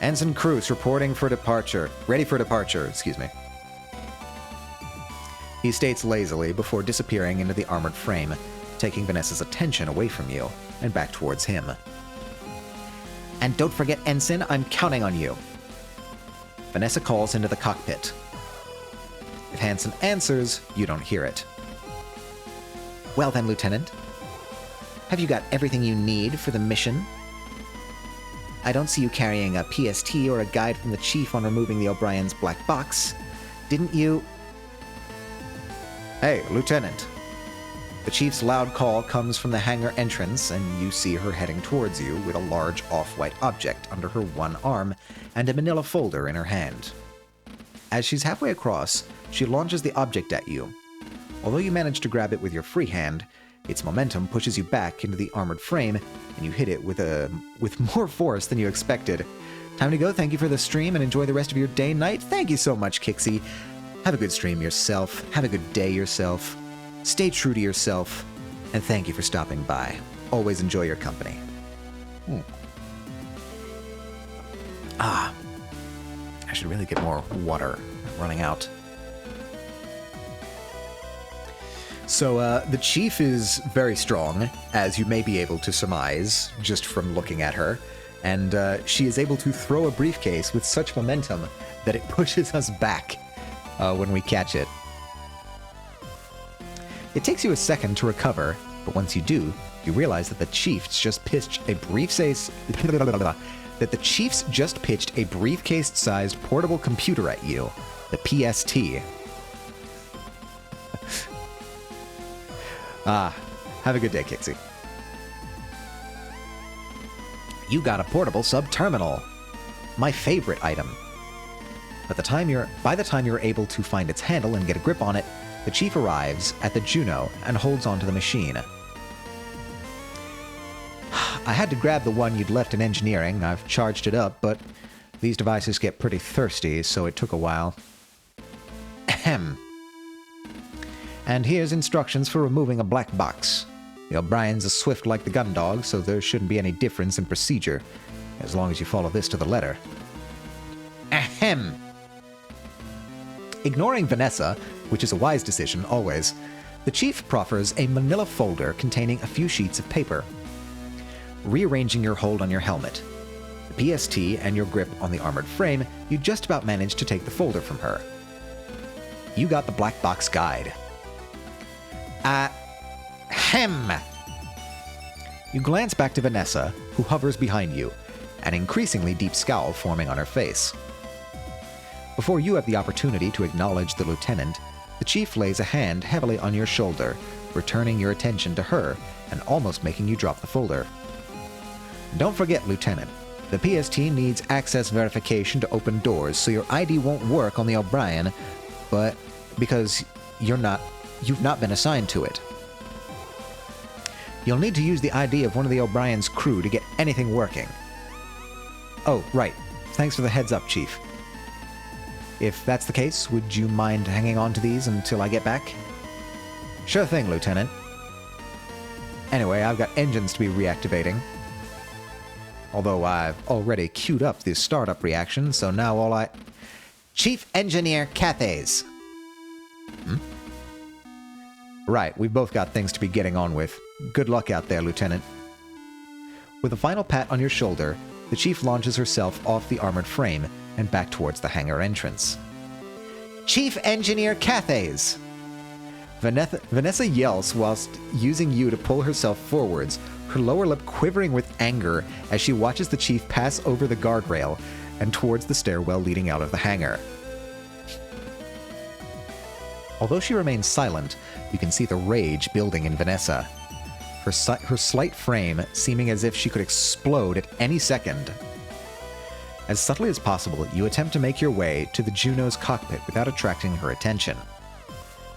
Ensign Cruz reporting for departure. Ready for departure, excuse me. He states lazily before disappearing into the armored frame, taking Vanessa's attention away from you and back towards him. And don't forget, Ensign, I'm counting on you. Vanessa calls into the cockpit. If Hansen answers, you don't hear it. Well then, Lieutenant. Have you got everything you need for the mission? I don't see you carrying a PST or a guide from the Chief on removing the O'Brien's black box. Didn't you... Hey, Lieutenant. The Chief's loud call comes from the hangar entrance, and you see her heading towards you with a large off-white object under her one arm and a manila folder in her hand. As she's halfway across, she launches the object at you. Although you manage to grab it with your free hand, its momentum pushes you back into the armored frame, and you hit it with more force than you expected. Time to go. Thank you for the stream, and enjoy the rest of your day and night. Thank you so much, Kixie. Have a good stream yourself. Have a good day yourself. Stay true to yourself, and thank you for stopping by. Always enjoy your company. I should really get more water. I'm running out. So, the Chief is very strong, as you may be able to surmise, just from looking at her, and she is able to throw a briefcase with such momentum that it pushes us back when we catch it. It takes you a second to recover, but once you do, you realize that the Chief's just pitched a briefcase-sized portable computer at you, the PST. Have a good day, Kixie. You got a portable sub-terminal. My favorite item. By the time you're able to find its handle and get a grip on it, the Chief arrives at the Juno and holds onto the machine. I had to grab the one you'd left in engineering. I've charged it up, but these devices get pretty thirsty, so it took a while. Ahem. And here's instructions for removing a black box. The O'Briens are swift like the gun dog, so there shouldn't be any difference in procedure, as long as you follow this to the letter. Ahem. Ignoring Vanessa, which is a wise decision always, the Chief proffers a manila folder containing a few sheets of paper. Rearranging your hold on your helmet, the PST, and your grip on the armored frame, you just about managed to take the folder from her. You got the black box guide. Ahem. You glance back to Vanessa, who hovers behind you, an increasingly deep scowl forming on her face. Before you have the opportunity to acknowledge the lieutenant, the Chief lays a hand heavily on your shoulder, returning your attention to her and almost making you drop the folder. Don't forget, Lieutenant, the PST needs access verification to open doors, so your ID won't work on the O'Brien, but because you've not been assigned to it. You'll need to use the ID of one of the O'Brien's crew to get anything working. Oh, right. Thanks for the heads up, Chief. If that's the case, would you mind hanging on to these until I get back? Sure thing, Lieutenant. Anyway, I've got engines to be reactivating. Although I've already queued up the startup reaction, so now Chief Engineer Cathays. Right, we've both got things to be getting on with. Good luck out there, Lieutenant. With a final pat on your shoulder, the Chief launches herself off the armored frame and back towards the hangar entrance. Chief Engineer Cathays! Vanessa yells whilst using you to pull herself forwards, her lower lip quivering with anger as she watches the chief pass over the guardrail and towards the stairwell leading out of the hangar. Although she remains silent, you can see the rage building in Vanessa, her slight frame seeming as if she could explode at any second. As subtly as possible, you attempt to make your way to the Juno's cockpit without attracting her attention.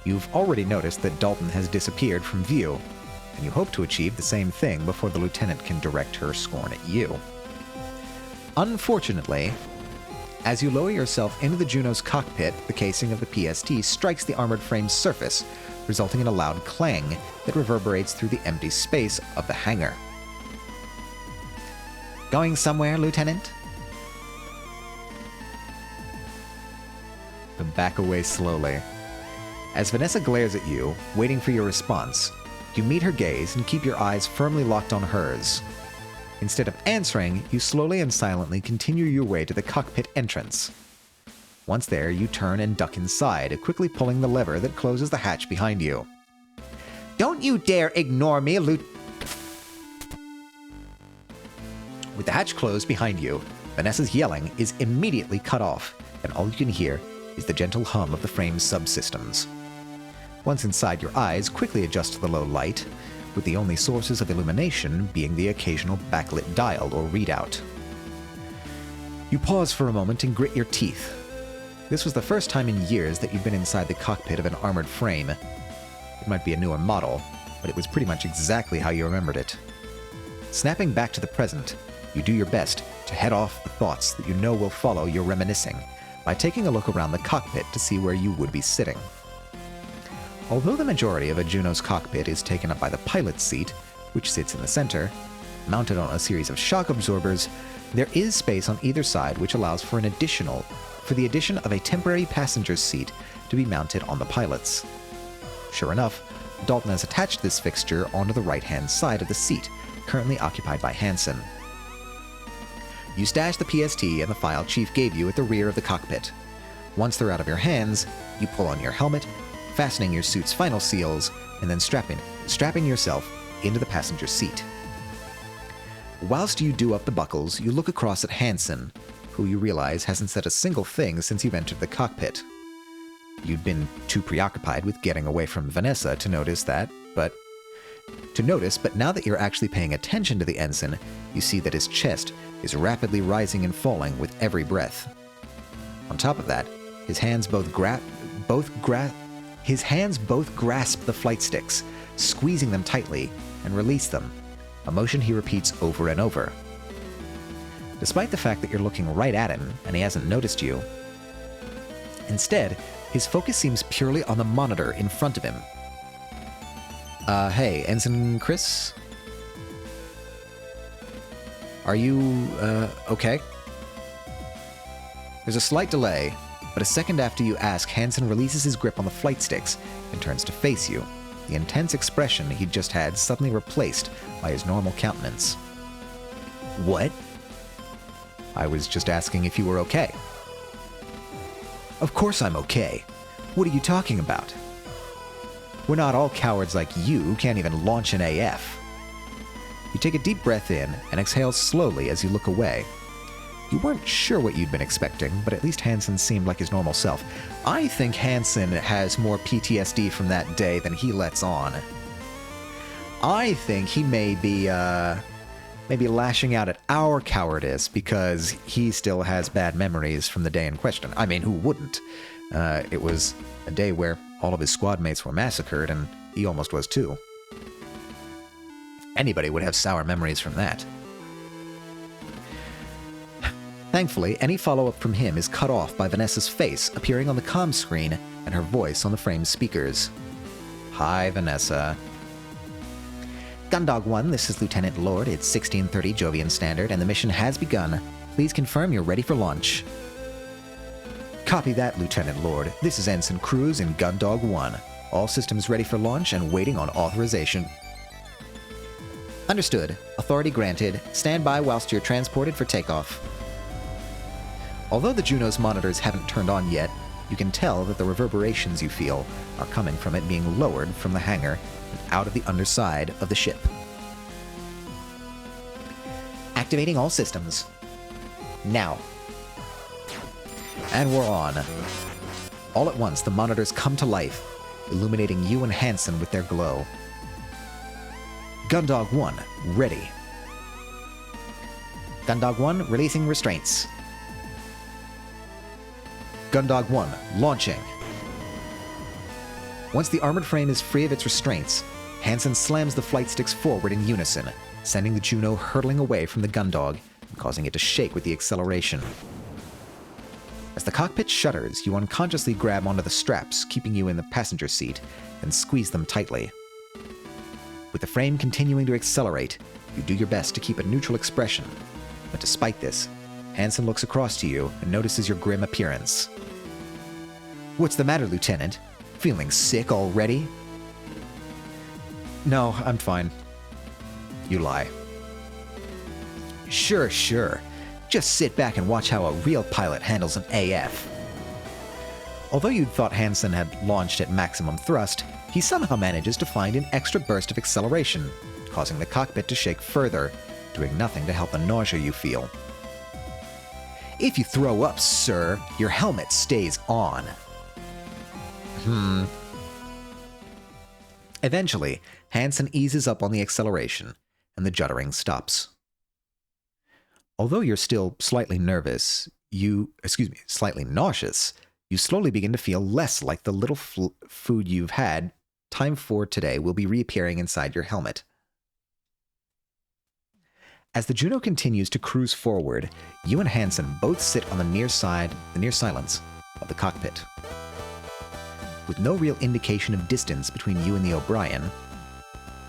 You've already noticed that Dalton has disappeared from view, and you hope to achieve the same thing before the lieutenant can direct her scorn at you. Unfortunately, as you lower yourself into the Juno's cockpit, the casing of the PST strikes the armored frame's surface, resulting in a loud clang that reverberates through the empty space of the hangar. Going somewhere, Lieutenant? Back away slowly. As Vanessa glares at you, waiting for your response, you meet her gaze and keep your eyes firmly locked on hers. Instead of answering, you slowly and silently continue your way to the cockpit entrance. Once there, you turn and duck inside, quickly pulling the lever that closes the hatch behind you. Don't you dare ignore me, With the hatch closed behind you, Vanessa's yelling is immediately cut off, and all you can hear is the gentle hum of the frame's subsystems. Once inside, your eyes quickly adjust to the low light, with the only sources of illumination being the occasional backlit dial or readout. You pause for a moment and grit your teeth. This was the first time in years that you've been inside the cockpit of an armored frame. It might be a newer model, but it was pretty much exactly how you remembered it. Snapping back to the present, you do your best to head off the thoughts that you know will follow your reminiscing by taking a look around the cockpit to see where you would be sitting. Although the majority of a Juno's cockpit is taken up by the pilot's seat, which sits in the center, mounted on a series of shock absorbers, there is space on either side which allows for the addition of a temporary passenger's seat to be mounted on the pilot's. Sure enough, Dalton has attached this fixture onto the right-hand side of the seat, currently occupied by Hansen. You stash the PST and the file Chief gave you at the rear of the cockpit. Once they're out of your hands, you pull on your helmet, fastening your suit's final seals, and then strapping yourself into the passenger seat. Whilst you do up the buckles, you look across at Hansen, who you realize hasn't said a single thing since you've entered the cockpit. You'd been too preoccupied with getting away from Vanessa to notice, but now that you're actually paying attention to the ensign, you see that his chest is rapidly rising and falling with every breath. On top of that, his hands both grasp the flight sticks, squeezing them tightly, and release them, a motion he repeats over and over. Despite the fact that you're looking right at him and he hasn't noticed you, instead, his focus seems purely on the monitor in front of him. Hey, Ensign Chris? Are you, okay? There's a slight delay, but a second after you ask, Hansen releases his grip on the flight sticks and turns to face you, the intense expression he'd just had suddenly replaced by his normal countenance. What? I was just asking if you were okay. Of course I'm okay. What are you talking about? We're not all cowards like you who can't even launch an AF. You take a deep breath in and exhale slowly as you look away. You weren't sure what you'd been expecting, but at least Hansen seemed like his normal self. I think Hansen has more PTSD from that day than he lets on. I think he may be lashing out at our cowardice because he still has bad memories from the day in question. I mean, who wouldn't? It was a day where all of his squad mates were massacred, and he almost was too. Anybody would have sour memories from that. Thankfully, any follow-up from him is cut off by Vanessa's face appearing on the comm screen and her voice on the frame's speakers. Hi, Vanessa. Gundog 1, this is Lieutenant Lord. It's 1630 Jovian Standard, and the mission has begun. Please confirm you're ready for launch. Copy that, Lieutenant Lord. This is Ensign Cruz in Gundog 1. All systems ready for launch and waiting on authorization. Understood. Authority granted. Stand by whilst you're transported for takeoff. Although the Juno's monitors haven't turned on yet, you can tell that the reverberations you feel are coming from it being lowered from the hangar and out of the underside of the ship. Activating all systems. Now. And we're on. All at once, the monitors come to life, illuminating you and Hansen with their glow. Gundog 1, ready. Gundog 1, releasing restraints. Gundog 1, launching. Once the armored frame is free of its restraints, Hansen slams the flight sticks forward in unison, sending the Juno hurtling away from the Gundog, causing it to shake with the acceleration. As the cockpit shudders, you unconsciously grab onto the straps, keeping you in the passenger seat, and squeeze them tightly. With the frame continuing to accelerate, you do your best to keep a neutral expression, but despite this, Hansen looks across to you and notices your grim appearance. "What's the matter, Lieutenant? Feeling sick already?" "No, I'm fine." You lie. Sure. Just sit back and watch how a real pilot handles an AF." Although you'd thought Hansen had launched at maximum thrust, he somehow manages to find an extra burst of acceleration, causing the cockpit to shake further, doing nothing to help the nausea you feel. "If you throw up, sir, your helmet stays on." Eventually, Hansen eases up on the acceleration, and the juddering stops. Although you're still slightly nauseous, you slowly begin to feel less like the little food you've had. Time for today will be reappearing inside your helmet. As the Juno continues to cruise forward, you and Hansen both sit on the near silence of the cockpit. With no real indication of distance between you and the O'Brien,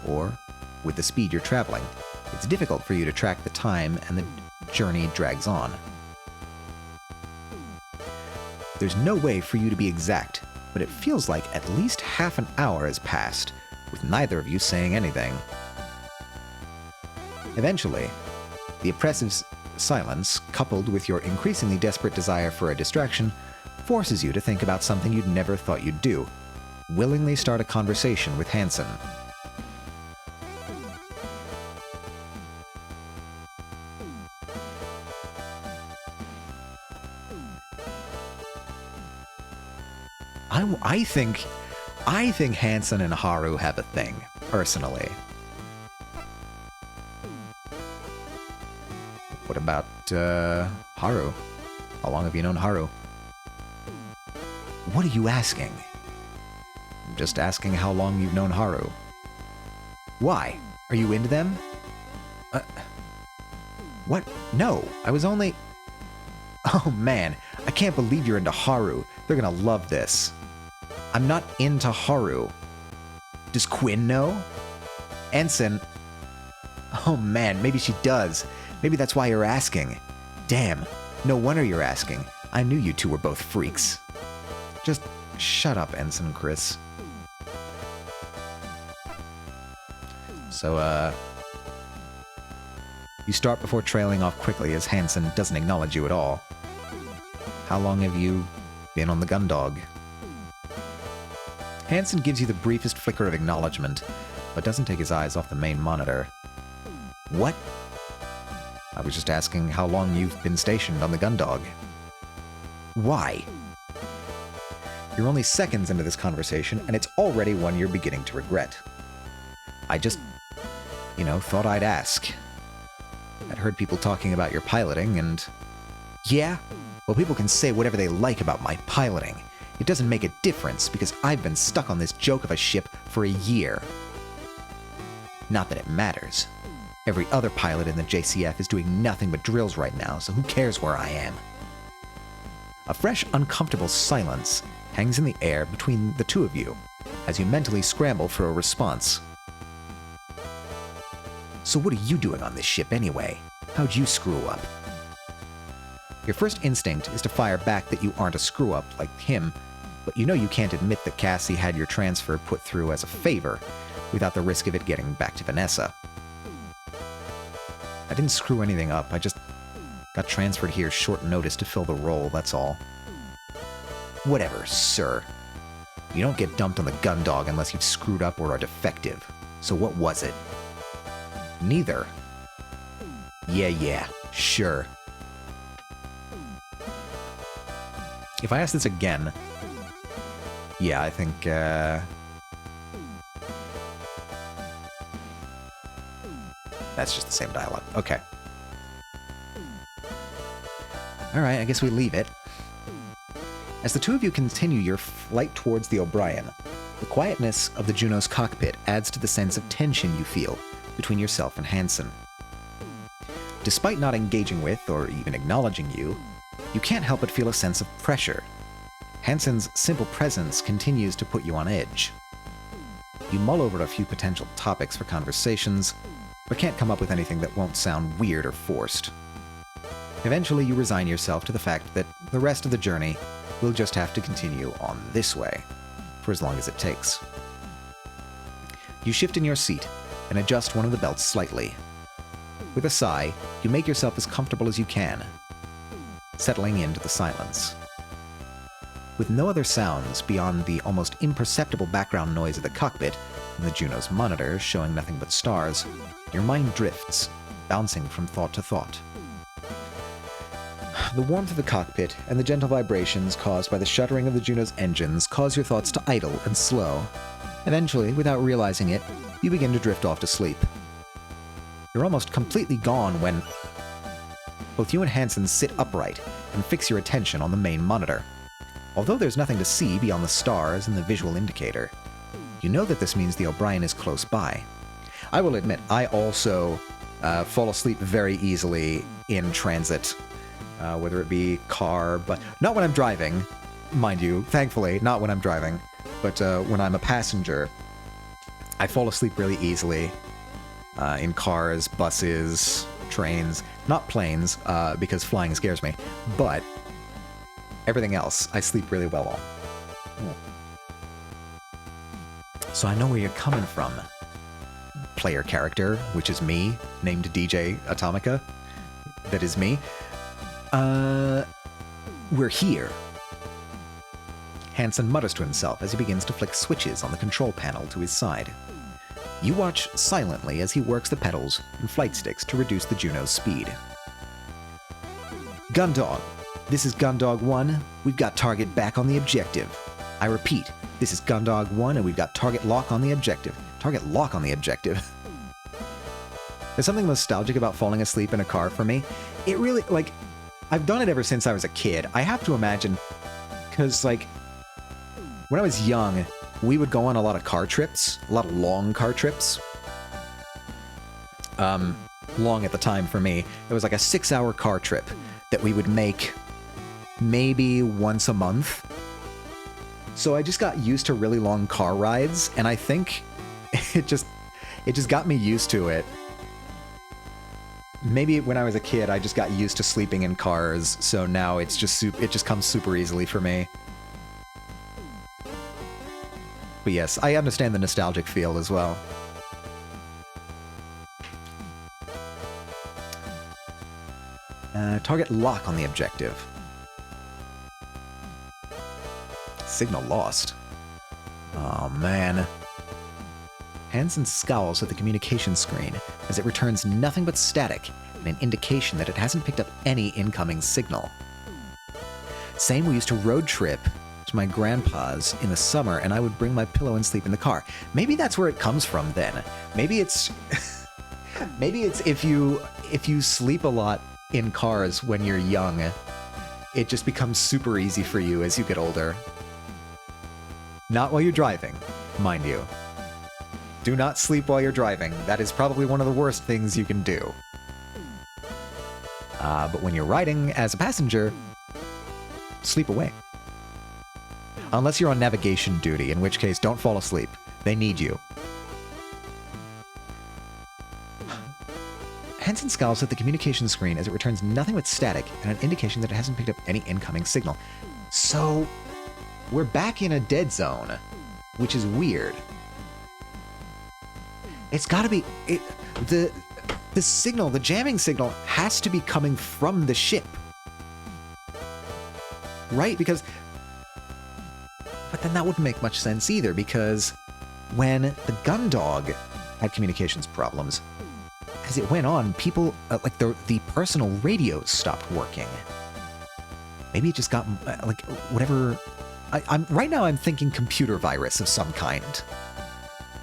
or with the speed you're traveling, it's difficult for you to track the time, and the journey drags on. There's no way for you to be exact, but it feels like at least half an hour has passed, with neither of you saying anything. Eventually, the oppressive silence, coupled with your increasingly desperate desire for a distraction, forces you to think about something you'd never thought you'd do: willingly start a conversation with Hansen. I think Hansen and Haru have a thing, personally. What about, Haru? How long have you known Haru? What are you asking? I'm just asking how long you've known Haru. Why? Are you into them? What? No, I was only... Oh man, I can't believe you're into Haru. They're gonna love this. I'm not into Haru. Does Quinn know? Ensign... Oh man, maybe she does. Maybe that's why you're asking. Damn, no wonder you're asking. I knew you two were both freaks. Just shut up, Ensign Chris. So, you start before trailing off quickly as Hansen doesn't acknowledge you at all. How long have you been on the Gundog? Hansen gives you the briefest flicker of acknowledgement, but doesn't take his eyes off the main monitor. What? I was just asking how long you've been stationed on the Gundog. Why? You're only seconds into this conversation, and it's already one you're beginning to regret. I just, thought I'd ask. I'd heard people talking about your piloting, and... Yeah? Well, people can say whatever they like about my piloting. It doesn't make a difference, because I've been stuck on this joke of a ship for a year. Not that it matters. Every other pilot in the JCF is doing nothing but drills right now, so who cares where I am? A fresh, uncomfortable silence hangs in the air between the two of you, as you mentally scramble for a response. So what are you doing on this ship anyway? How'd you screw up? Your first instinct is to fire back that you aren't a screw-up like him, but you know you can't admit that Cassie had your transfer put through as a favor, without the risk of it getting back to Vanessa. I didn't screw anything up, I just got transferred here short notice to fill the role, that's all. Whatever, sir. You don't get dumped on the Gundog unless you've screwed up or are defective. So what was it? Neither. Yeah, sure. If I ask this again... Yeah, I think, that's just the same dialogue. Okay. Alright, I guess we leave it. As the two of you continue your flight towards the O'Brien, the quietness of the Juno's cockpit adds to the sense of tension you feel between yourself and Hansen. Despite not engaging with, or even acknowledging you can't help but feel a sense of pressure. Hansen's simple presence continues to put you on edge. You mull over a few potential topics for conversations, but can't come up with anything that won't sound weird or forced. Eventually, you resign yourself to the fact that the rest of the journey will just have to continue on this way, for as long as it takes. You shift in your seat and adjust one of the belts slightly. With a sigh, you make yourself as comfortable as you can, settling into the silence. With no other sounds beyond the almost imperceptible background noise of the cockpit and the Juno's monitor showing nothing but stars, your mind drifts, bouncing from thought to thought. The warmth of the cockpit and the gentle vibrations caused by the shuddering of the Juno's engines cause your thoughts to idle and slow. Eventually, without realizing it, you begin to drift off to sleep. You're almost completely gone when both you and Hansen sit upright and fix your attention on the main monitor. Although there's nothing to see beyond the stars and the visual indicator, you know that this means the O'Brien is close by. I will admit, I also fall asleep very easily in transit, whether it be car, but not when I'm driving, mind you, thankfully, not when I'm driving, but when I'm a passenger, I fall asleep really easily in cars, buses, trains, not planes, because flying scares me, but everything else I sleep really well on. So I know where you're coming from. Player character, which is me, named DJ Atomica. That is me. We're here. Hansen mutters to himself as he begins to flick switches on the control panel to his side. You watch silently as he works the pedals and flight sticks to reduce the Juno's speed. Gundog, this is Gundog 1. We've got target back on the objective. I repeat, this is Gundog 1 and we've got target lock on the objective. Target lock on the objective. There's something nostalgic about falling asleep in a car for me. It really, like, I've done it ever since I was a kid. I have to imagine, because, like, when I was young, we would go on a lot of car trips, a lot of long car trips. Long at the time for me. It was like a 6-hour car trip that we would make maybe once a month. So I just got used to really long car rides, and I think it just got me used to it. Maybe when I was a kid, I just got used to sleeping in cars, so now it just comes super easily for me. But yes, I understand the nostalgic feel as well. Target lock on the objective. Signal lost. Oh man. Hansen scowls at the communication screen as it returns nothing but static and an indication that it hasn't picked up any incoming signal. Same, we used to road trip to my grandpa's in the summer, and I would bring my pillow and sleep in the car. Maybe that's where it comes from then. Maybe it's maybe it's if you sleep a lot in cars when you're young, it just becomes super easy for you as you get older. Not while you're driving, mind you. Do not sleep while you're driving. That is probably one of the worst things you can do. But when you're riding as a passenger, sleep away. Unless you're on navigation duty, in which case don't fall asleep. They need you. Hansen scowls at the communication screen as it returns nothing but static and an indication that it hasn't picked up any incoming signal. So, we're back in a dead zone, which is weird. It's gotta be... the signal, the jamming signal, has to be coming from the ship. Right? Because... But then that wouldn't make much sense either, because when the Gundog had communications problems, as it went on, people, like the personal radios stopped working. Maybe it just got, like, whatever... right now I'm thinking computer virus of some kind.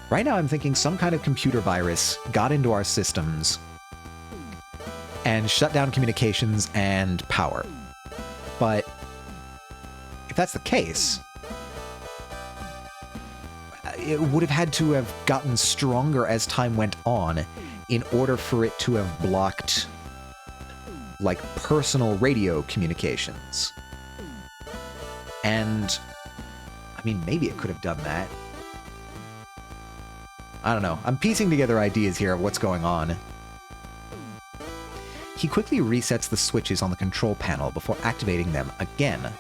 Right now I'm thinking some kind of computer virus got into our systems and shut down communications and power. But if that's the case, it would have had to have gotten stronger as time went on in order for it to have blocked, like, personal radio communications. And, I mean, maybe it could have done that. I don't know. I'm piecing together ideas here of what's going on. He quickly resets the switches on the control panel before activating them again.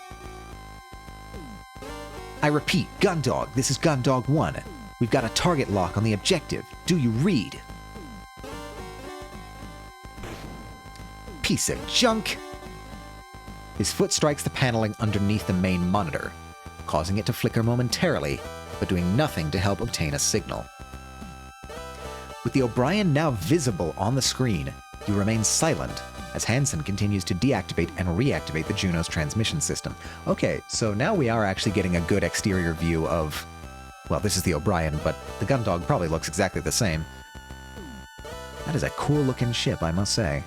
I repeat, Gundog, this is Gundog 1. We've got a target lock on the objective. Do you read? Piece of junk! His foot strikes the paneling underneath the main monitor, causing it to flicker momentarily, but doing nothing to help obtain a signal. With the O'Brien now visible on the screen, he remains silent as Hansen continues to deactivate and reactivate the Juno's transmission system. Okay, so now we are actually getting a good exterior view of... Well, this is the O'Brien, but the Gundog probably looks exactly the same. That is a cool-looking ship, I must say.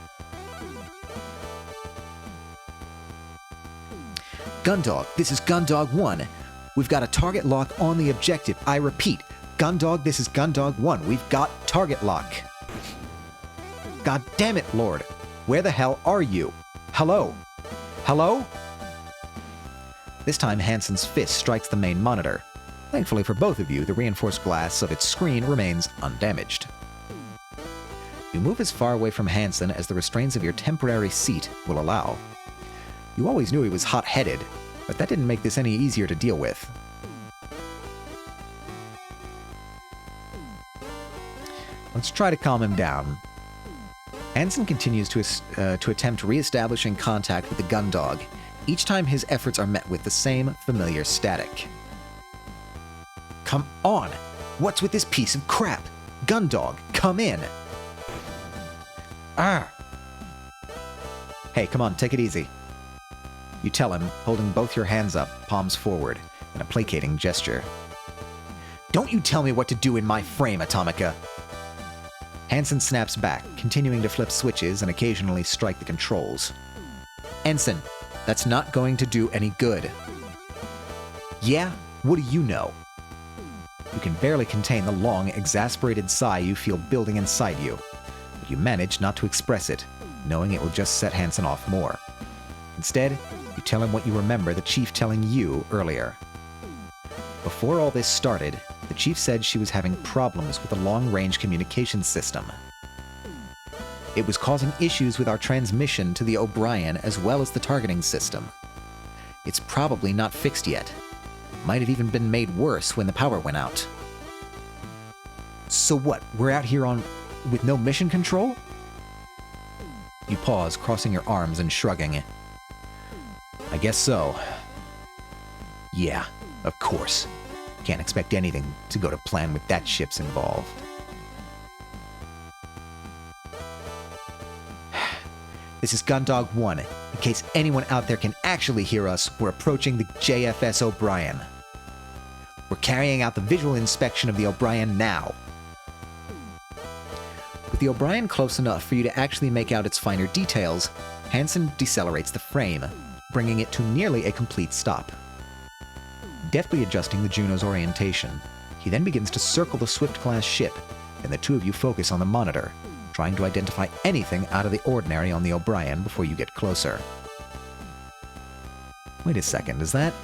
Gundog, this is Gundog 1. We've got a target lock on the objective. I repeat, Gundog, this is Gundog 1. We've got target lock. God damn it, Lord. Where the hell are you? Hello? Hello? This time, Hansen's fist strikes the main monitor. Thankfully for both of you, the reinforced glass of its screen remains undamaged. You move as far away from Hansen as the restraints of your temporary seat will allow. You always knew he was hot-headed, but that didn't make this any easier to deal with. Let's try to calm him down. Hansen continues to attempt re-establishing contact with the Gundog. Each time his efforts are met with the same familiar static. Come on! What's with this piece of crap? Gundog, come in! Ah! Hey, come on, take it easy. You tell him, holding both your hands up, palms forward, in a placating gesture. Don't you tell me what to do in my frame, Atomica! Hansen snaps back, continuing to flip switches and occasionally strike the controls. Ensign, that's not going to do any good. Yeah? What do you know? You can barely contain the long, exasperated sigh you feel building inside you, but you manage not to express it, knowing it will just set Hansen off more. Instead, you tell him what you remember the Chief telling you earlier. Before all this started, the Chief said she was having problems with the long-range communications system. It was causing issues with our transmission to the O'Brien as well as the targeting system. It's probably not fixed yet. Might have even been made worse when the power went out. So what, we're out here with no mission control? You pause, crossing your arms and shrugging. I guess so. Yeah, of course. Can't expect anything to go to plan with that ship's involved. This is Gundog 1. In case anyone out there can actually hear us, we're approaching the JFS O'Brien. We're carrying out the visual inspection of the O'Brien now. With the O'Brien close enough for you to actually make out its finer details, Hansen decelerates the frame, bringing it to nearly a complete stop. Deftly adjusting the Juno's orientation, he then begins to circle the Swift-class ship, and the two of you focus on the monitor, trying to identify anything out of the ordinary on the O'Brien before you get closer. Wait a second, is that...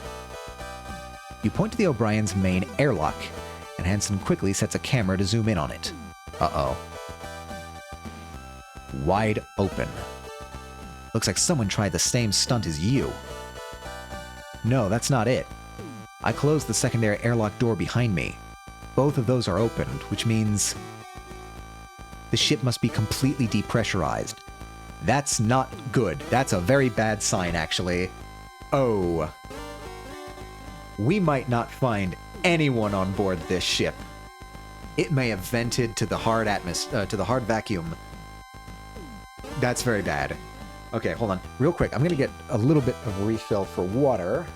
You point to the O'Brien's main airlock, and Hansen quickly sets a camera to zoom in on it. Uh-oh. Wide open. Looks like someone tried the same stunt as you. No, that's not it. I closed the secondary airlock door behind me. Both of those are opened, which means... the ship must be completely depressurized. That's not good. That's a very bad sign, actually. Oh. We might not find anyone on board this ship. It may have vented to the hard vacuum That's very bad. Okay, hold on. Real quick, I'm going to get a little bit of refill for water.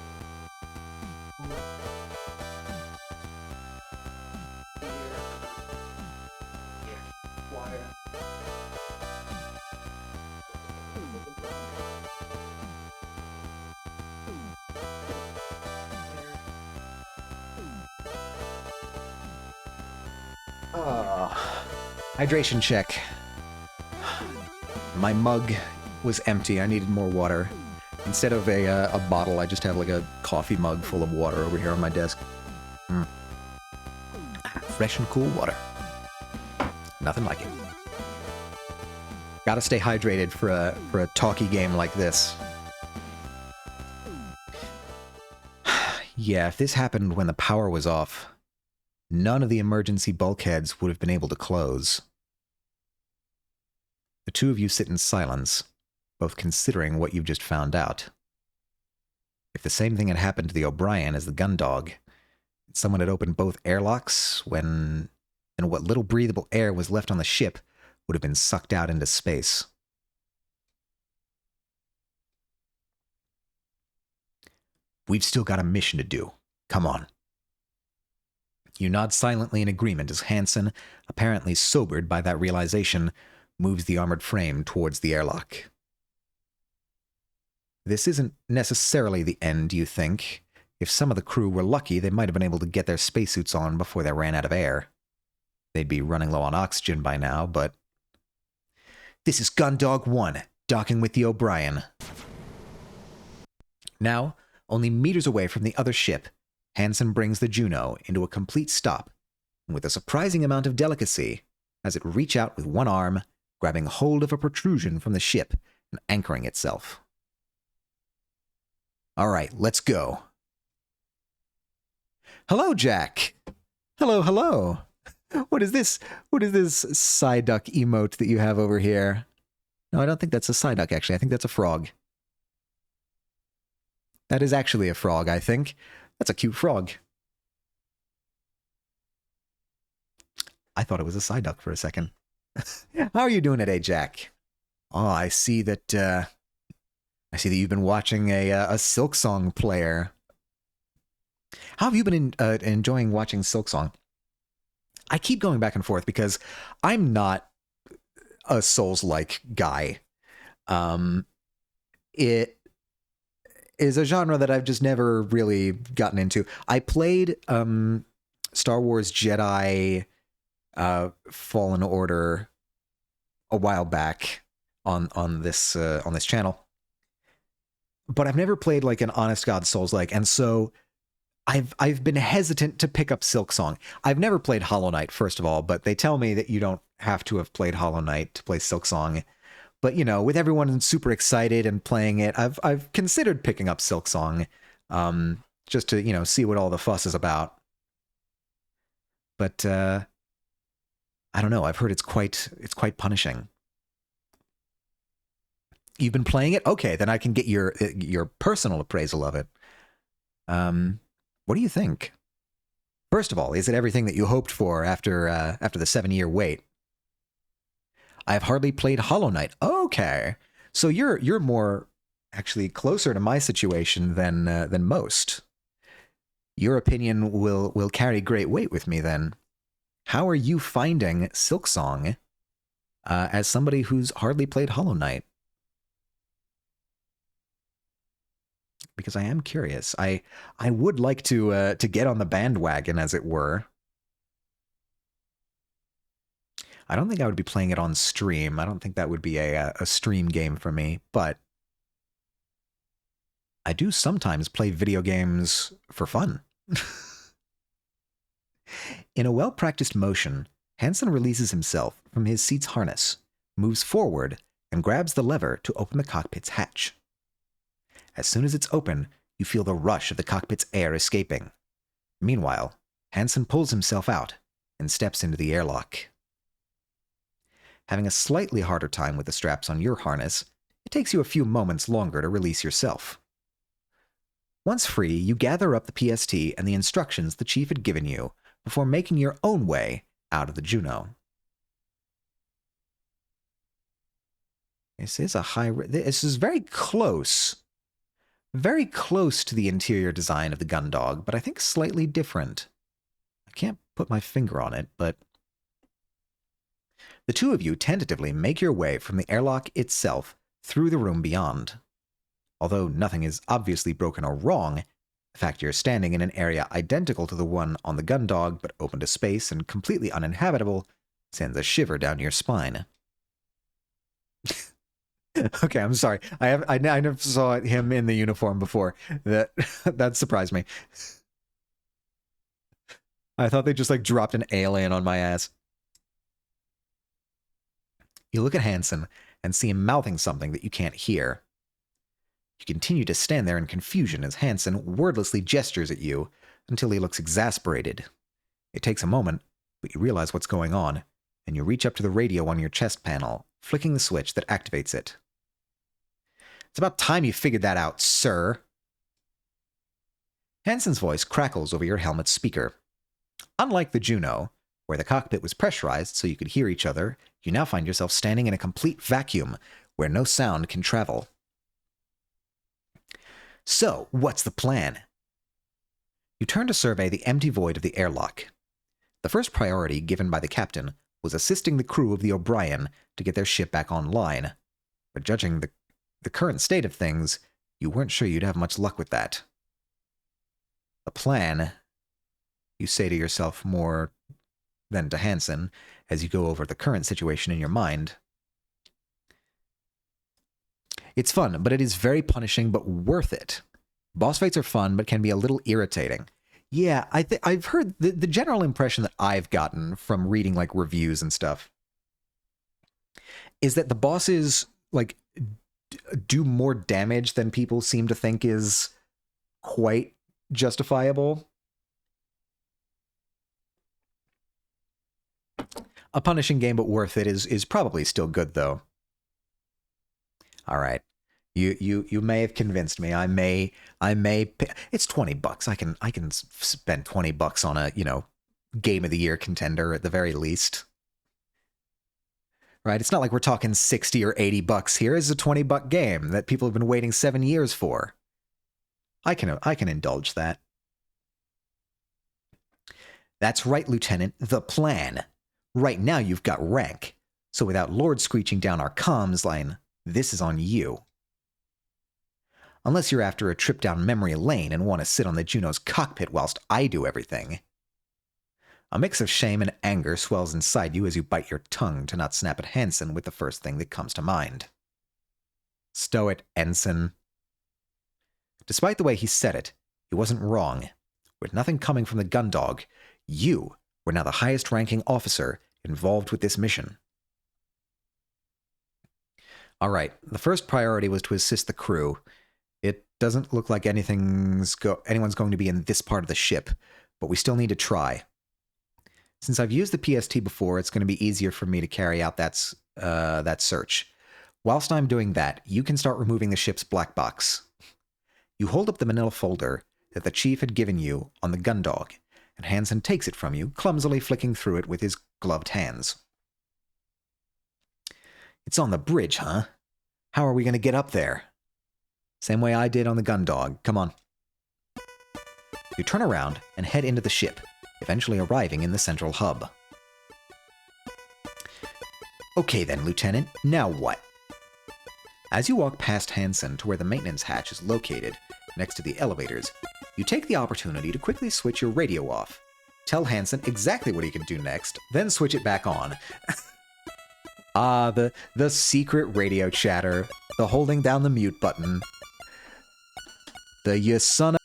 Hydration check. My mug was empty. I needed more water. Instead of a bottle, I just have like a coffee mug full of water over here on my desk. Fresh and cool water. Nothing like it. Gotta stay hydrated for a talky game like this. Yeah, if this happened when the power was off, none of the emergency bulkheads would have been able to close. The two of you sit in silence, both considering what you've just found out. If the same thing had happened to the O'Brien as the gun dog, someone had opened both airlocks and what little breathable air was left on the ship would have been sucked out into space. We've still got a mission to do. Come on. You nod silently in agreement as Hansen, apparently sobered by that realization, moves the armored frame towards the airlock. This isn't necessarily the end, you think. If some of the crew were lucky, they might have been able to get their spacesuits on before they ran out of air. They'd be running low on oxygen by now, but... This is Gundog 1, docking with the O'Brien. Now, only meters away from the other ship, Hansen brings the Juno into a complete stop, and with a surprising amount of delicacy, has it reach out with one arm, grabbing hold of a protrusion from the ship and anchoring itself. All right, let's go. Hello, Jack. Hello, hello. What is this? What is this Psyduck emote that you have over here? No, I don't think that's a Psyduck, actually. I think that's a frog. That is actually a frog, I think. That's a cute frog. I thought it was a Psyduck for a second. How are you doing today, Jack? Oh, I see that you've been watching a Silksong player. How have you been enjoying watching Silksong? I keep going back and forth because I'm not a Souls-like guy. It is a genre that I've just never really gotten into. I played Star Wars Jedi Fallen Order a while back on this channel, but I've never played like an honest God Souls-like, and so I've been hesitant to pick up Silksong. I've never played Hollow Knight, first of all, but they tell me that you don't have to have played Hollow Knight to play Silksong. But, you know, with everyone super excited and playing it, I've considered picking up Silksong, just to, you know, see what all the fuss is about. But I don't know. I've heard it's quite punishing. You've been playing it? Okay, then I can get your personal appraisal of it. What do you think? First of all, is it everything that you hoped for after the 7-year wait? I have hardly played Hollow Knight. Okay, so you're more actually closer to my situation than most. Your opinion will carry great weight with me then. How are you finding Silksong as somebody who's hardly played Hollow Knight? Because I am curious. I would like to get on the bandwagon, as it were. I don't think I would be playing it on stream. I don't think that would be a stream game for me, but I do sometimes play video games for fun. In a well-practiced motion, Hansen releases himself from his seat's harness, moves forward, and grabs the lever to open the cockpit's hatch. As soon as it's open, you feel the rush of the cockpit's air escaping. Meanwhile, Hansen pulls himself out and steps into the airlock. Having a slightly harder time with the straps on your harness, it takes you a few moments longer to release yourself. Once free, you gather up the PST and the instructions the chief had given you before making your own way out of the Juno. This is a this is very close. Very close to the interior design of the gun dog, but I think slightly different. I can't put my finger on it, but... The two of you tentatively make your way from the airlock itself through the room beyond. Although nothing is obviously broken or wrong, the fact you're standing in an area identical to the one on the gun dog but open to space and completely uninhabitable sends a shiver down your spine. Okay, I'm sorry. I never saw him in the uniform before. That surprised me. I thought they just like dropped an alien on my ass. You look at Hansen and see him mouthing something that you can't hear. You continue to stand there in confusion as Hansen wordlessly gestures at you until he looks exasperated. It takes a moment, but you realize what's going on, and you reach up to the radio on your chest panel, flicking the switch that activates it. It's about time you figured that out, sir. Hansen's voice crackles over your helmet's speaker. Unlike the Juno, where the cockpit was pressurized so you could hear each other, you now find yourself standing in a complete vacuum where no sound can travel. So, what's the plan? You turn to survey the empty void of the airlock. The first priority given by the captain was assisting the crew of the O'Brien to get their ship back online, but judging the current state of things, you weren't sure you'd have much luck with that. The plan, you say to yourself more than to Hansen as you go over the current situation in your mind. It's fun, but it is very punishing but worth it. Boss fights are fun, but can be a little irritating. Yeah, I've heard the general impression that I've gotten from reading like reviews and stuff is that the bosses like do more damage than people seem to think is quite justifiable. A punishing game, but worth it is probably still good though. All right. You may have convinced me. I may pay. It's $20. I can spend $20 on a, game of the year contender at the very least. Right? It's not like we're talking 60 or $80 here. It's a $20 game that people have been waiting 7 years for. I can indulge that. That's right, Lieutenant. The plan. Right now you've got rank. So without Lord screeching down our comms line, this is on you. Unless you're after a trip down memory lane and want to sit on the Juno's cockpit whilst I do everything. A mix of shame and anger swells inside you as you bite your tongue to not snap at Hansen with the first thing that comes to mind. Stow it, Ensign. Despite the way he said it, he wasn't wrong. With nothing coming from the gun dog, you were now the highest-ranking officer involved with this mission. All right, the first priority was to assist the crew. It doesn't look like anyone's going to be in this part of the ship, but we still need to try. Since I've used the PST before, it's going to be easier for me to carry out that search. Whilst I'm doing that, you can start removing the ship's black box. You hold up the manila folder that the chief had given you on the gun dog, and Hansen takes it from you, clumsily flicking through it with his gloved hands. It's on the bridge, huh? How are we going to get up there? Same way I did on the gun dog. Come on. You turn around and head into the ship, eventually arriving in the central hub. Okay then, Lieutenant, now what? As you walk past Hansen to where the maintenance hatch is located, next to the elevators, you take the opportunity to quickly switch your radio off. Tell Hansen exactly what he can do next, then switch it back on. The secret radio chatter, the holding down the mute button, the you son of...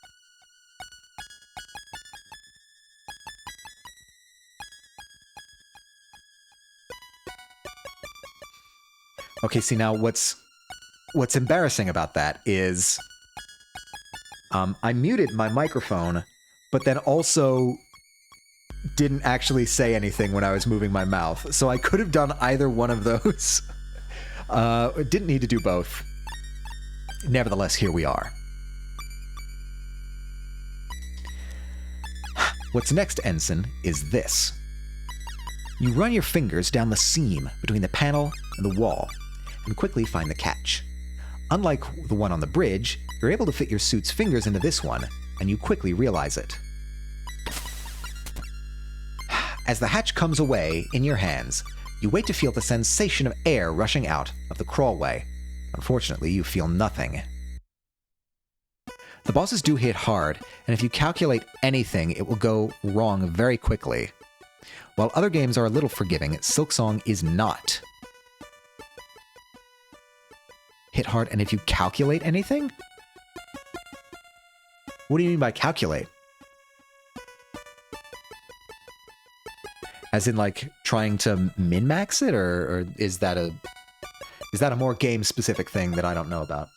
Okay, see now what's embarrassing about that is I muted my microphone, but then also didn't actually say anything when I was moving my mouth. So I could have done either one of those. Didn't need to do both. Nevertheless, here we are. What's next, Ensign, is this. You run your fingers down the seam between the panel and the wall, and quickly find the catch. Unlike the one on the bridge, you're able to fit your suit's fingers into this one, and you quickly realize it. As the hatch comes away in your hands, you wait to feel the sensation of air rushing out of the crawlway. Unfortunately, you feel nothing. The bosses do hit hard, and if you calculate anything, it will go wrong very quickly. While other games are a little forgiving, Silksong is not. Hit hard, and if you calculate anything? What do you mean by calculate? As in, like, trying to min-max it, or is that a more game-specific thing that I don't know about?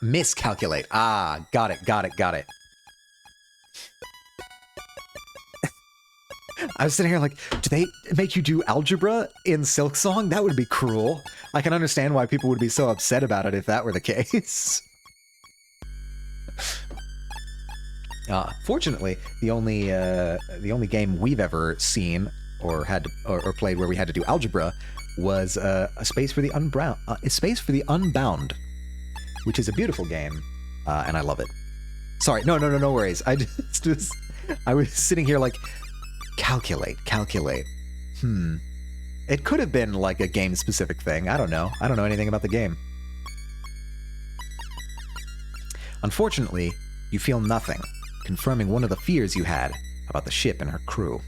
Miscalculate. Ah, got it. I was sitting here like, do they make you do algebra in Silksong? That would be cruel. I can understand why people would be so upset about it if that were the case. Fortunately, the only game we've ever seen or had or played where we had to do algebra was a Space for the Unbound, which is a beautiful game, and I love it. Sorry, no worries. I was sitting here like, calculate. It could have been like a game-specific thing. I don't know anything about the game. Unfortunately, you feel nothing, confirming one of the fears you had about the ship and her crew.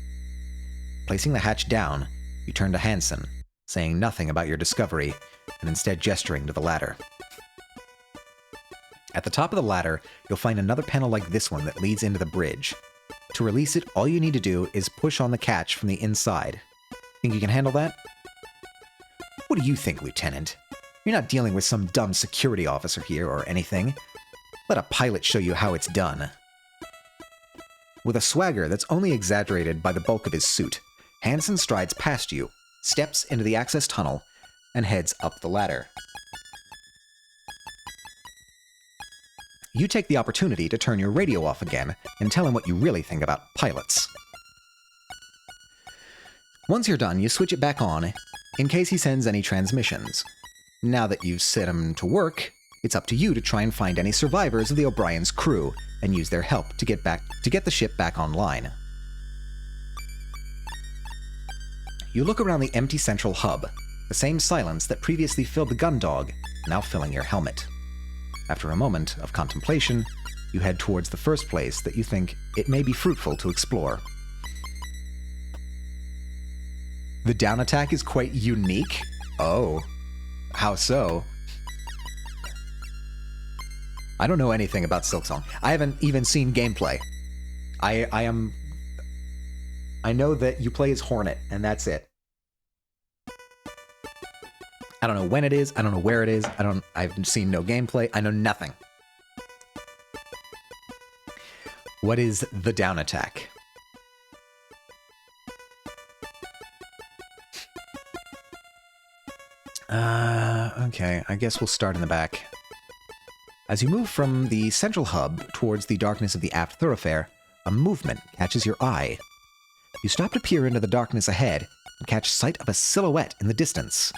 Placing the hatch down, you turn to Hansen, saying nothing about your discovery, and instead gesturing to the ladder. At the top of the ladder, you'll find another panel like this one that leads into the bridge. To release it, all you need to do is push on the catch from the inside. Think you can handle that? What do you think, Lieutenant? You're not dealing with some dumb security officer here or anything. Let a pilot show you how it's done. With a swagger that's only exaggerated by the bulk of his suit, Hansen strides past you, steps into the access tunnel, and heads up the ladder. You take the opportunity to turn your radio off again and tell him what you really think about pilots. Once you're done, you switch it back on in case he sends any transmissions. Now that you've set him to work, it's up to you to try and find any survivors of the O'Brien's crew and use their help to get the ship back online. You look around the empty central hub, the same silence that previously filled the gun dog, now filling your helmet. After a moment of contemplation, you head towards the first place that you think it may be fruitful to explore. The down attack is quite unique. Oh, how so? I don't know anything about Silksong. I haven't even seen gameplay. I know that you play as Hornet, and that's it. I don't know when it is. I don't know where it is. I've seen no gameplay. I know nothing. What is the down attack? Okay, I guess we'll start in the back. As you move from the central hub towards the darkness of the aft thoroughfare, a movement catches your eye. You stop to peer into the darkness ahead and catch sight of a silhouette in the distance.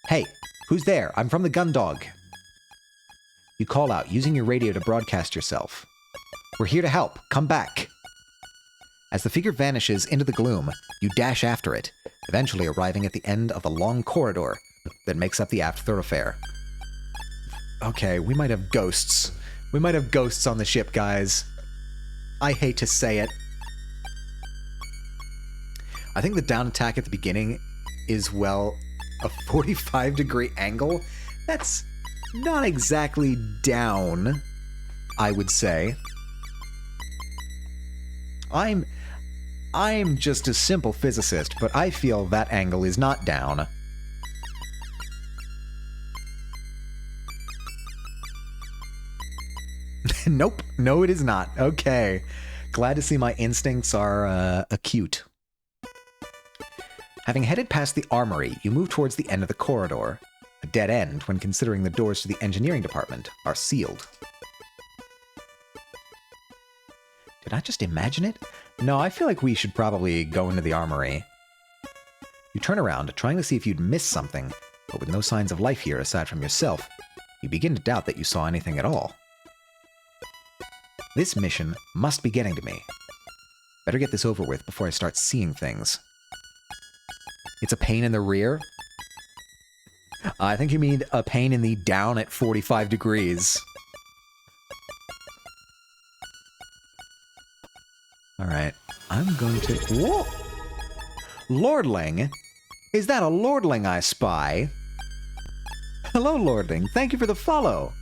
Hey, who's there? I'm from the gun dog. You call out, using your radio to broadcast yourself. We're here to help. Come back. As the figure vanishes into the gloom, you dash after it, eventually arriving at the end of the long corridor that makes up the aft thoroughfare. Okay, we might have ghosts. We might have ghosts on the ship, guys. I hate to say it. I think the down attack at the beginning is, well, a 45-degree angle. That's not exactly down, I would say. I'm just a simple physicist, but I feel that angle is not down. Nope. No, it is not. Okay. Glad to see my instincts are acute. Having headed past the armory, you move towards the end of the corridor. A dead end when considering the doors to the engineering department are sealed. Did I just imagine it? No, I feel like we should probably go into the armory. You turn around, trying to see if you'd missed something, but with no signs of life here aside from yourself, you begin to doubt that you saw anything at all. This mission must be getting to me. Better get this over with before I start seeing things. It's a pain in the rear? I think you mean a pain in the down at 45 degrees. Alright, I'm going to... Whoa! Lordling? Is that a Lordling I spy? Hello, Lordling. Thank you for the follow.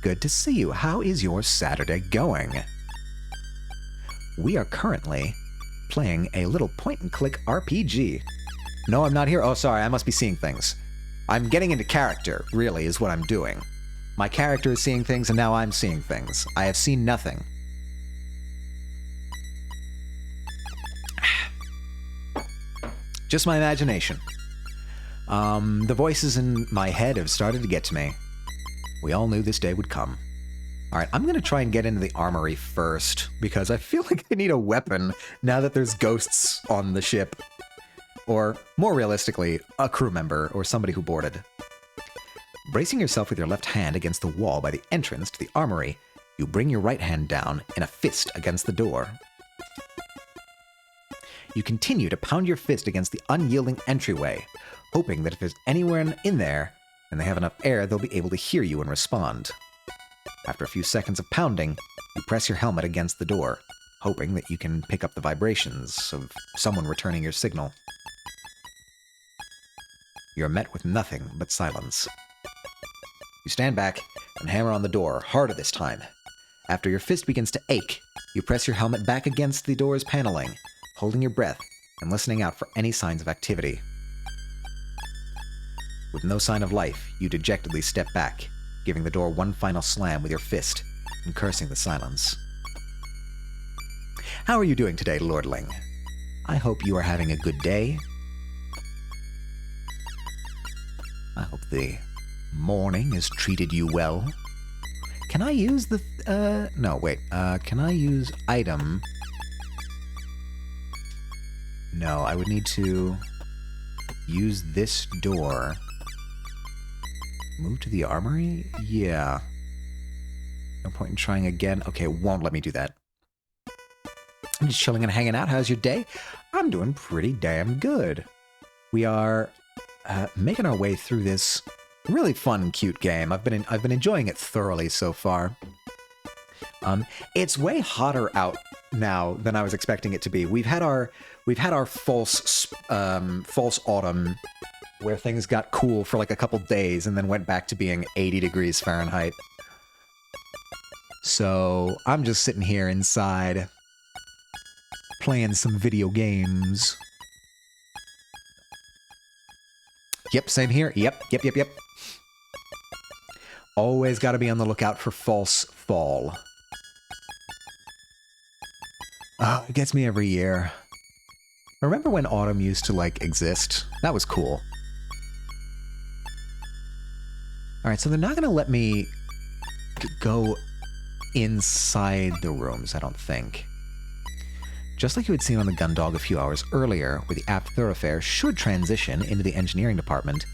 Good to see you. How is your Saturday going? We are currently playing a little point-and-click RPG. No, I'm not here. Oh, sorry. I must be seeing things. I'm getting into character, really, is what I'm doing. My character is seeing things, and now I'm seeing things. I have seen nothing. Just my imagination. The voices in my head have started to get to me. We all knew this day would come. Alright, I'm gonna try and get into the armory first, because I feel like I need a weapon now that there's ghosts on the ship. Or, more realistically, a crew member or somebody who boarded. Bracing yourself with your left hand against the wall by the entrance to the armory, you bring your right hand down in a fist against the door. You continue to pound your fist against the unyielding entryway, hoping that if there's anyone in there and they have enough air, they'll be able to hear you and respond. After a few seconds of pounding, you press your helmet against the door, hoping that you can pick up the vibrations of someone returning your signal. You're met with nothing but silence. You stand back and hammer on the door, harder this time. After your fist begins to ache, you press your helmet back against the door's paneling, holding your breath and listening out for any signs of activity. With no sign of life, you dejectedly step back, giving the door one final slam with your fist and cursing the silence. How are you doing today, Lordling? I hope you are having a good day. I hope the morning has treated you well. Can I use the... no, wait. Can I use item? No, I would need to use this door. Move to the armory? Yeah. No point in trying again. Okay, it won't let me do that. I'm just chilling and hanging out. How's your day? I'm doing pretty damn good. We are making our way through this really fun, cute game. I've been enjoying it thoroughly so far. It's way hotter out now than I was expecting it to be. We've had our false autumn, where things got cool for like a couple days and then went back to being 80 degrees Fahrenheit. So I'm just sitting here inside, playing some video games. Yep, same here. Yep. Always got to be on the lookout for false fall. It gets me every year. Remember when autumn used to, like, exist? That was cool. Alright, so they're not going to let me go inside the rooms, I don't think. Just like you had seen on the Gundog a few hours earlier, where the aft thoroughfare should transition into the engineering department,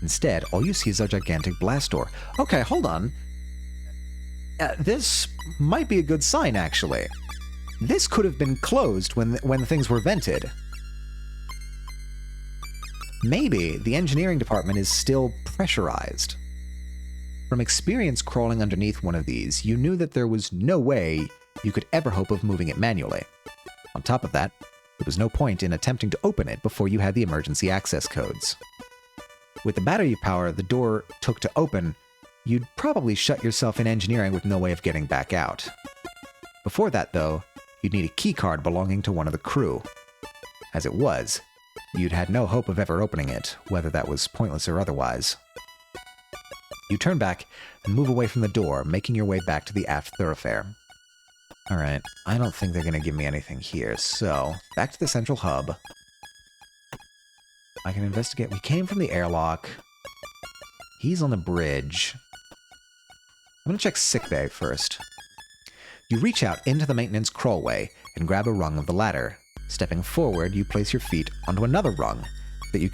instead, all you see is a gigantic blast door. Okay, hold on. This might be a good sign, actually. This could have been closed when things were vented. Maybe the engineering department is still pressurized. From experience crawling underneath one of these, you knew that there was no way you could ever hope of moving it manually. On top of that, there was no point in attempting to open it before you had the emergency access codes. With the battery power the door took to open, you'd probably shut yourself in engineering with no way of getting back out. Before that, though, you'd need a keycard belonging to one of the crew. As it was, you'd had no hope of ever opening it, whether that was pointless or otherwise. You turn back and move away from the door, making your way back to the aft thoroughfare. Alright, I don't think they're going to give me anything here, so back to the central hub. I can investigate. We came from the airlock. He's on the bridge. I'm going to check sickbay first. You reach out into the maintenance crawlway and grab a rung of the ladder. Stepping forward, you place your feet onto another rung that you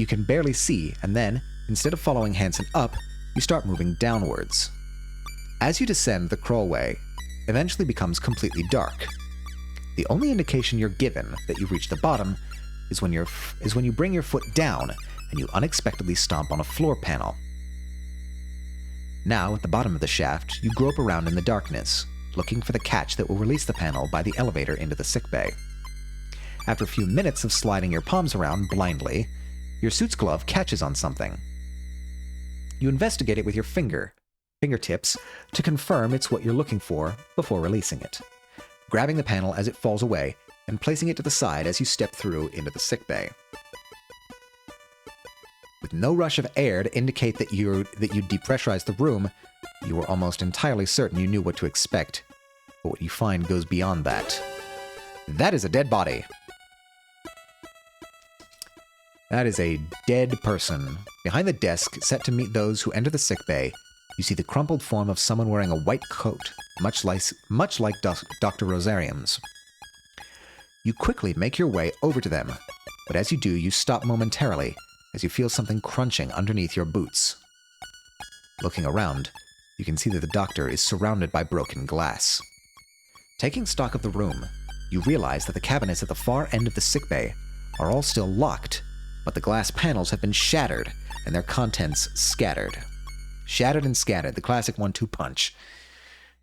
can barely see, and then, instead of following Hansen up, you start moving downwards. As you descend, the crawlway eventually becomes completely dark. The only indication you're given that you've reached the bottom is when you bring your foot down and you unexpectedly stomp on a floor panel. Now, at the bottom of the shaft, you grope around in the darkness, looking for the catch that will release the panel by the elevator into the sickbay. After a few minutes of sliding your palms around blindly, your suit's glove catches on something. You investigate it with your fingertips to confirm it's what you're looking for before releasing it, grabbing the panel as it falls away and placing it to the side as you step through into the sickbay. With no rush of air to indicate that you depressurized the room, you were almost entirely certain you knew what to expect, but what you find goes beyond that. That is a dead body. That is a dead person. Behind the desk, set to meet those who enter the sickbay, you see the crumpled form of someone wearing a white coat, much like Dr. Rosarium's. You quickly make your way over to them, but as you do, you stop momentarily as you feel something crunching underneath your boots. Looking around, you can see that the doctor is surrounded by broken glass. Taking stock of the room, you realize that the cabinets at the far end of the sickbay are all still locked, but the glass panels have been shattered and their contents scattered. Shattered and scattered, the classic 1-2 punch.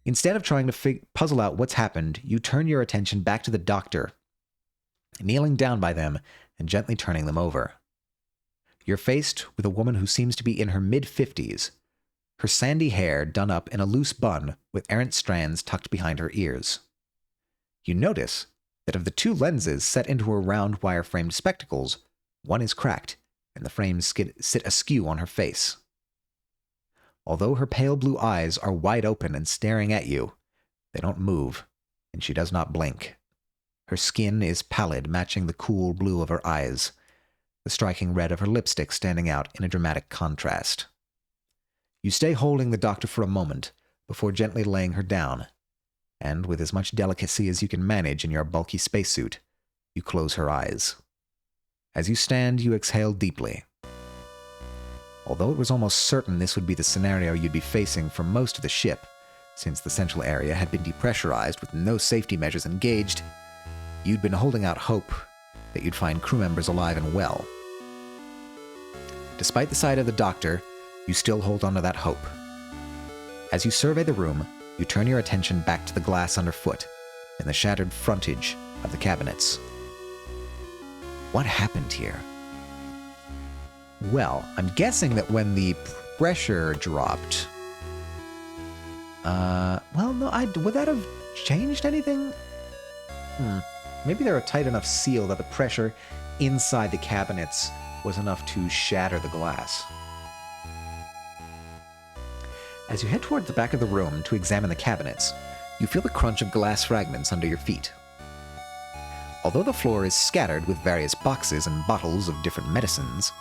Instead of trying to puzzle out what's happened, you turn your attention back to the doctor, kneeling down by them and gently turning them over. You're faced with a woman who seems to be in her mid-50s, her sandy hair done up in a loose bun with errant strands tucked behind her ears. You notice that of the two lenses set into her round wire-framed spectacles, one is cracked, and the frames sit askew on her face. Although her pale blue eyes are wide open and staring at you, they don't move, and she does not blink. Her skin is pallid, matching the cool blue of her eyes, the striking red of her lipstick standing out in a dramatic contrast. You stay holding the doctor for a moment before gently laying her down, and with as much delicacy as you can manage in your bulky spacesuit, you close her eyes. As you stand, you exhale deeply. Although it was almost certain this would be the scenario you'd be facing for most of the ship, since the central area had been depressurized with no safety measures engaged, you'd been holding out hope that you'd find crew members alive and well. Despite the sight of the doctor, you still hold on to that hope. As you survey the room, you turn your attention back to the glass underfoot and the shattered frontage of the cabinets. What happened here? Well, I'm guessing that when the pressure dropped... would that have changed anything? Maybe they're a tight enough seal that the pressure inside the cabinets was enough to shatter the glass. As you head toward the back of the room to examine the cabinets, you feel the crunch of glass fragments under your feet. Although the floor is scattered with various boxes and bottles of different medicines,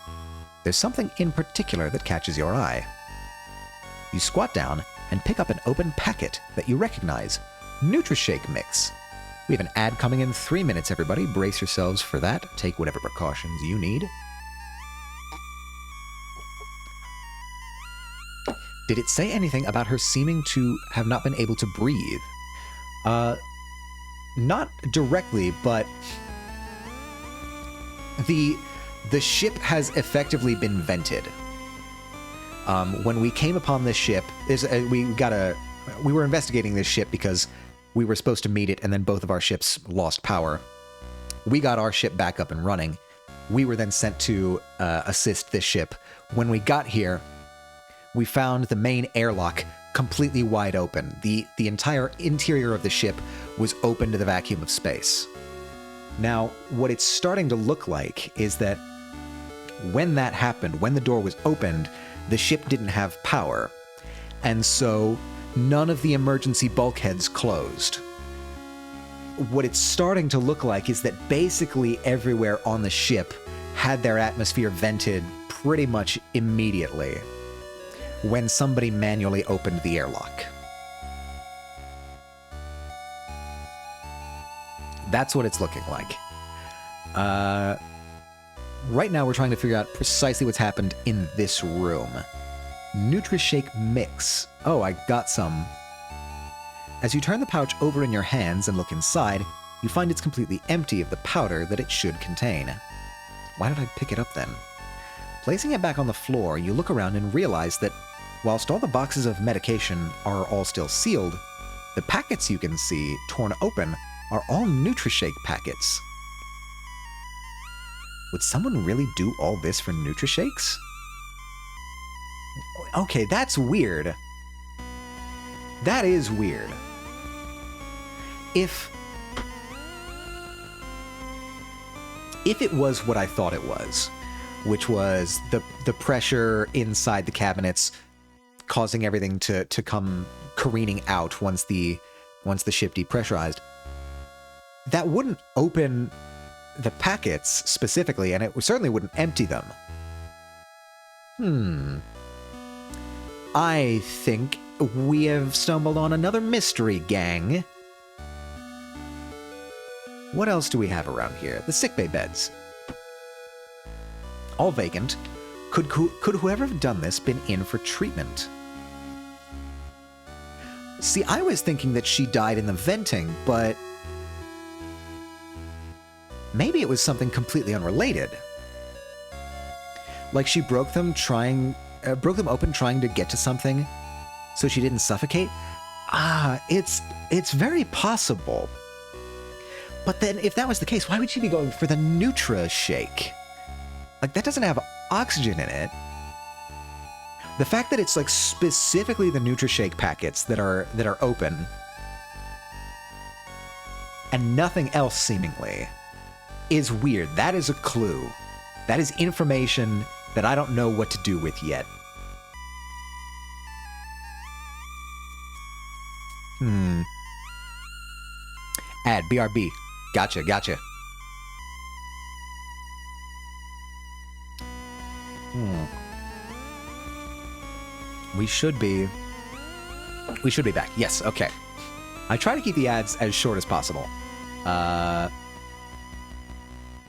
there's something in particular that catches your eye. You squat down and pick up an open packet that you recognize, Nutrishake Mix. We have an ad coming in 3 minutes, everybody. Brace yourselves for that. Take whatever precautions you need. Did it say anything about her seeming to have not been able to breathe? Not directly, but the ship has effectively been vented. When we came upon this ship, we were investigating this ship because we were supposed to meet it, and then both of our ships lost power. We got our ship back up and running. We were then sent to assist this ship. When we got here, we found the main airlock completely wide open. The entire interior of the ship was open to the vacuum of space. Now, what it's starting to look like is that when that happened, when the door was opened, the ship didn't have power. And so none of the emergency bulkheads closed. What it's starting to look like is that basically everywhere on the ship had their atmosphere vented pretty much immediately when somebody manually opened the airlock. That's what it's looking like. Right now we're trying to figure out precisely what's happened in this room. Nutri-Shake mix. Oh, I got some. As you turn the pouch over in your hands and look inside, you find it's completely empty of the powder that it should contain. Why did I pick it up then? Placing it back on the floor, you look around and realize that whilst all the boxes of medication are all still sealed, the packets you can see torn open are all Nutri-Shake packets. Would someone really do all this for Nutri-Shakes? Okay, that's weird. That is weird. If it was what I thought it was, which was the pressure inside the cabinets causing everything to come careening out once the ship depressurized, that wouldn't open the packets specifically, and it certainly wouldn't empty them. I think we have stumbled on another mystery, gang. What else do we have around here? The sickbay beds. All vacant. Could whoever have done this been in for treatment? See, I was thinking that she died in the venting, but maybe it was something completely unrelated. Like she broke them open trying to get to something so she didn't suffocate? It's very possible. But then if that was the case, why would she be going for the Nutri-Shake? Like, that doesn't have oxygen in it. The fact that it's like specifically the Nutri-Shake packets that are open and nothing else seemingly is weird. That is a clue. That is information that I don't know what to do with yet. Add BRB. Gotcha. We should be back. Yes, okay. I try to keep the ads as short as possible.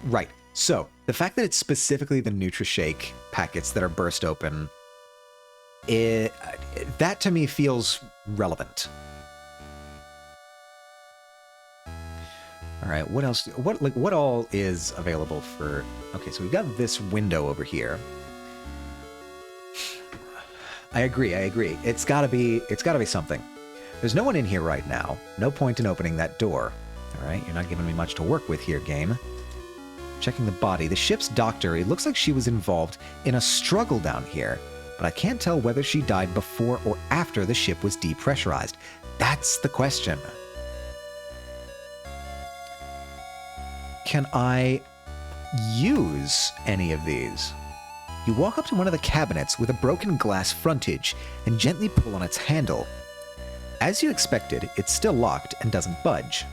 Right. So, the fact that it's specifically the Nutri-Shake packets that are burst open, that to me feels relevant. All right, what else? What all is available for? Okay, so we've got this window over here. I agree. It's gotta be something. There's no one in here right now. No point in opening that door. All right, you're not giving me much to work with here, game. Checking the body. The ship's doctor, it looks like she was involved in a struggle down here, but I can't tell whether she died before or after the ship was depressurized. That's the question. Can I use any of these? You walk up to one of the cabinets with a broken glass frontage and gently pull on its handle. As you expected, it's still locked and doesn't budge.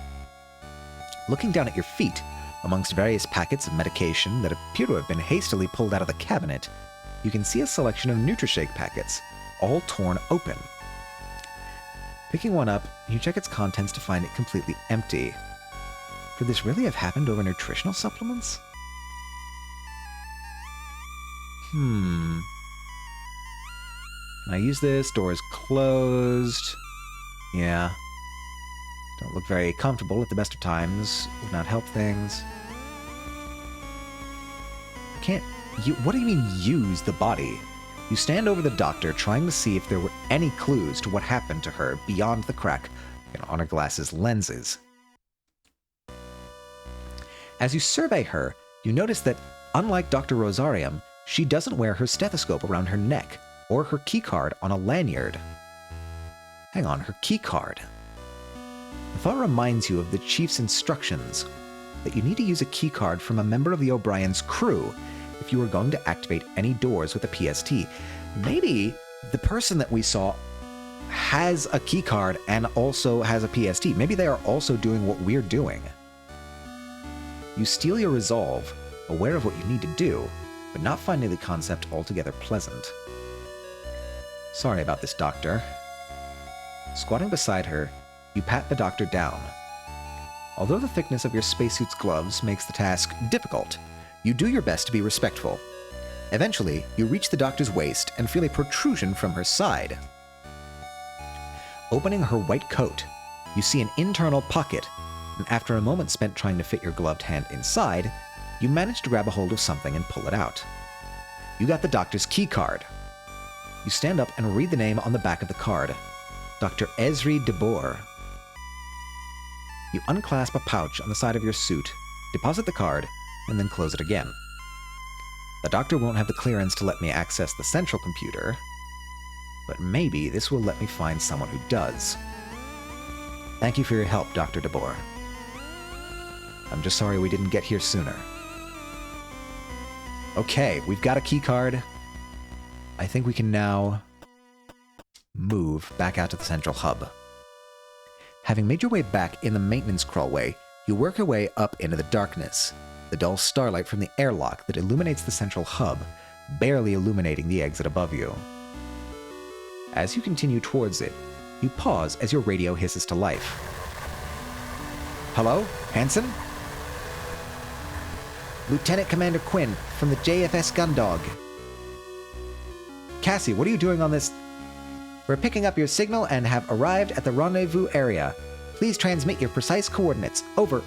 Looking down at your feet, amongst various packets of medication that appear to have been hastily pulled out of the cabinet, you can see a selection of Nutri-Shake packets, all torn open. Picking one up, you check its contents to find it completely empty. Could this really have happened over nutritional supplements? Can I use this? Door is closed. Yeah. Don't look very comfortable at the best of times. Would not help things. I can't... What do you mean, use the body? You stand over the doctor, trying to see if there were any clues to what happened to her beyond the crack on her glasses' lenses. As you survey her, you notice that, unlike Dr. Rosarium, she doesn't wear her stethoscope around her neck, or her keycard on a lanyard. Hang on, her keycard. The thought reminds you of the Chief's instructions, that you need to use a keycard from a member of the O'Brien's crew if you are going to activate any doors with a PST. Maybe the person that we saw has a keycard and also has a PST. Maybe they are also doing what we're doing. You steel your resolve, aware of what you need to do, but not finding the concept altogether pleasant. Sorry about this, Doctor. Squatting beside her, you pat the doctor down. Although the thickness of your spacesuit's gloves makes the task difficult, you do your best to be respectful. Eventually, you reach the doctor's waist and feel a protrusion from her side. Opening her white coat, you see an internal pocket, and after a moment spent trying to fit your gloved hand inside, you manage to grab a hold of something and pull it out. You got the doctor's key card. You stand up and read the name on the back of the card, Dr. Esri DeBoer. You unclasp a pouch on the side of your suit, deposit the card, and then close it again. The doctor won't have the clearance to let me access the central computer, but maybe this will let me find someone who does. Thank you for your help, Dr. DeBoer. I'm just sorry we didn't get here sooner. Okay, we've got a key card. I think we can now move back out to the central hub. Having made your way back in the maintenance crawlway, you work your way up into the darkness, the dull starlight from the airlock that illuminates the central hub, barely illuminating the exit above you. As you continue towards it, you pause as your radio hisses to life. Hello, Hansen? Lieutenant Commander Quinn from the JFS Gundog. Cassie, what are you doing on this? We're picking up your signal and have arrived at the rendezvous area. Please transmit your precise coordinates. Over.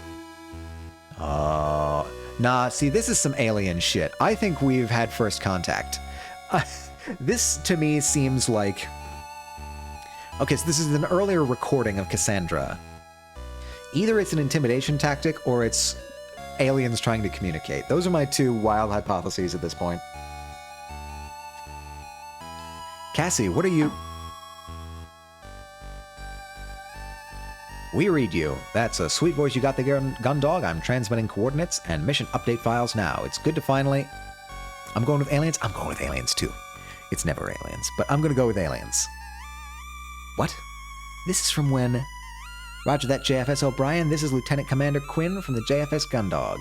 Nah, see, this is some alien shit. I think we've had first contact. This, to me, seems like... Okay, so this is an earlier recording of Cassandra. Either it's an intimidation tactic, or it's aliens trying to communicate. Those are my two wild hypotheses at this point. Cassie, what are you... We read you. That's a sweet voice you got there, Gundog. I'm transmitting coordinates and mission update files now. It's good to finally... I'm going with aliens? I'm going with aliens, too. It's never aliens, but I'm going to go with aliens. What? This is from when... Roger that, JFS O'Brien. This is Lieutenant Commander Quinn from the JFS Gundog.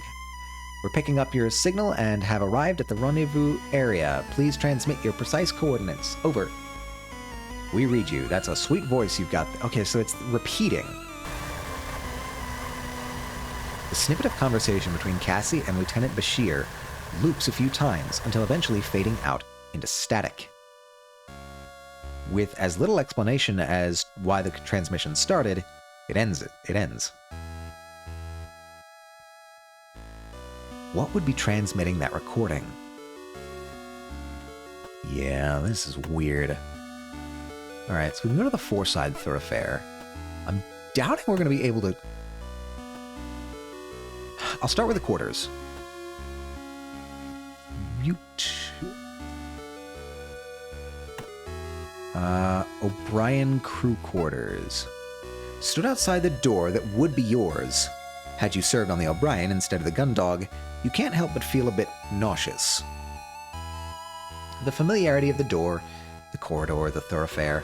We're picking up your signal and have arrived at the rendezvous area. Please transmit your precise coordinates. Over. We read you. That's a sweet voice you've got. Okay, so it's repeating. The snippet of conversation between Cassie and Lieutenant Bashir loops a few times until eventually fading out into static. With as little explanation as why the transmission started, it ends. What would be transmitting that recording? Yeah, this is weird. Alright, so we can go to the Foreside Thoroughfare. I'm doubting we're going to be able to... I'll start with the quarters. Mute. O'Brien Crew Quarters. Stood outside the door that would be yours. Had you served on the O'Brien instead of the Gundog, you can't help but feel a bit nauseous. The familiarity of the door, the corridor, the thoroughfare,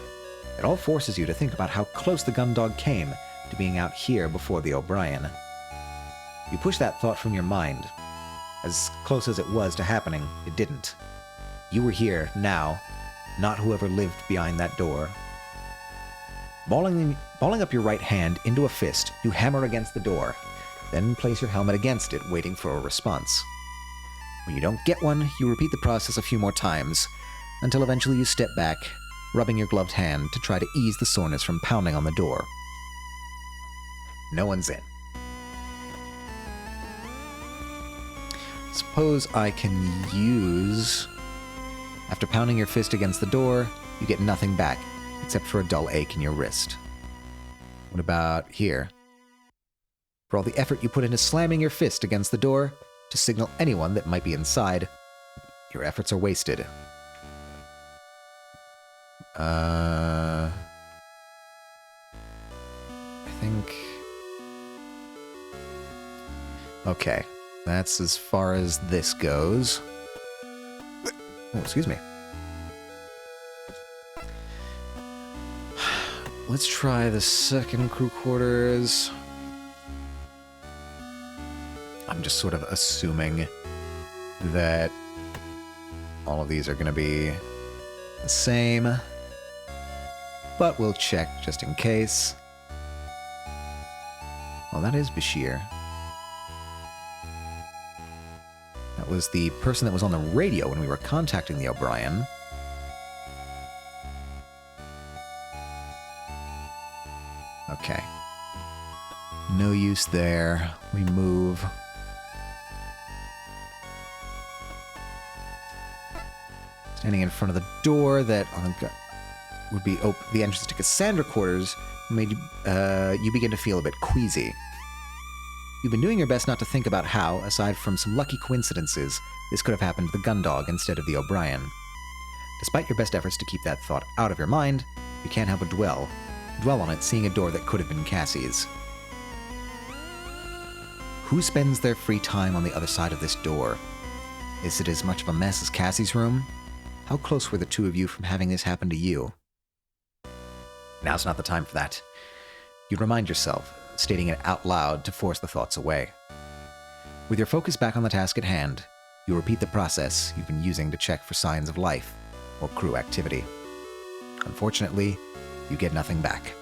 it all forces you to think about how close the Gundog came to being out here before the O'Brien. You push that thought from your mind. As close as it was to happening, it didn't. You were here, now, not whoever lived behind that door. Balling up your right hand into a fist, you hammer against the door, then place your helmet against it, waiting for a response. When you don't get one, you repeat the process a few more times, until eventually you step back, rubbing your gloved hand to try to ease the soreness from pounding on the door. No one's in. Suppose I can use... After pounding your fist against the door, you get nothing back, except for a dull ache in your wrist. What about here? For all the effort you put into slamming your fist against the door to signal anyone that might be inside, your efforts are wasted. I think... Okay, that's as far as this goes. Oh, excuse me. Let's try the second crew quarters. I'm just sort of assuming that all of these are going to be the same. But we'll check just in case. Well, that is Bashir. That was the person that was on the radio when we were contacting the O'Brien. Okay. No use there. We move. Standing in front of the door that would be the entrance to Cassandra quarters made you begin to feel a bit queasy. You've been doing your best not to think about how, aside from some lucky coincidences, this could have happened to the Gundog instead of the O'Brien. Despite your best efforts to keep that thought out of your mind, you can't help but dwell on it, seeing a door that could have been Cassie's. Who spends their free time on the other side of this door? Is it as much of a mess as Cassie's room? How close were the two of you from having this happen to you? Now's not the time for that. You remind yourself, stating it out loud to force the thoughts away. With your focus back on the task at hand, you repeat the process you've been using to check for signs of life or crew activity. Unfortunately, you get nothing back.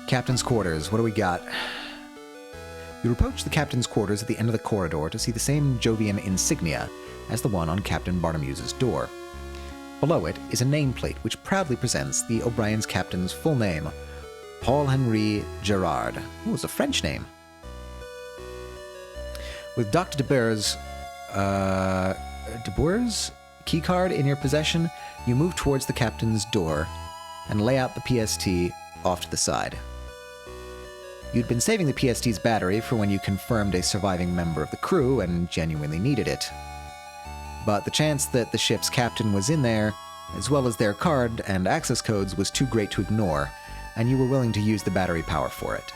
Captain's quarters, what do we got? You approach the captain's quarters at the end of the corridor to see the same Jovian insignia as the one on Captain Barnamuse's door. Below it is a nameplate which proudly presents the O'Brien's captain's full name, Paul-Henri Gerard. Ooh, it's a French name. With Dr. de Boer's keycard in your possession, you move towards the captain's door and lay out the PST off to the side. You'd been saving the PST's battery for when you confirmed a surviving member of the crew and genuinely needed it. But the chance that the ship's captain was in there, as well as their card and access codes, was too great to ignore, and you were willing to use the battery power for it.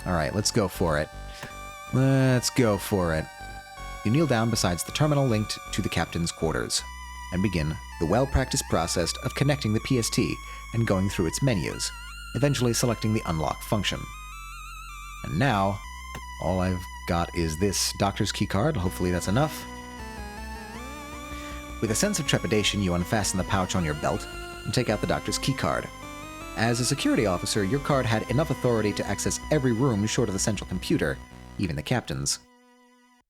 Alright, let's go for it. Let's go for it. You kneel down beside the terminal linked to the captain's quarters, and begin the well-practiced process of connecting the PST and going through its menus, eventually selecting the unlock function. And now, all I've got is this doctor's keycard. Hopefully that's enough. With a sense of trepidation, you unfasten the pouch on your belt and take out the doctor's keycard. As a security officer, your card had enough authority to access every room short of the central computer, even the captain's.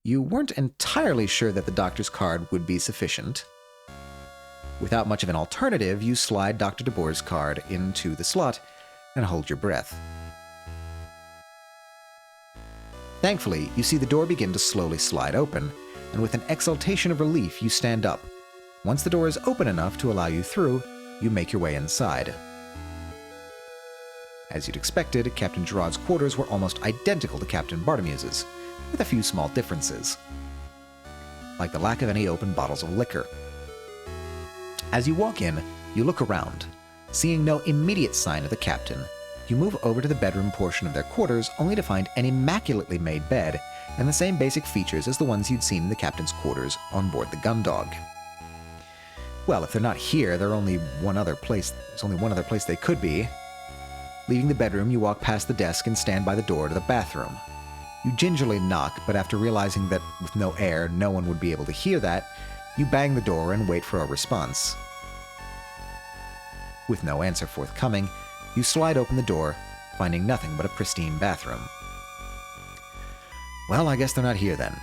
You weren't entirely sure that the doctor's card would be sufficient. Without much of an alternative, you slide Dr. de Boer's card into the slot and hold your breath. Thankfully, you see the door begin to slowly slide open, and with an exultation of relief, you stand up. Once the door is open enough to allow you through, you make your way inside. As you'd expected, Captain Gerard's quarters were almost identical to Captain Barnamuse's, with a few small differences, like the lack of any open bottles of liquor. As you walk in, you look around. Seeing no immediate sign of the captain, you move over to the bedroom portion of their quarters, only to find an immaculately made bed and the same basic features as the ones you'd seen in the captain's quarters on board the Gundog. Well, if they're not here, there's only one other place they could be. Leaving the bedroom, you walk past the desk and stand by the door to the bathroom. You gingerly knock, but after realizing that with no air, no one would be able to hear that, you bang the door and wait for a response. With no answer forthcoming, you slide open the door, finding nothing but a pristine bathroom. Well, I guess they're not here then.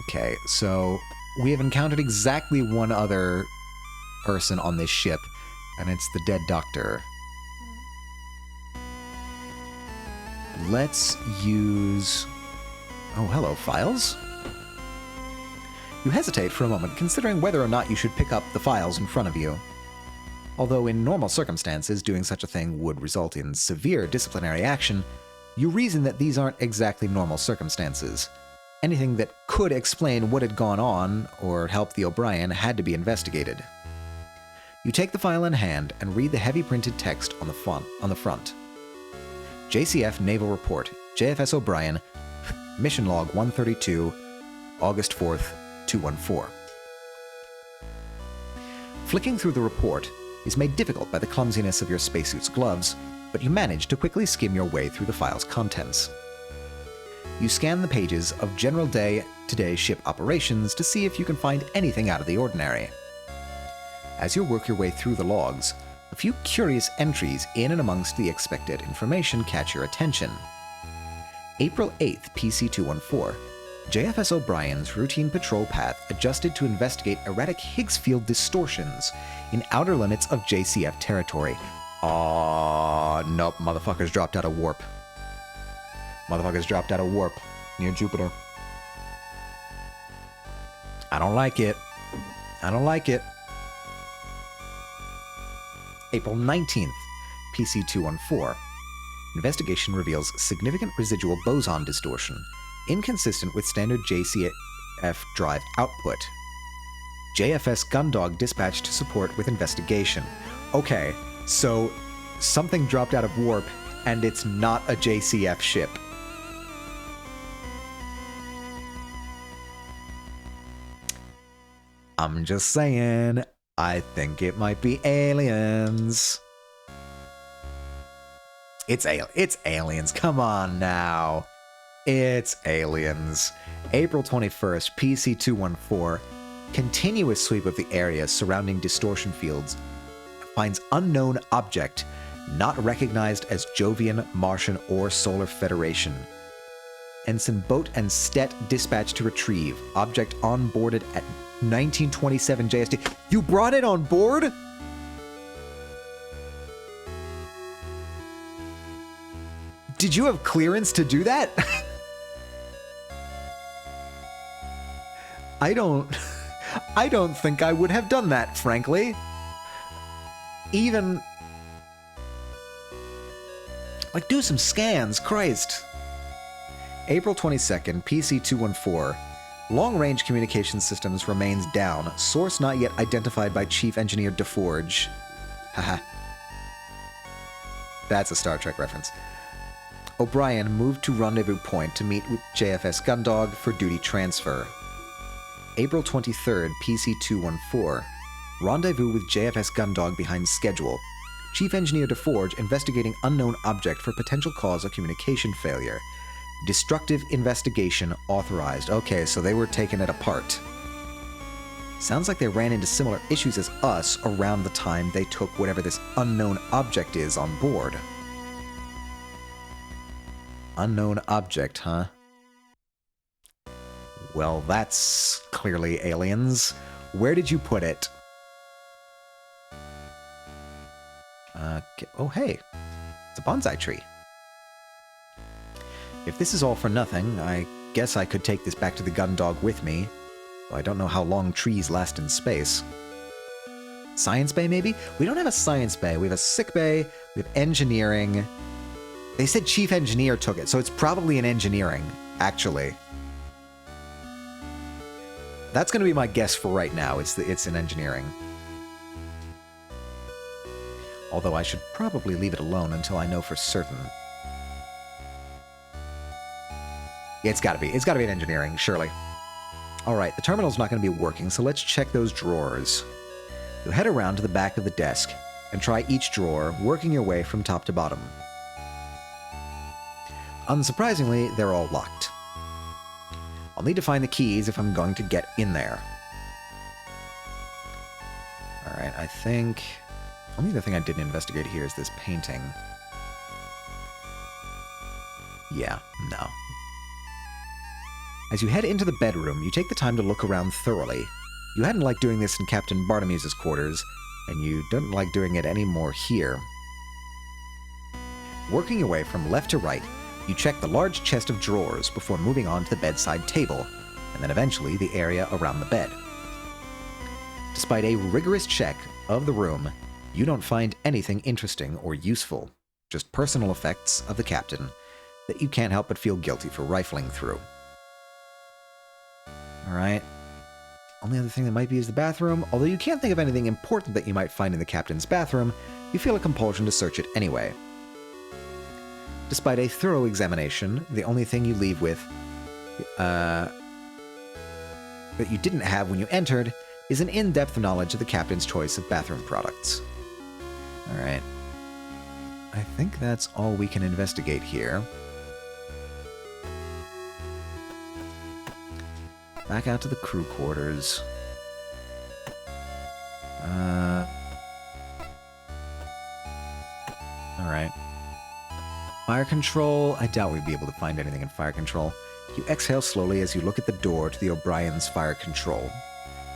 Okay, so we have encountered exactly one other person on this ship, and it's the dead doctor. Let's use... Oh, hello, files? You hesitate for a moment, considering whether or not you should pick up the files in front of you. Although in normal circumstances, doing such a thing would result in severe disciplinary action, you reason that these aren't exactly normal circumstances. Anything that could explain what had gone on or help the O'Brien had to be investigated. You take the file in hand and read the heavy printed text on the front. JCF Naval Report, JFS O'Brien, Mission Log 132, August 4th, 214. Flicking through the report is made difficult by the clumsiness of your spacesuit's gloves, but you manage to quickly skim your way through the file's contents. You scan the pages of General Day-to-Day ship operations to see if you can find anything out of the ordinary. As you work your way through the logs, A few curious entries in and amongst the expected information catch your attention. April 8th, PC-214. JFS O'Brien's routine patrol path adjusted to investigate erratic Higgs field distortions in outer limits of JCF territory. Nope, motherfuckers dropped out of warp. Motherfuckers dropped out of warp near Jupiter. I don't like it. I don't like it. April 19th, PC-214. Investigation reveals significant residual boson distortion, inconsistent with standard JCF drive output. JFS Gundog dispatched to support with investigation. Okay, so something dropped out of warp, and it's not a JCF ship. I'm just saying, I think it might be aliens. It's aliens, come on now. It's aliens. April 21st, PC-214. Continuous sweep of the area surrounding distortion fields finds unknown object not recognized as Jovian, Martian, or Solar Federation. Ensign Boat and Stet dispatched to retrieve. Object onboarded at 1927 JST. You brought it on board? Did you have clearance to do that? I don't think I would have done that, frankly. Even... like, do some scans, Christ. April 22nd, PC-214. Long-range communication systems remains down. Source not yet identified by Chief Engineer DeForge. Haha. That's a Star Trek reference. O'Brien moved to Rendezvous Point to meet with JFS Gundog for duty transfer. April 23rd, PC-214. Rendezvous with JFS Gundog behind schedule. Chief Engineer DeForge investigating unknown object for potential cause of communication failure. Destructive investigation authorized. Okay, so they were taking it apart. Sounds like they ran into similar issues as us around the time they took whatever this unknown object is on board. Unknown object, huh? Well, that's clearly aliens. Where did you put it? Oh, hey. It's a bonsai tree. If this is all for nothing, I guess I could take this back to the Gundog with me. Though I don't know how long trees last in space. Science bay, maybe? We don't have a science bay. We have a sick bay. We have engineering. They said chief engineer took it, so it's probably in engineering, actually. That's going to be my guess for right now. It's in engineering. Although I should probably leave it alone until I know for certain. Yeah, it's gotta be in engineering, surely. Alright, the terminal's not gonna be working, so let's check those drawers. You'll head around to the back of the desk and try each drawer, working your way from top to bottom. Unsurprisingly, they're all locked. I'll need to find the keys if I'm going to get in there. Alright, I think... only the thing I didn't investigate here is this painting. Yeah, no. As you head into the bedroom, you take the time to look around thoroughly. You hadn't liked doing this in Captain Barnamew's quarters, and you don't like doing it any more here. Working your way from left to right, you check the large chest of drawers before moving on to the bedside table, and then eventually the area around the bed. Despite a rigorous check of the room, you don't find anything interesting or useful, just personal effects of the captain that you can't help but feel guilty for rifling through. Alright. Only other thing that might be is the bathroom. Although you can't think of anything important that you might find in the captain's bathroom, you feel a compulsion to search it anyway. Despite a thorough examination, the only thing you leave with that you didn't have when you entered is an in-depth knowledge of the captain's choice of bathroom products. Alright. I think that's all we can investigate here. Back out to the crew quarters. Fire control? I doubt we'd be able to find anything in fire control. You exhale slowly as you look at the door to the O'Brien's fire control.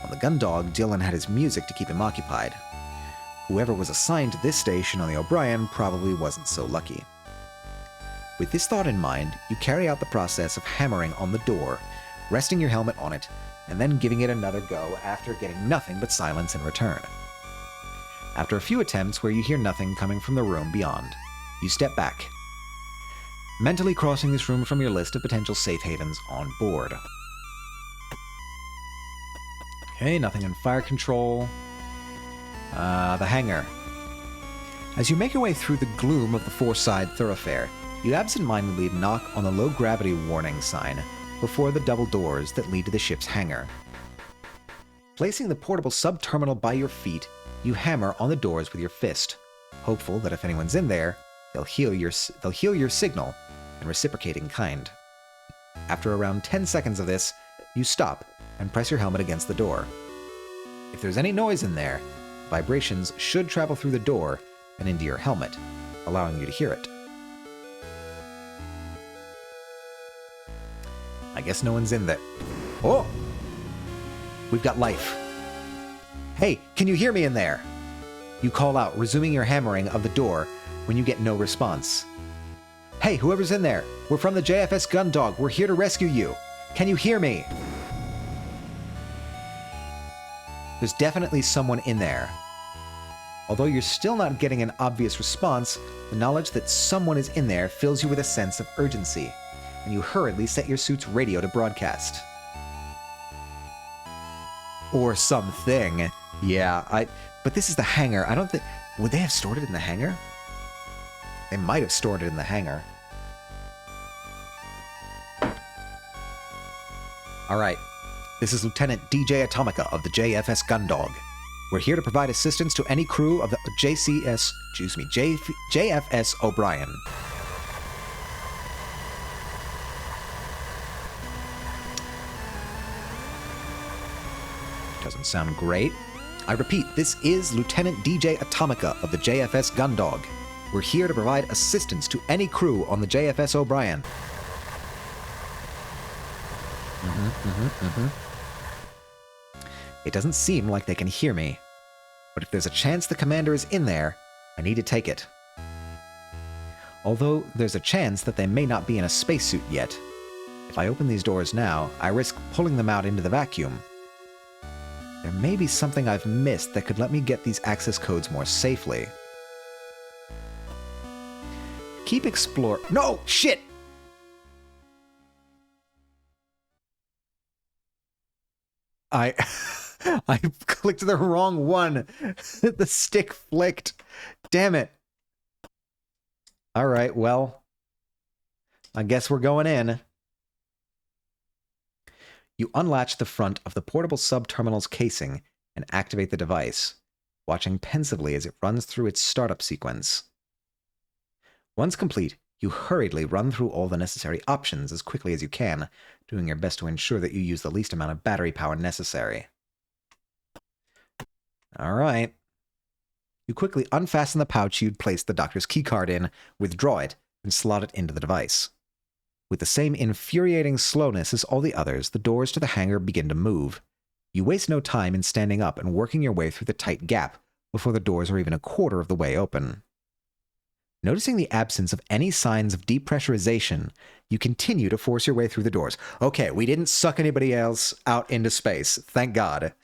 On the gun dog, Dylan had his music to keep him occupied. Whoever was assigned to this station on the O'Brien probably wasn't so lucky. With this thought in mind, you carry out the process of hammering on the door, resting your helmet on it, and then giving it another go after getting nothing but silence in return. After a few attempts where you hear nothing coming from the room beyond, you step back, mentally crossing this room from your list of potential safe havens on board. Okay, nothing in fire control. The hangar. As you make your way through the gloom of the four-side thoroughfare, you absentmindedly knock on the low-gravity warning sign before the double doors that lead to the ship's hangar. Placing the portable sub-terminal by your feet, you hammer on the doors with your fist, hopeful that if anyone's in there, they'll hear your signal and reciprocate in kind. After around 10 seconds of this, you stop and press your helmet against the door. If there's any noise in there, vibrations should travel through the door and into your helmet, allowing you to hear it. I guess no one's in there. Oh! We've got life. Hey, can you hear me in there? You call out, resuming your hammering of the door when you get no response. Hey, whoever's in there, we're from the JFS Gundog. We're here to rescue you. Can you hear me? There's definitely someone in there. Although you're still not getting an obvious response, the knowledge that someone is in there fills you with a sense of urgency, and you hurriedly set your suit's radio to broadcast. Or something. Yeah, but this is the hangar. I don't think... Would they have stored it in the hangar? They might have stored it in the hangar. Alright. This is Lieutenant DJ Atomica of the JFS Gundog. We're here to provide assistance to any crew of the JFS O'Brien. Doesn't sound great. I repeat, this is Lieutenant DJ Atomica of the JFS Gundog. We're here to provide assistance to any crew on the JFS O'Brien. It doesn't seem like they can hear me, but if there's a chance the commander is in there, I need to take it. Although there's a chance that they may not be in a spacesuit yet. If I open these doors now, I risk pulling them out into the vacuum. There may be something I've missed that could let me get these access codes more safely. Keep explore- No! Shit! I clicked the wrong one. The stick flicked. Damn it. Alright, well. I guess we're going in. You unlatch the front of the portable sub-terminal's casing and activate the device, watching pensively as it runs through its startup sequence. Once complete, you hurriedly run through all the necessary options as quickly as you can, doing your best to ensure that you use the least amount of battery power necessary. Alright. You quickly unfasten the pouch you'd placed the doctor's keycard in, withdraw it, and slot it into the device. With the same infuriating slowness as all the others, the doors to the hangar begin to move. You waste no time in standing up and working your way through the tight gap before the doors are even a quarter of the way open. Noticing the absence of any signs of depressurization, you continue to force your way through the doors. Okay, we didn't suck anybody else out into space. Thank God.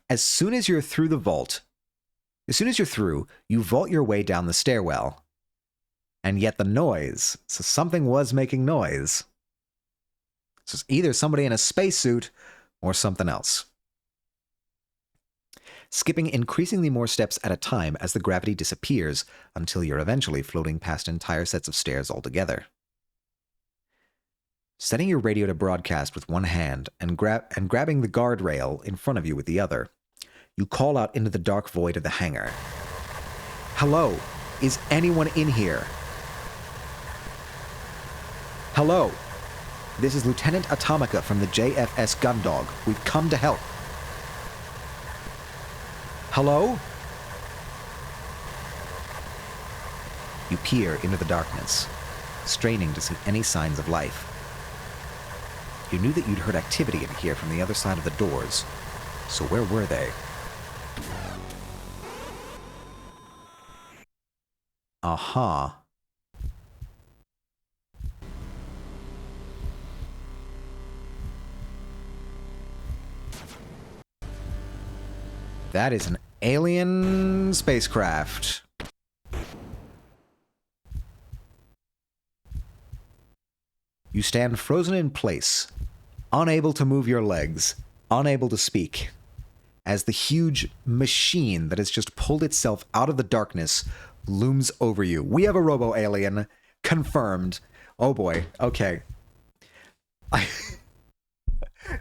As soon as you're through, you vault your way down the stairwell. And yet the noise, so something was making noise. So it's either somebody in a spacesuit or something else. Skipping increasingly more steps at a time as the gravity disappears until you're eventually floating past entire sets of stairs altogether. Setting your radio to broadcast with one hand and grabbing the guardrail in front of you with the other, you call out into the dark void of the hangar. Hello, is anyone in here? Hello, this is Lieutenant Atomica from the JFS Gundog. We've come to help. Hello? You peer into the darkness, straining to see any signs of life. You knew that you'd heard activity in here from the other side of the doors, so where were they? Aha. That is an alien spacecraft. You stand frozen in place, unable to move your legs, unable to speak, as the huge machine that has just pulled itself out of the darkness looms over you. We have a robo-alien. Confirmed. Oh boy. Okay.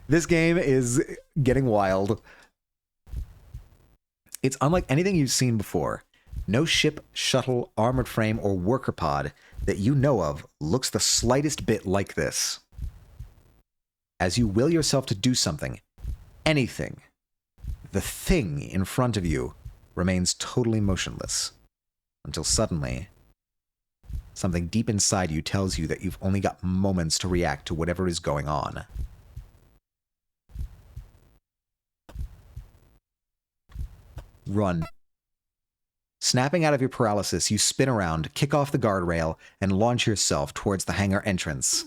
This game is getting wild. It's unlike anything you've seen before. No ship, shuttle, armored frame, or worker pod that you know of looks the slightest bit like this. As you will yourself to do something, anything, the thing in front of you remains totally motionless. Until suddenly, something deep inside you tells you that you've only got moments to react to whatever is going on. Run. Snapping out of your paralysis, you spin around, kick off the guardrail, and launch yourself towards the hangar entrance.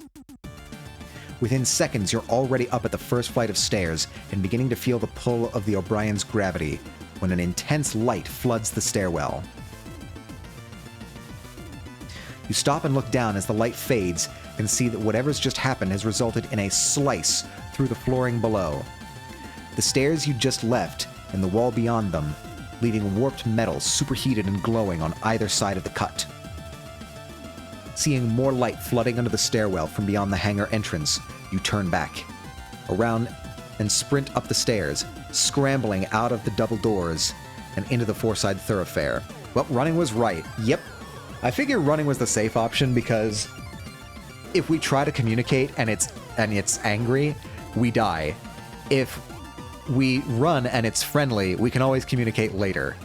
Within seconds, you're already up at the first flight of stairs and beginning to feel the pull of the O'Brien's gravity when an intense light floods the stairwell. You stop and look down as the light fades and see that whatever's just happened has resulted in a slice through the flooring below. The stairs you just left and the wall beyond them, leaving warped metal superheated and glowing on either side of the cut. Seeing more light flooding under the stairwell from beyond the hangar entrance, you turn back, around and sprint up the stairs, scrambling out of the double doors and into the four-side thoroughfare. Well, running was right. Yep. I figure running was the safe option because if we try to communicate and it's angry, we die. If we run and it's friendly, we can always communicate later.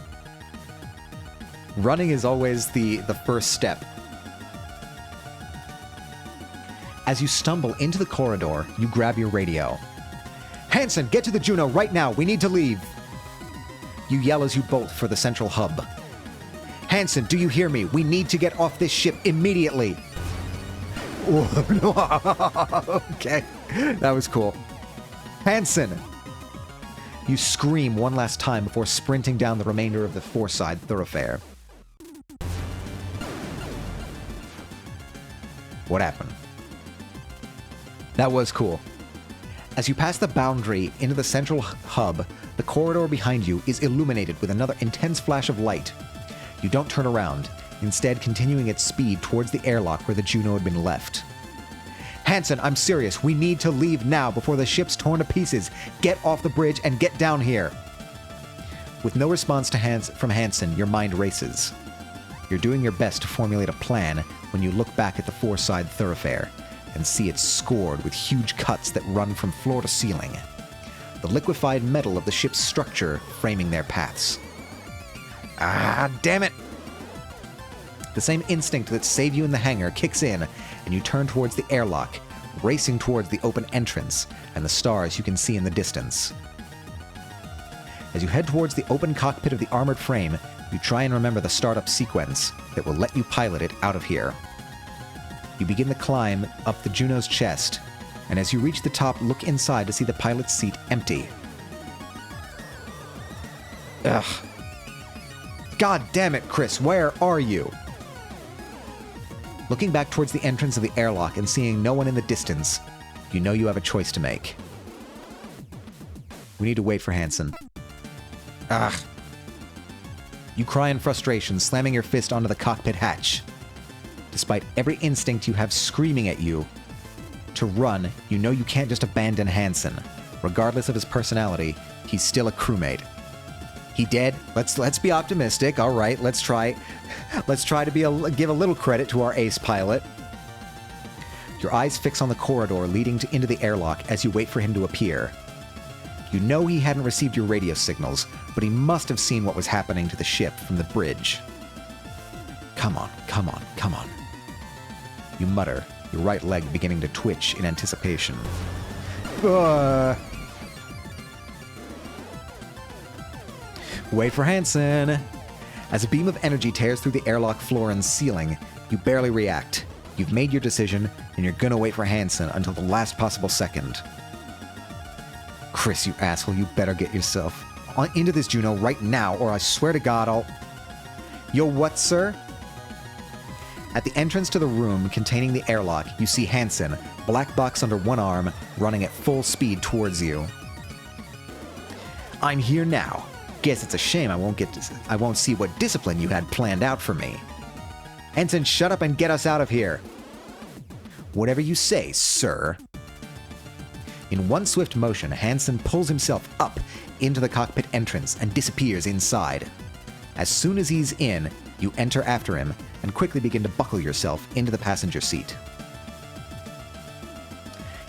Running is always the first step. As you stumble into the corridor, you grab your radio. "Hansen, get to the Juno right now! We need to leave!" You yell as you bolt for the central hub. "Hansen, do you hear me? We need to get off this ship immediately!" Okay, that was cool. "Hansen!" You scream one last time before sprinting down the remainder of the four-side thoroughfare. What happened? That was cool. As you pass the boundary into the central hub, the corridor behind you is illuminated with another intense flash of light. You don't turn around, instead continuing its speed towards the airlock where the Juno had been left. "Hansen, I'm serious. We need to leave now before the ship's torn to pieces. Get off the bridge and get down here." With no response from Hansen, your mind races. You're doing your best to formulate a plan when you look back at the four-side thoroughfare and see it scored with huge cuts that run from floor to ceiling. The liquefied metal of the ship's structure framing their paths. Ah, damn it! The same instinct that saved you in the hangar kicks in, and you turn towards the airlock, racing towards the open entrance and the stars you can see in the distance. As you head towards the open cockpit of the armored frame, you try and remember the startup sequence that will let you pilot it out of here. You begin the climb up the Juno's chest, and as you reach the top, look inside to see the pilot's seat empty. Ugh. God damn it, Chris, where are you? Looking back towards the entrance of the airlock and seeing no one in the distance, you know you have a choice to make. We need to wait for Hansen. Ugh. You cry in frustration, slamming your fist onto the cockpit hatch. Despite every instinct you have screaming at you to run, you know you can't just abandon Hansen. Regardless of his personality, he's still a crewmate. He dead? Let's be optimistic. All right, let's try to give a little credit to our ace pilot. Your eyes fix on the corridor leading into the airlock as you wait for him to appear. You know he hadn't received your radio signals, but he must have seen what was happening to the ship from the bridge. Come on, come on, come on. You mutter, your right leg beginning to twitch in anticipation. Wait for Hansen. As a beam of energy tears through the airlock floor and ceiling, you barely react. You've made your decision, and you're gonna wait for Hansen until the last possible second. Chris, you asshole, you better get yourself into this Juno right now, or I swear to God I'll... Yo, what, sir? At the entrance to the room containing the airlock, you see Hansen, black box under one arm, running at full speed towards you. I'm here now. Guess it's a shame I won't see what discipline you had planned out for me. Hansen, shut up and get us out of here. Whatever you say, sir. In one swift motion, Hansen pulls himself up into the cockpit entrance and disappears inside. As soon as he's in, you enter after him and quickly begin to buckle yourself into the passenger seat.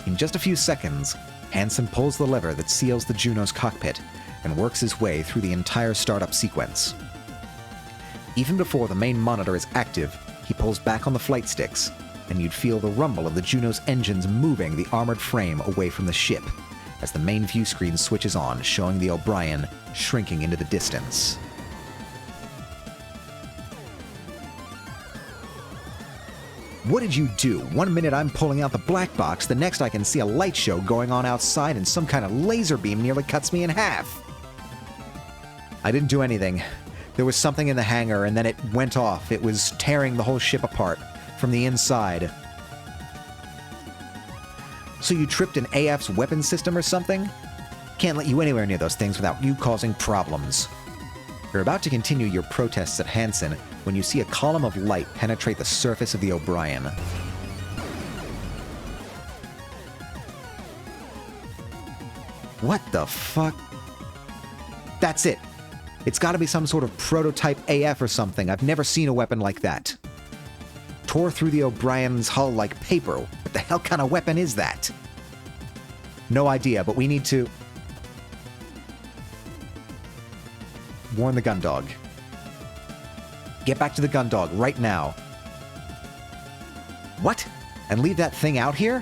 In just a few seconds, Hansen pulls the lever that seals the Juno's cockpit and works his way through the entire startup sequence. Even before the main monitor is active, he pulls back on the flight sticks, and you'd feel the rumble of the Juno's engines moving the armored frame away from the ship as the main view screen switches on, showing the O'Brien shrinking into the distance. What did you do? One minute I'm pulling out the black box, the next I can see a light show going on outside and some kind of laser beam nearly cuts me in half. I didn't do anything. There was something in the hangar and then it went off. It was tearing the whole ship apart from the inside. So you tripped an AF's weapon system or something? Can't let you anywhere near those things without you causing problems. You're about to continue your protests at Hansen when you see a column of light penetrate the surface of the O'Brien. What the fuck? That's it. It's gotta be some sort of prototype AF or something. I've never seen a weapon like that. Tore through the O'Brien's hull like paper. What the hell kind of weapon is that? No idea, but we need to... warn the gun dog. Get back to the gun dog right now. What? And leave that thing out here?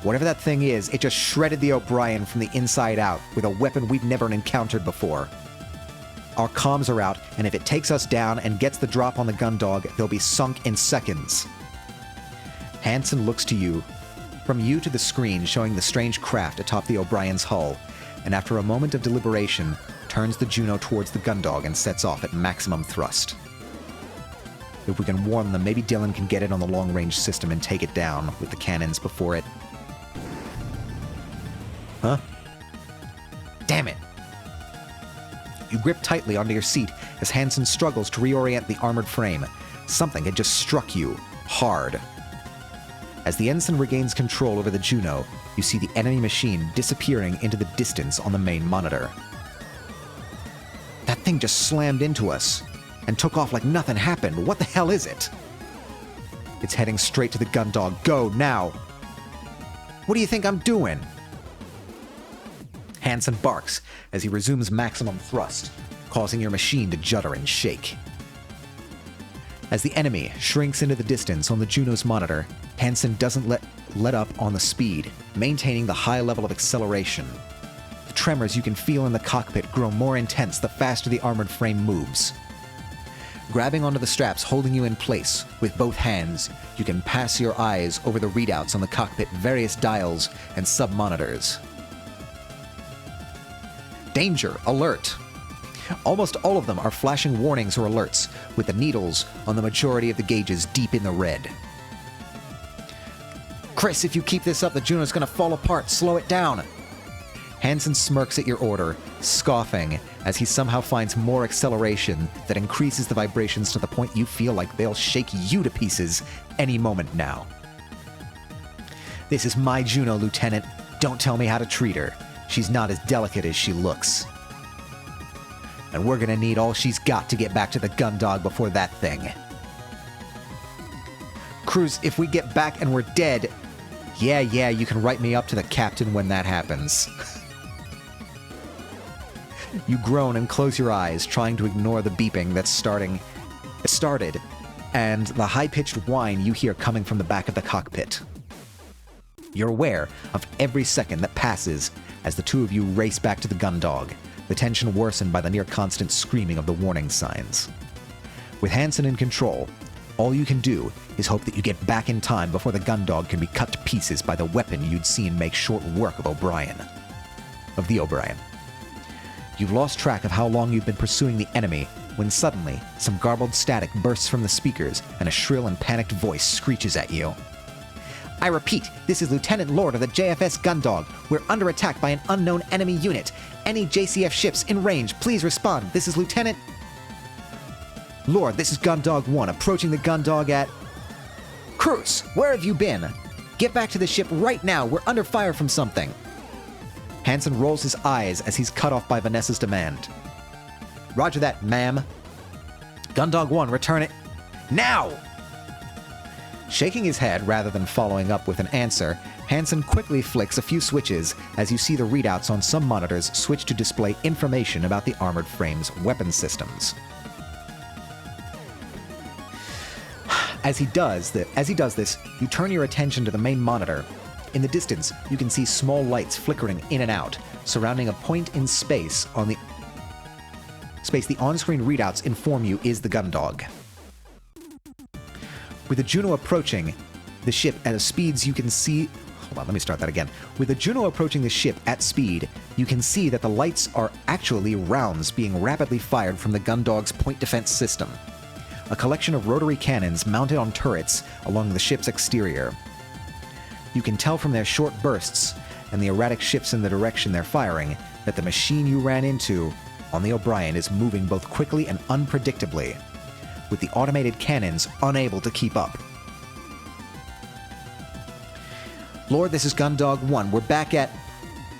Whatever that thing is, it just shredded the O'Brien from the inside out with a weapon we've never encountered before. Our comms are out, and if it takes us down and gets the drop on the gun dog, they'll be sunk in seconds. Hansen looks to you, from you to the screen showing the strange craft atop the O'Brien's hull, and after a moment of deliberation, turns the Juno towards the gun dog and sets off at maximum thrust. If we can warn them, maybe Dylan can get it on the long-range system and take it down with the cannons before it... Huh? Damn it! You grip tightly onto your seat as Hansen struggles to reorient the armored frame. Something had just struck you, hard. As the ensign regains control over the Juno, you see the enemy machine disappearing into the distance on the main monitor. That thing just slammed into us and took off like nothing happened. What the hell is it? It's heading straight to the gun dog. Go, now! What do you think I'm doing? Hansen barks as he resumes maximum thrust, causing your machine to judder and shake. As the enemy shrinks into the distance on the Juno's monitor, Hansen doesn't let up on the speed, maintaining the high level of acceleration. The tremors you can feel in the cockpit grow more intense the faster the armored frame moves. Grabbing onto the straps holding you in place with both hands, you can pass your eyes over the readouts on the cockpit various dials and sub-monitors. Danger! Alert! Almost all of them are flashing warnings or alerts, with the needles on the majority of the gauges deep in the red. Chris, if you keep this up, the Juno's gonna fall apart. Slow it down! Hansen smirks at your order, scoffing, as he somehow finds more acceleration that increases the vibrations to the point you feel like they'll shake you to pieces any moment now. This is my Juno, Lieutenant. Don't tell me how to treat her. She's not as delicate as she looks. And we're gonna need all she's got to get back to the gun dog before that thing. Cruz, if we get back and we're dead... Yeah, you can write me up to the captain when that happens. You groan and close your eyes, trying to ignore the beeping that's started and the high-pitched whine you hear coming from the back of the cockpit. You're aware of every second that passes as the two of you race back to the Gundog, the tension worsened by the near-constant screaming of the warning signs. With Hansen in control, all you can do is hope that you get back in time before the Gundog can be cut to pieces by the weapon you'd seen make short work of the O'Brien. You've lost track of how long you've been pursuing the enemy when suddenly some garbled static bursts from the speakers and a shrill and panicked voice screeches at you. I repeat, this is Lieutenant Lord of the JFS Gundog. We're under attack by an unknown enemy unit. Any JCF ships in range, please respond. This is Lieutenant... Lord, this is Gundog 1, approaching the Gundog at... Cruz, where have you been? Get back to the ship right now. We're under fire from something. Hansen rolls his eyes as he's cut off by Vanessa's demand. Roger that, ma'am. Gundog 1, return it... now! Shaking his head rather than following up with an answer, Hansen quickly flicks a few switches as you see the readouts on some monitors switch to display information about the armored frame's weapon systems. As he does this, you turn your attention to the main monitor. In the distance, you can see small lights flickering in and out, surrounding a point in space the on-screen readouts inform you is the Gundog. With the Juno approaching the ship at speeds you can see... Hold on, let me start that again. With the Juno approaching the ship at speed, you can see that the lights are actually rounds being rapidly fired from the Gundog's point defense system. A collection of rotary cannons mounted on turrets along the ship's exterior. You can tell from their short bursts and the erratic shifts in the direction they're firing that the machine you ran into on the O'Brien is moving both quickly and unpredictably, with the automated cannons unable to keep up. Lord, this is Gundog 1. We're back at...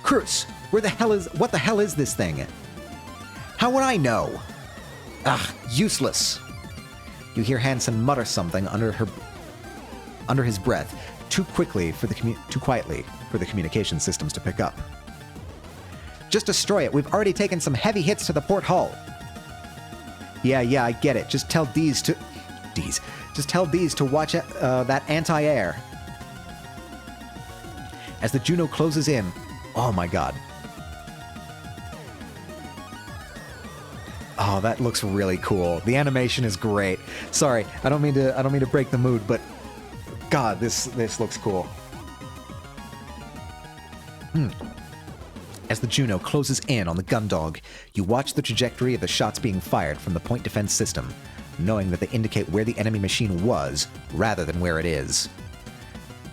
Cruz, what the hell is this thing? How would I know? Ugh, useless. You hear Hansen mutter something under his breath, too quietly for the communication systems to pick up. Just destroy it. We've already taken some heavy hits to the port hull. Yeah, I get it. Just tell Dees to watch that anti-air. As the Juno closes in, oh my god. Oh, that looks really cool. The animation is great. Sorry, I don't mean to break the mood, but god, this looks cool. As the Juno closes in on the Gundog, you watch the trajectory of the shots being fired from the point defense system, knowing that they indicate where the enemy machine was, rather than where it is.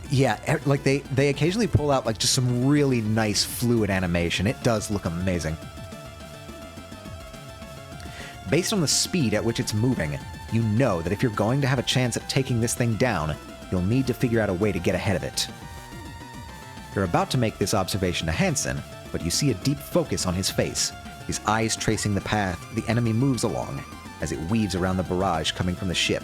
Yeah, like they occasionally pull out like just some really nice fluid animation. It does look amazing. Based on the speed at which it's moving, you know that if you're going to have a chance at taking this thing down, you'll need to figure out a way to get ahead of it. You're about to make this observation to Hansen, but you see a deep focus on his face, his eyes tracing the path the enemy moves along as it weaves around the barrage coming from the ship.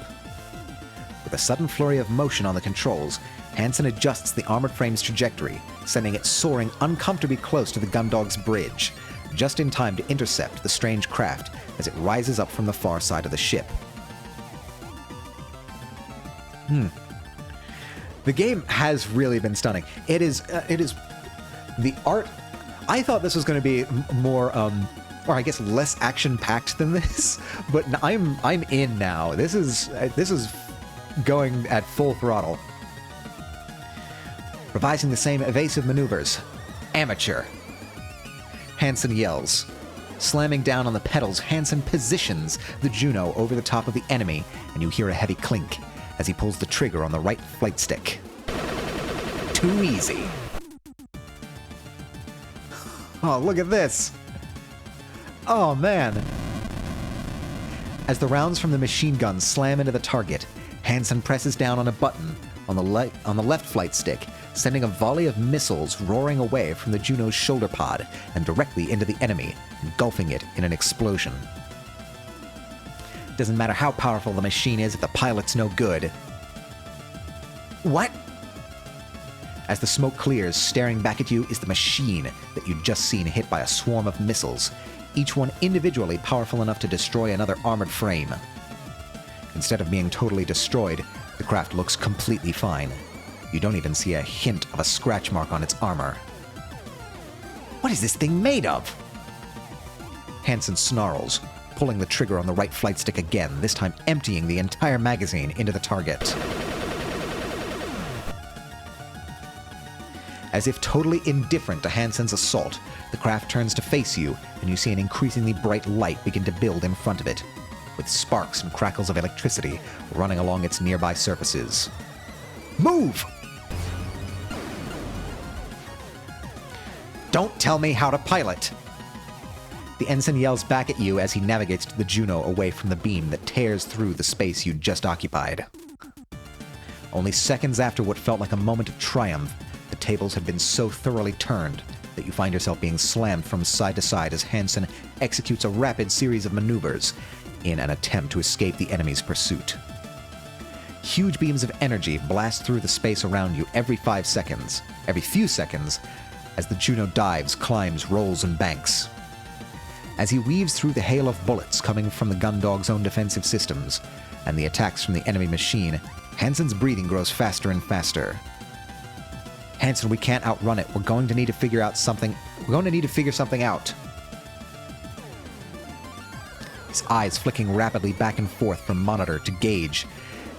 With a sudden flurry of motion on the controls, Hansen adjusts the armored frame's trajectory, sending it soaring uncomfortably close to the Gundog's bridge, just in time to intercept the strange craft as it rises up from the far side of the ship. The game has really been stunning. It is the art. I thought this was going to be more, or I guess less action-packed than this, but I'm in now. This is going at full throttle. Revising the same evasive maneuvers. Amateur. Hansen yells. Slamming down on the pedals, Hansen positions the Juno over the top of the enemy, and you hear a heavy clink as he pulls the trigger on the right flight stick. Too easy. Oh, look at this! Oh, man! As the rounds from the machine gun slam into the target, Hansen presses down on a button on the left flight stick, sending a volley of missiles roaring away from the Juno's shoulder pod and directly into the enemy, engulfing it in an explosion. Doesn't matter how powerful the machine is if the pilot's no good. What? As the smoke clears, staring back at you is the machine that you'd just seen hit by a swarm of missiles, each one individually powerful enough to destroy another armored frame. Instead of being totally destroyed, the craft looks completely fine. You don't even see a hint of a scratch mark on its armor. What is this thing made of? Hansen snarls, pulling the trigger on the right flight stick again, this time emptying the entire magazine into the target. As if totally indifferent to Hansen's assault, the craft turns to face you, and you see an increasingly bright light begin to build in front of it, with sparks and crackles of electricity running along its nearby surfaces. Move! Don't tell me how to pilot! The ensign yells back at you as he navigates the Juno away from the beam that tears through the space you just occupied. Only seconds after what felt like a moment of triumph, the tables had been so thoroughly turned that you find yourself being slammed from side to side as Hansen executes a rapid series of maneuvers in an attempt to escape the enemy's pursuit. Huge beams of energy blast through the space around you every few seconds, as the Juno dives, climbs, rolls, and banks. As he weaves through the hail of bullets coming from the Gundog's own defensive systems and the attacks from the enemy machine, Hansen's breathing grows faster and faster. Hansen, we can't outrun it. We're going to need to figure something out. His eyes flicking rapidly back and forth from monitor to gauge,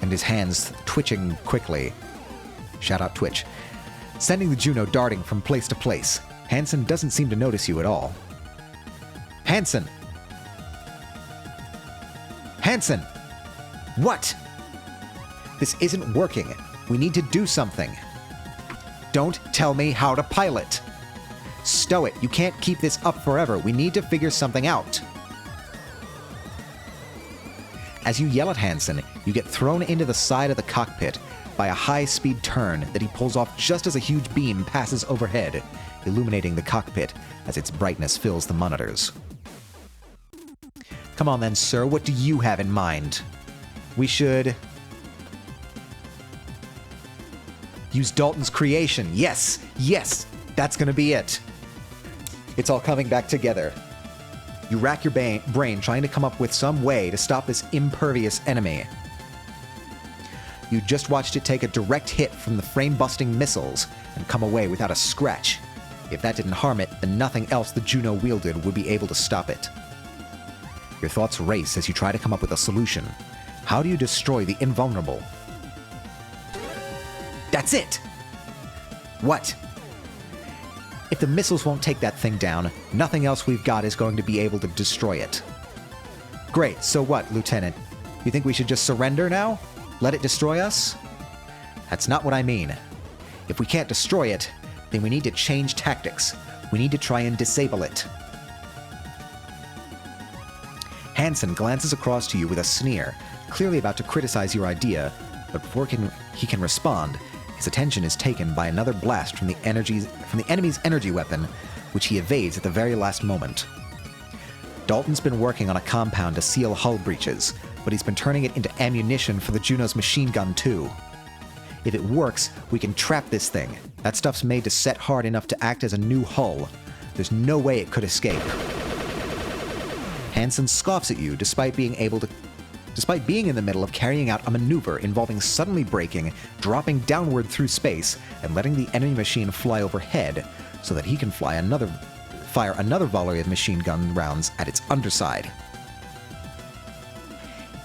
and his hands twitching quickly. Shout out Twitch. Sending the Juno darting from place to place. Hansen doesn't seem to notice you at all. Hansen! Hansen! What? This isn't working. We need to do something. Don't tell me how to pilot. Stow it. You can't keep this up forever. We need to figure something out. As you yell at Hansen, you get thrown into the side of the cockpit by a high-speed turn that he pulls off just as a huge beam passes overhead, illuminating the cockpit as its brightness fills the monitors. Come on then, sir. What do you have in mind? We should use Dalton's creation. Yes, that's gonna be it. It's all coming back together. You rack your brain trying to come up with some way to stop this impervious enemy. You just watched it take a direct hit from the frame-busting missiles and come away without a scratch. If that didn't harm it, then nothing else the Juno wielded would be able to stop it. Your thoughts race as you try to come up with a solution. How do you destroy the invulnerable? That's it! What? If the missiles won't take that thing down, nothing else we've got is going to be able to destroy it. Great, so what, Lieutenant? You think we should just surrender now? Let it destroy us? That's not what I mean. If we can't destroy it, then we need to change tactics. We need to try and disable it. Hansen glances across to you with a sneer, clearly about to criticize your idea, but before he can respond, his attention is taken by another blast from the enemy's energy weapon, which he evades at the very last moment. Dalton's been working on a compound to seal hull breaches, but he's been turning it into ammunition for the Juno's machine gun too. If it works, we can trap this thing. That stuff's made to set hard enough to act as a new hull. There's no way it could escape. Hansen scoffs at you despite being in the middle of carrying out a maneuver involving suddenly braking, dropping downward through space, and letting the enemy machine fly overhead so that he can fire another volley of machine gun rounds at its underside.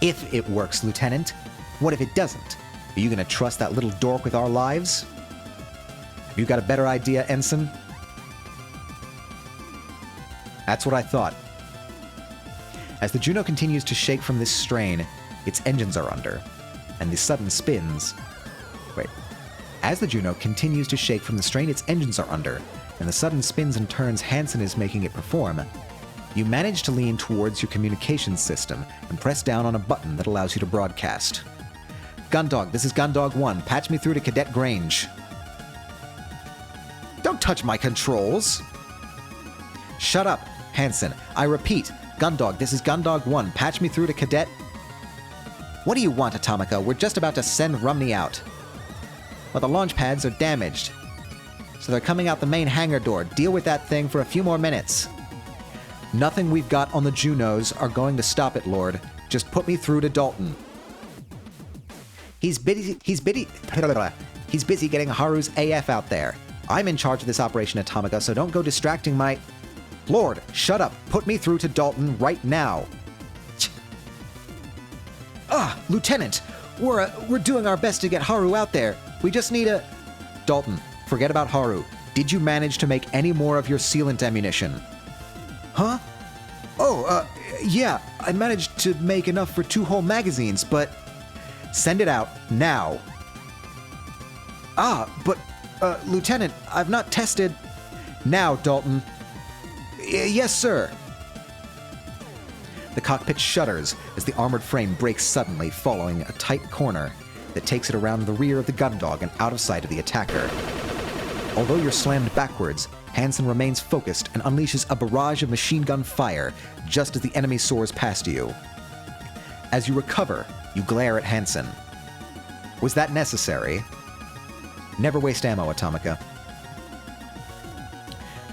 If it works, Lieutenant. What if it doesn't? Are you going to trust that little dork with our lives? Have you got a better idea, Ensign? That's what I thought. As the Juno continues to shake from this strain, its engines are under, and the sudden spins... As the Juno continues to shake from the strain its engines are under, and the sudden spins and turns Hansen is making it perform, you manage to lean towards your communications system and press down on a button that allows you to broadcast. Gundog, this is Gundog 1. Patch me through to Cadet Grange. Don't touch my controls! Shut up, Hansen. I repeat, Gundog, this is Gundog 1. Patch me through to Cadet... What do you want, Atomica? We're just about to send Rumney out. Well, the launch pads are damaged, so they're coming out the main hangar door. Deal with that thing for a few more minutes. Nothing we've got on the Junos are going to stop it, Lord. Just put me through to Dalton. He's busy getting Haru's AF out there. I'm in charge of this Operation Atomica, so don't go distracting my... Lord, shut up. Put me through to Dalton right now. Lieutenant, we're doing our best to get Haru out there. We just need a... Dalton, forget about Haru. Did you manage to make any more of your sealant ammunition? Huh? Yeah, I managed to make enough for 2 whole magazines, but... Send it out, now. But, Lieutenant, I've not tested... Now, Dalton. Yes, sir. The cockpit shudders as the armored frame breaks suddenly, following a tight corner that takes it around the rear of the Gundog and out of sight of the attacker. Although you're slammed backwards, Hansen remains focused and unleashes a barrage of machine gun fire just as the enemy soars past you. As you recover, you glare at Hansen. Was that necessary? Never waste ammo, Atomica.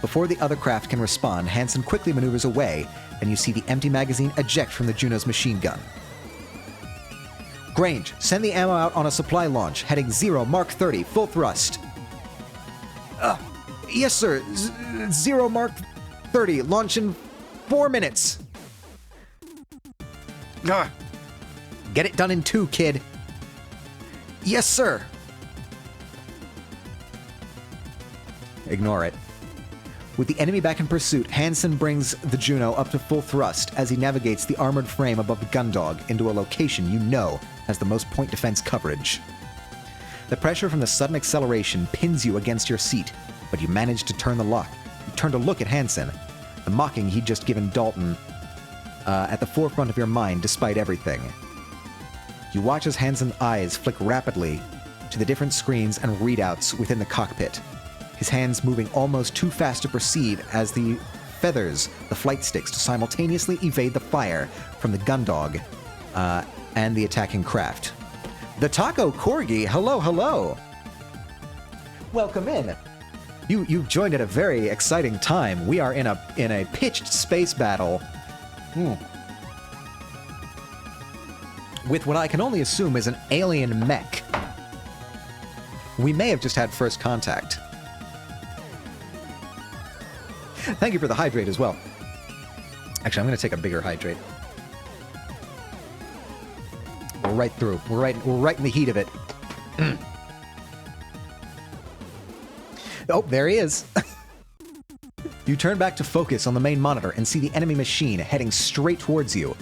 Before the other craft can respond, Hansen quickly maneuvers away, and you see the empty magazine eject from the Juno's machine gun. Grange, send the ammo out on a supply launch, heading 0 Mark 30, full thrust. Yes, sir. 0 Mark 30, launch in 4 minutes. Get it done in 2, kid. Yes, sir. Ignore it. With the enemy back in pursuit, Hansen brings the Juno up to full thrust as he navigates the armored frame above the Gundog into a location you know has the most point defense coverage. The pressure from the sudden acceleration pins you against your seat, but you manage to turn the lock. You turn to look at Hansen, the mocking he'd just given Dalton at the forefront of your mind despite everything. You watch as Hansen's eyes flick rapidly to the different screens and readouts within the cockpit, his hands moving almost too fast to perceive as he feathers the flight sticks to simultaneously evade the fire from the Gundog and the attacking craft. The Taco Corgi, hello, hello! Welcome in. You've joined at a very exciting time. We are in a pitched space battle. With what I can only assume is an alien mech. We may have just had first contact. Thank you for the hydrate as well. Actually, I'm going to take a bigger hydrate. We're right through. We're right in the heat of it. Oh, there he is. You turn back to focus on the main monitor and see the enemy machine heading straight towards you.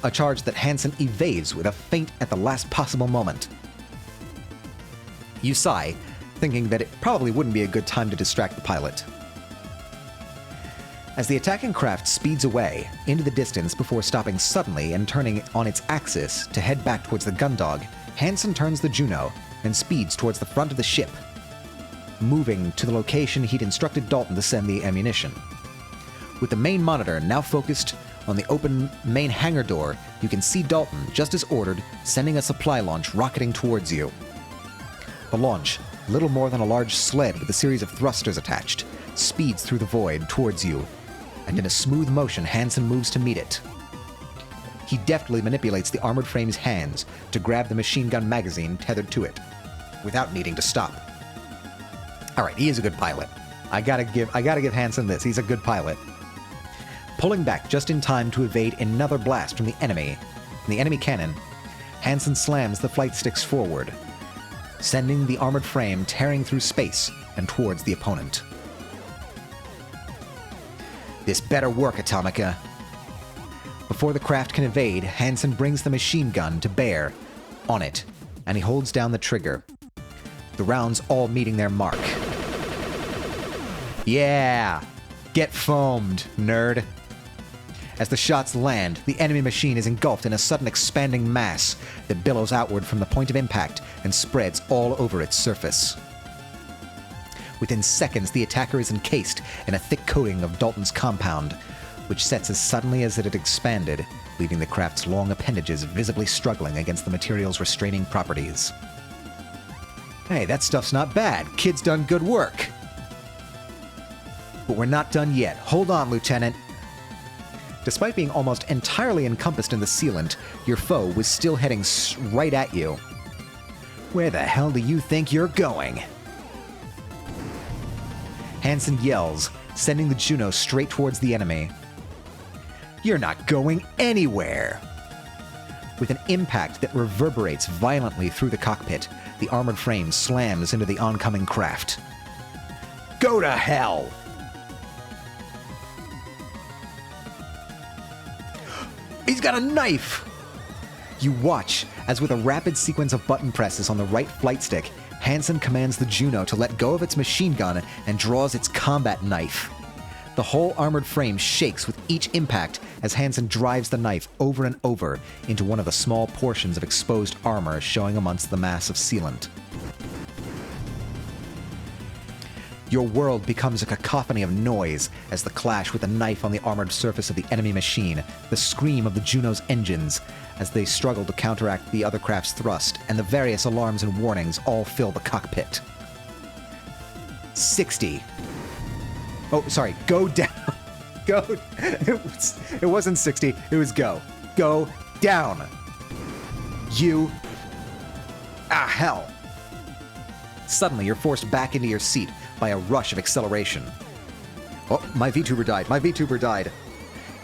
A charge that Hansen evades with a feint at the last possible moment. You sigh, thinking that it probably wouldn't be a good time to distract the pilot. As the attacking craft speeds away into the distance before stopping suddenly and turning on its axis to head back towards the Gundog, Hansen turns the Juno and speeds towards the front of the ship, moving to the location he'd instructed Dalton to send the ammunition. With the main monitor now focused on the open main hangar door, you can see Dalton, just as ordered, sending a supply launch rocketing towards you. The launch, little more than a large sled with a series of thrusters attached, speeds through the void towards you, and in a smooth motion, Hansen moves to meet it. He deftly manipulates the armored frame's hands to grab the machine gun magazine tethered to it, without needing to stop. Alright, he is a good pilot. I gotta give Hansen this, he's a good pilot. Pulling back just in time to evade another blast from the enemy cannon, Hansen slams the flight sticks forward, sending the armored frame tearing through space and towards the opponent. This better work, Atomica. Before the craft can evade, Hansen brings the machine gun to bear on it, and he holds down the trigger. The rounds all meeting their mark. Yeah! Get foamed, nerd! As the shots land, the enemy machine is engulfed in a sudden expanding mass that billows outward from the point of impact and spreads all over its surface. Within seconds, the attacker is encased in a thick coating of Dalton's compound, which sets as suddenly as it had expanded, leaving the craft's long appendages visibly struggling against the material's restraining properties. Hey, that stuff's not bad. Kid's done good work. But we're not done yet. Hold on, Lieutenant. Despite being almost entirely encompassed in the sealant, your foe was still heading right at you. Where the hell do you think you're going? Hansen yells, sending the Juno straight towards the enemy. You're not going anywhere! With an impact that reverberates violently through the cockpit, the armored frame slams into the oncoming craft. Go to hell! He's got a knife! You watch as with a rapid sequence of button presses on the right flight stick, Hansen commands the Juno to let go of its machine gun and draws its combat knife. The whole armored frame shakes with each impact as Hansen drives the knife over and over into one of the small portions of exposed armor showing amongst the mass of sealant. Your world becomes a cacophony of noise as the clash with the knife on the armored surface of the enemy machine, the scream of the Juno's engines as they struggle to counteract the other craft's thrust, and the various alarms and warnings all fill the cockpit. 60. Oh, sorry, go down. Go. It wasn't 60, it was go. Go down. You. Ah, hell. Suddenly, you're forced back into your seat by a rush of acceleration. Oh, my VTuber died. My VTuber died.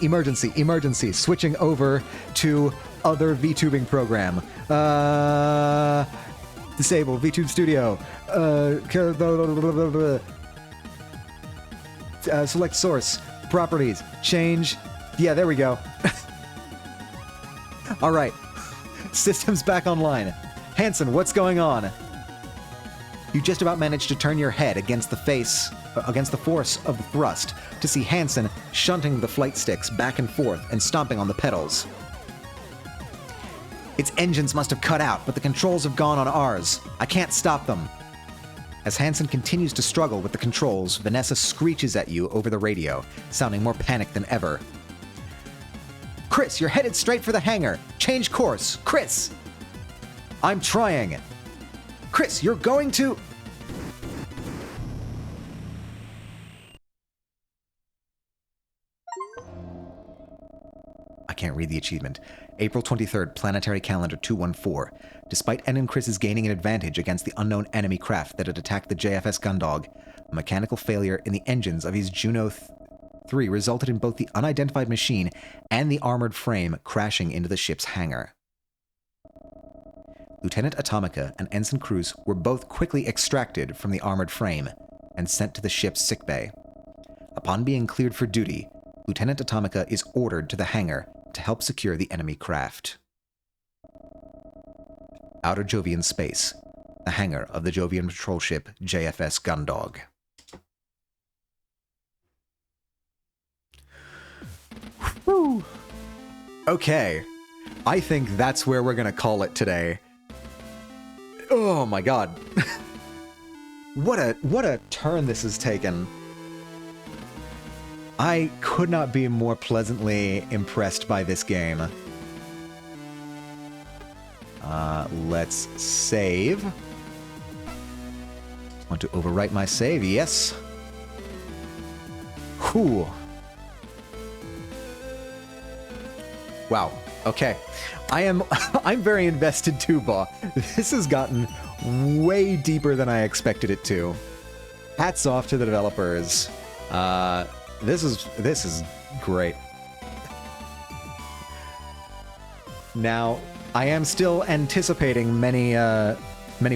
Emergency, emergency. Switching over to other VTubing program. Disable VTube Studio. Select source. Properties. Change. Yeah, there we go. All right. System's back online. Hansen, what's going on? You just about managed to turn your head against the force of the thrust to see Hansen shunting the flight sticks back and forth and stomping on the pedals. Its engines must have cut out, but the controls have gone on ours. I can't stop them. As Hansen continues to struggle with the controls, Vanessa screeches at you over the radio, sounding more panicked than ever. Chris, you're headed straight for the hangar. Change course. Chris! I'm trying. Chris, you're going to... I can't read the achievement. April 23rd, Planetary Calendar 214. Despite N and Chris's gaining an advantage against the unknown enemy craft that had attacked the JFS Gundog, a mechanical failure in the engines of his Juno 3 resulted in both the unidentified machine and the armored frame crashing into the ship's hangar. Lieutenant Atomica and Ensign Cruz were both quickly extracted from the armored frame and sent to the ship's sickbay. Upon being cleared for duty, Lieutenant Atomica is ordered to the hangar to help secure the enemy craft. Outer Jovian space, the hangar of the Jovian patrol ship JFS Gundog. Whew. Okay, I think that's where we're gonna call it today. Oh my god. What a turn this has taken. I could not be more pleasantly impressed by this game. Let's save. Want to overwrite my save? Yes. Whew. Wow. Okay. I'm very invested too, Ba. This has gotten way deeper than I expected it to. Hats off to the developers. This is great. Now, I am still anticipating many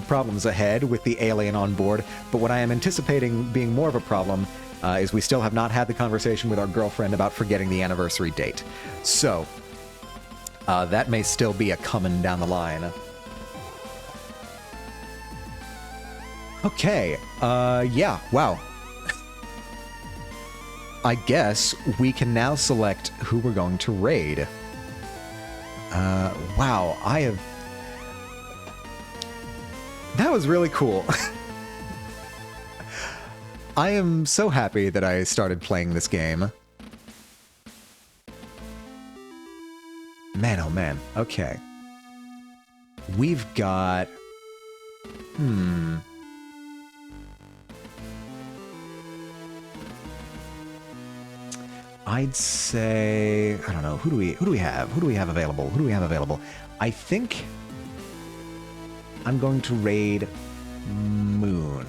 problems ahead with the alien on board, but what I am anticipating being more of a problem is we still have not had the conversation with our girlfriend about forgetting the anniversary date. So, that may still be a coming down the line. Okay, yeah, wow. I guess we can now select who we're going to raid. Wow, that was really cool. I am so happy that I started playing this game. Man, oh man, okay. We've got... I'd say, I don't know, who do we have? Who do we have available? I think I'm going to raid Moon.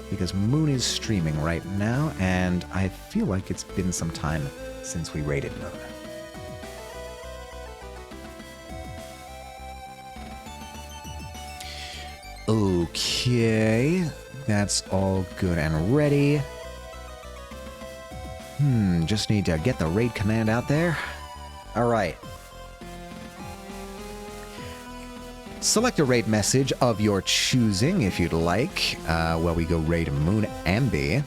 Because Moon is streaming right now, and I feel like it's been some time since we raided Moon. Okay, that's all good and ready. Just need to get the raid command out there. All right. Select a raid message of your choosing if you'd like, while we go raid Moon Ambi.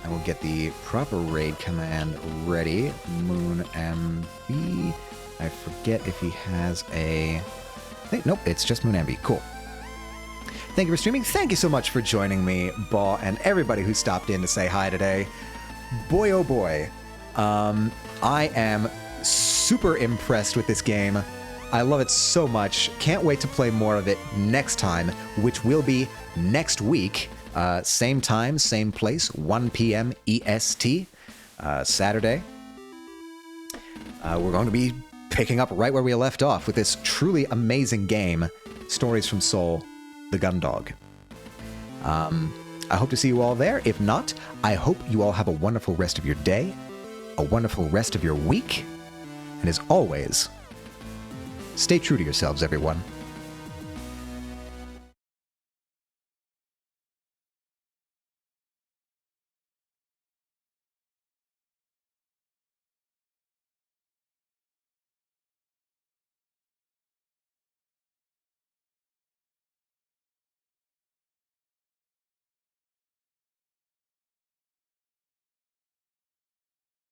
I will get the proper raid command ready. Moon Ambi. I forget if he has a... Nope, it's just Moon Ambi. Cool. Thank you for streaming. Thank you so much for joining me, Baw, and everybody who stopped in to say hi today. Boy, oh boy. I am super impressed with this game. I love it so much. Can't wait to play more of it next time, which will be next week. Same time, same place, 1 p.m. EST, Saturday. We're going to be picking up right where we left off with this truly amazing game, Stories from Seoul, the Gundog. I hope to see you all there. If not, I hope you all have a wonderful rest of your day, a wonderful rest of your week, and as always, stay true to yourselves, everyone.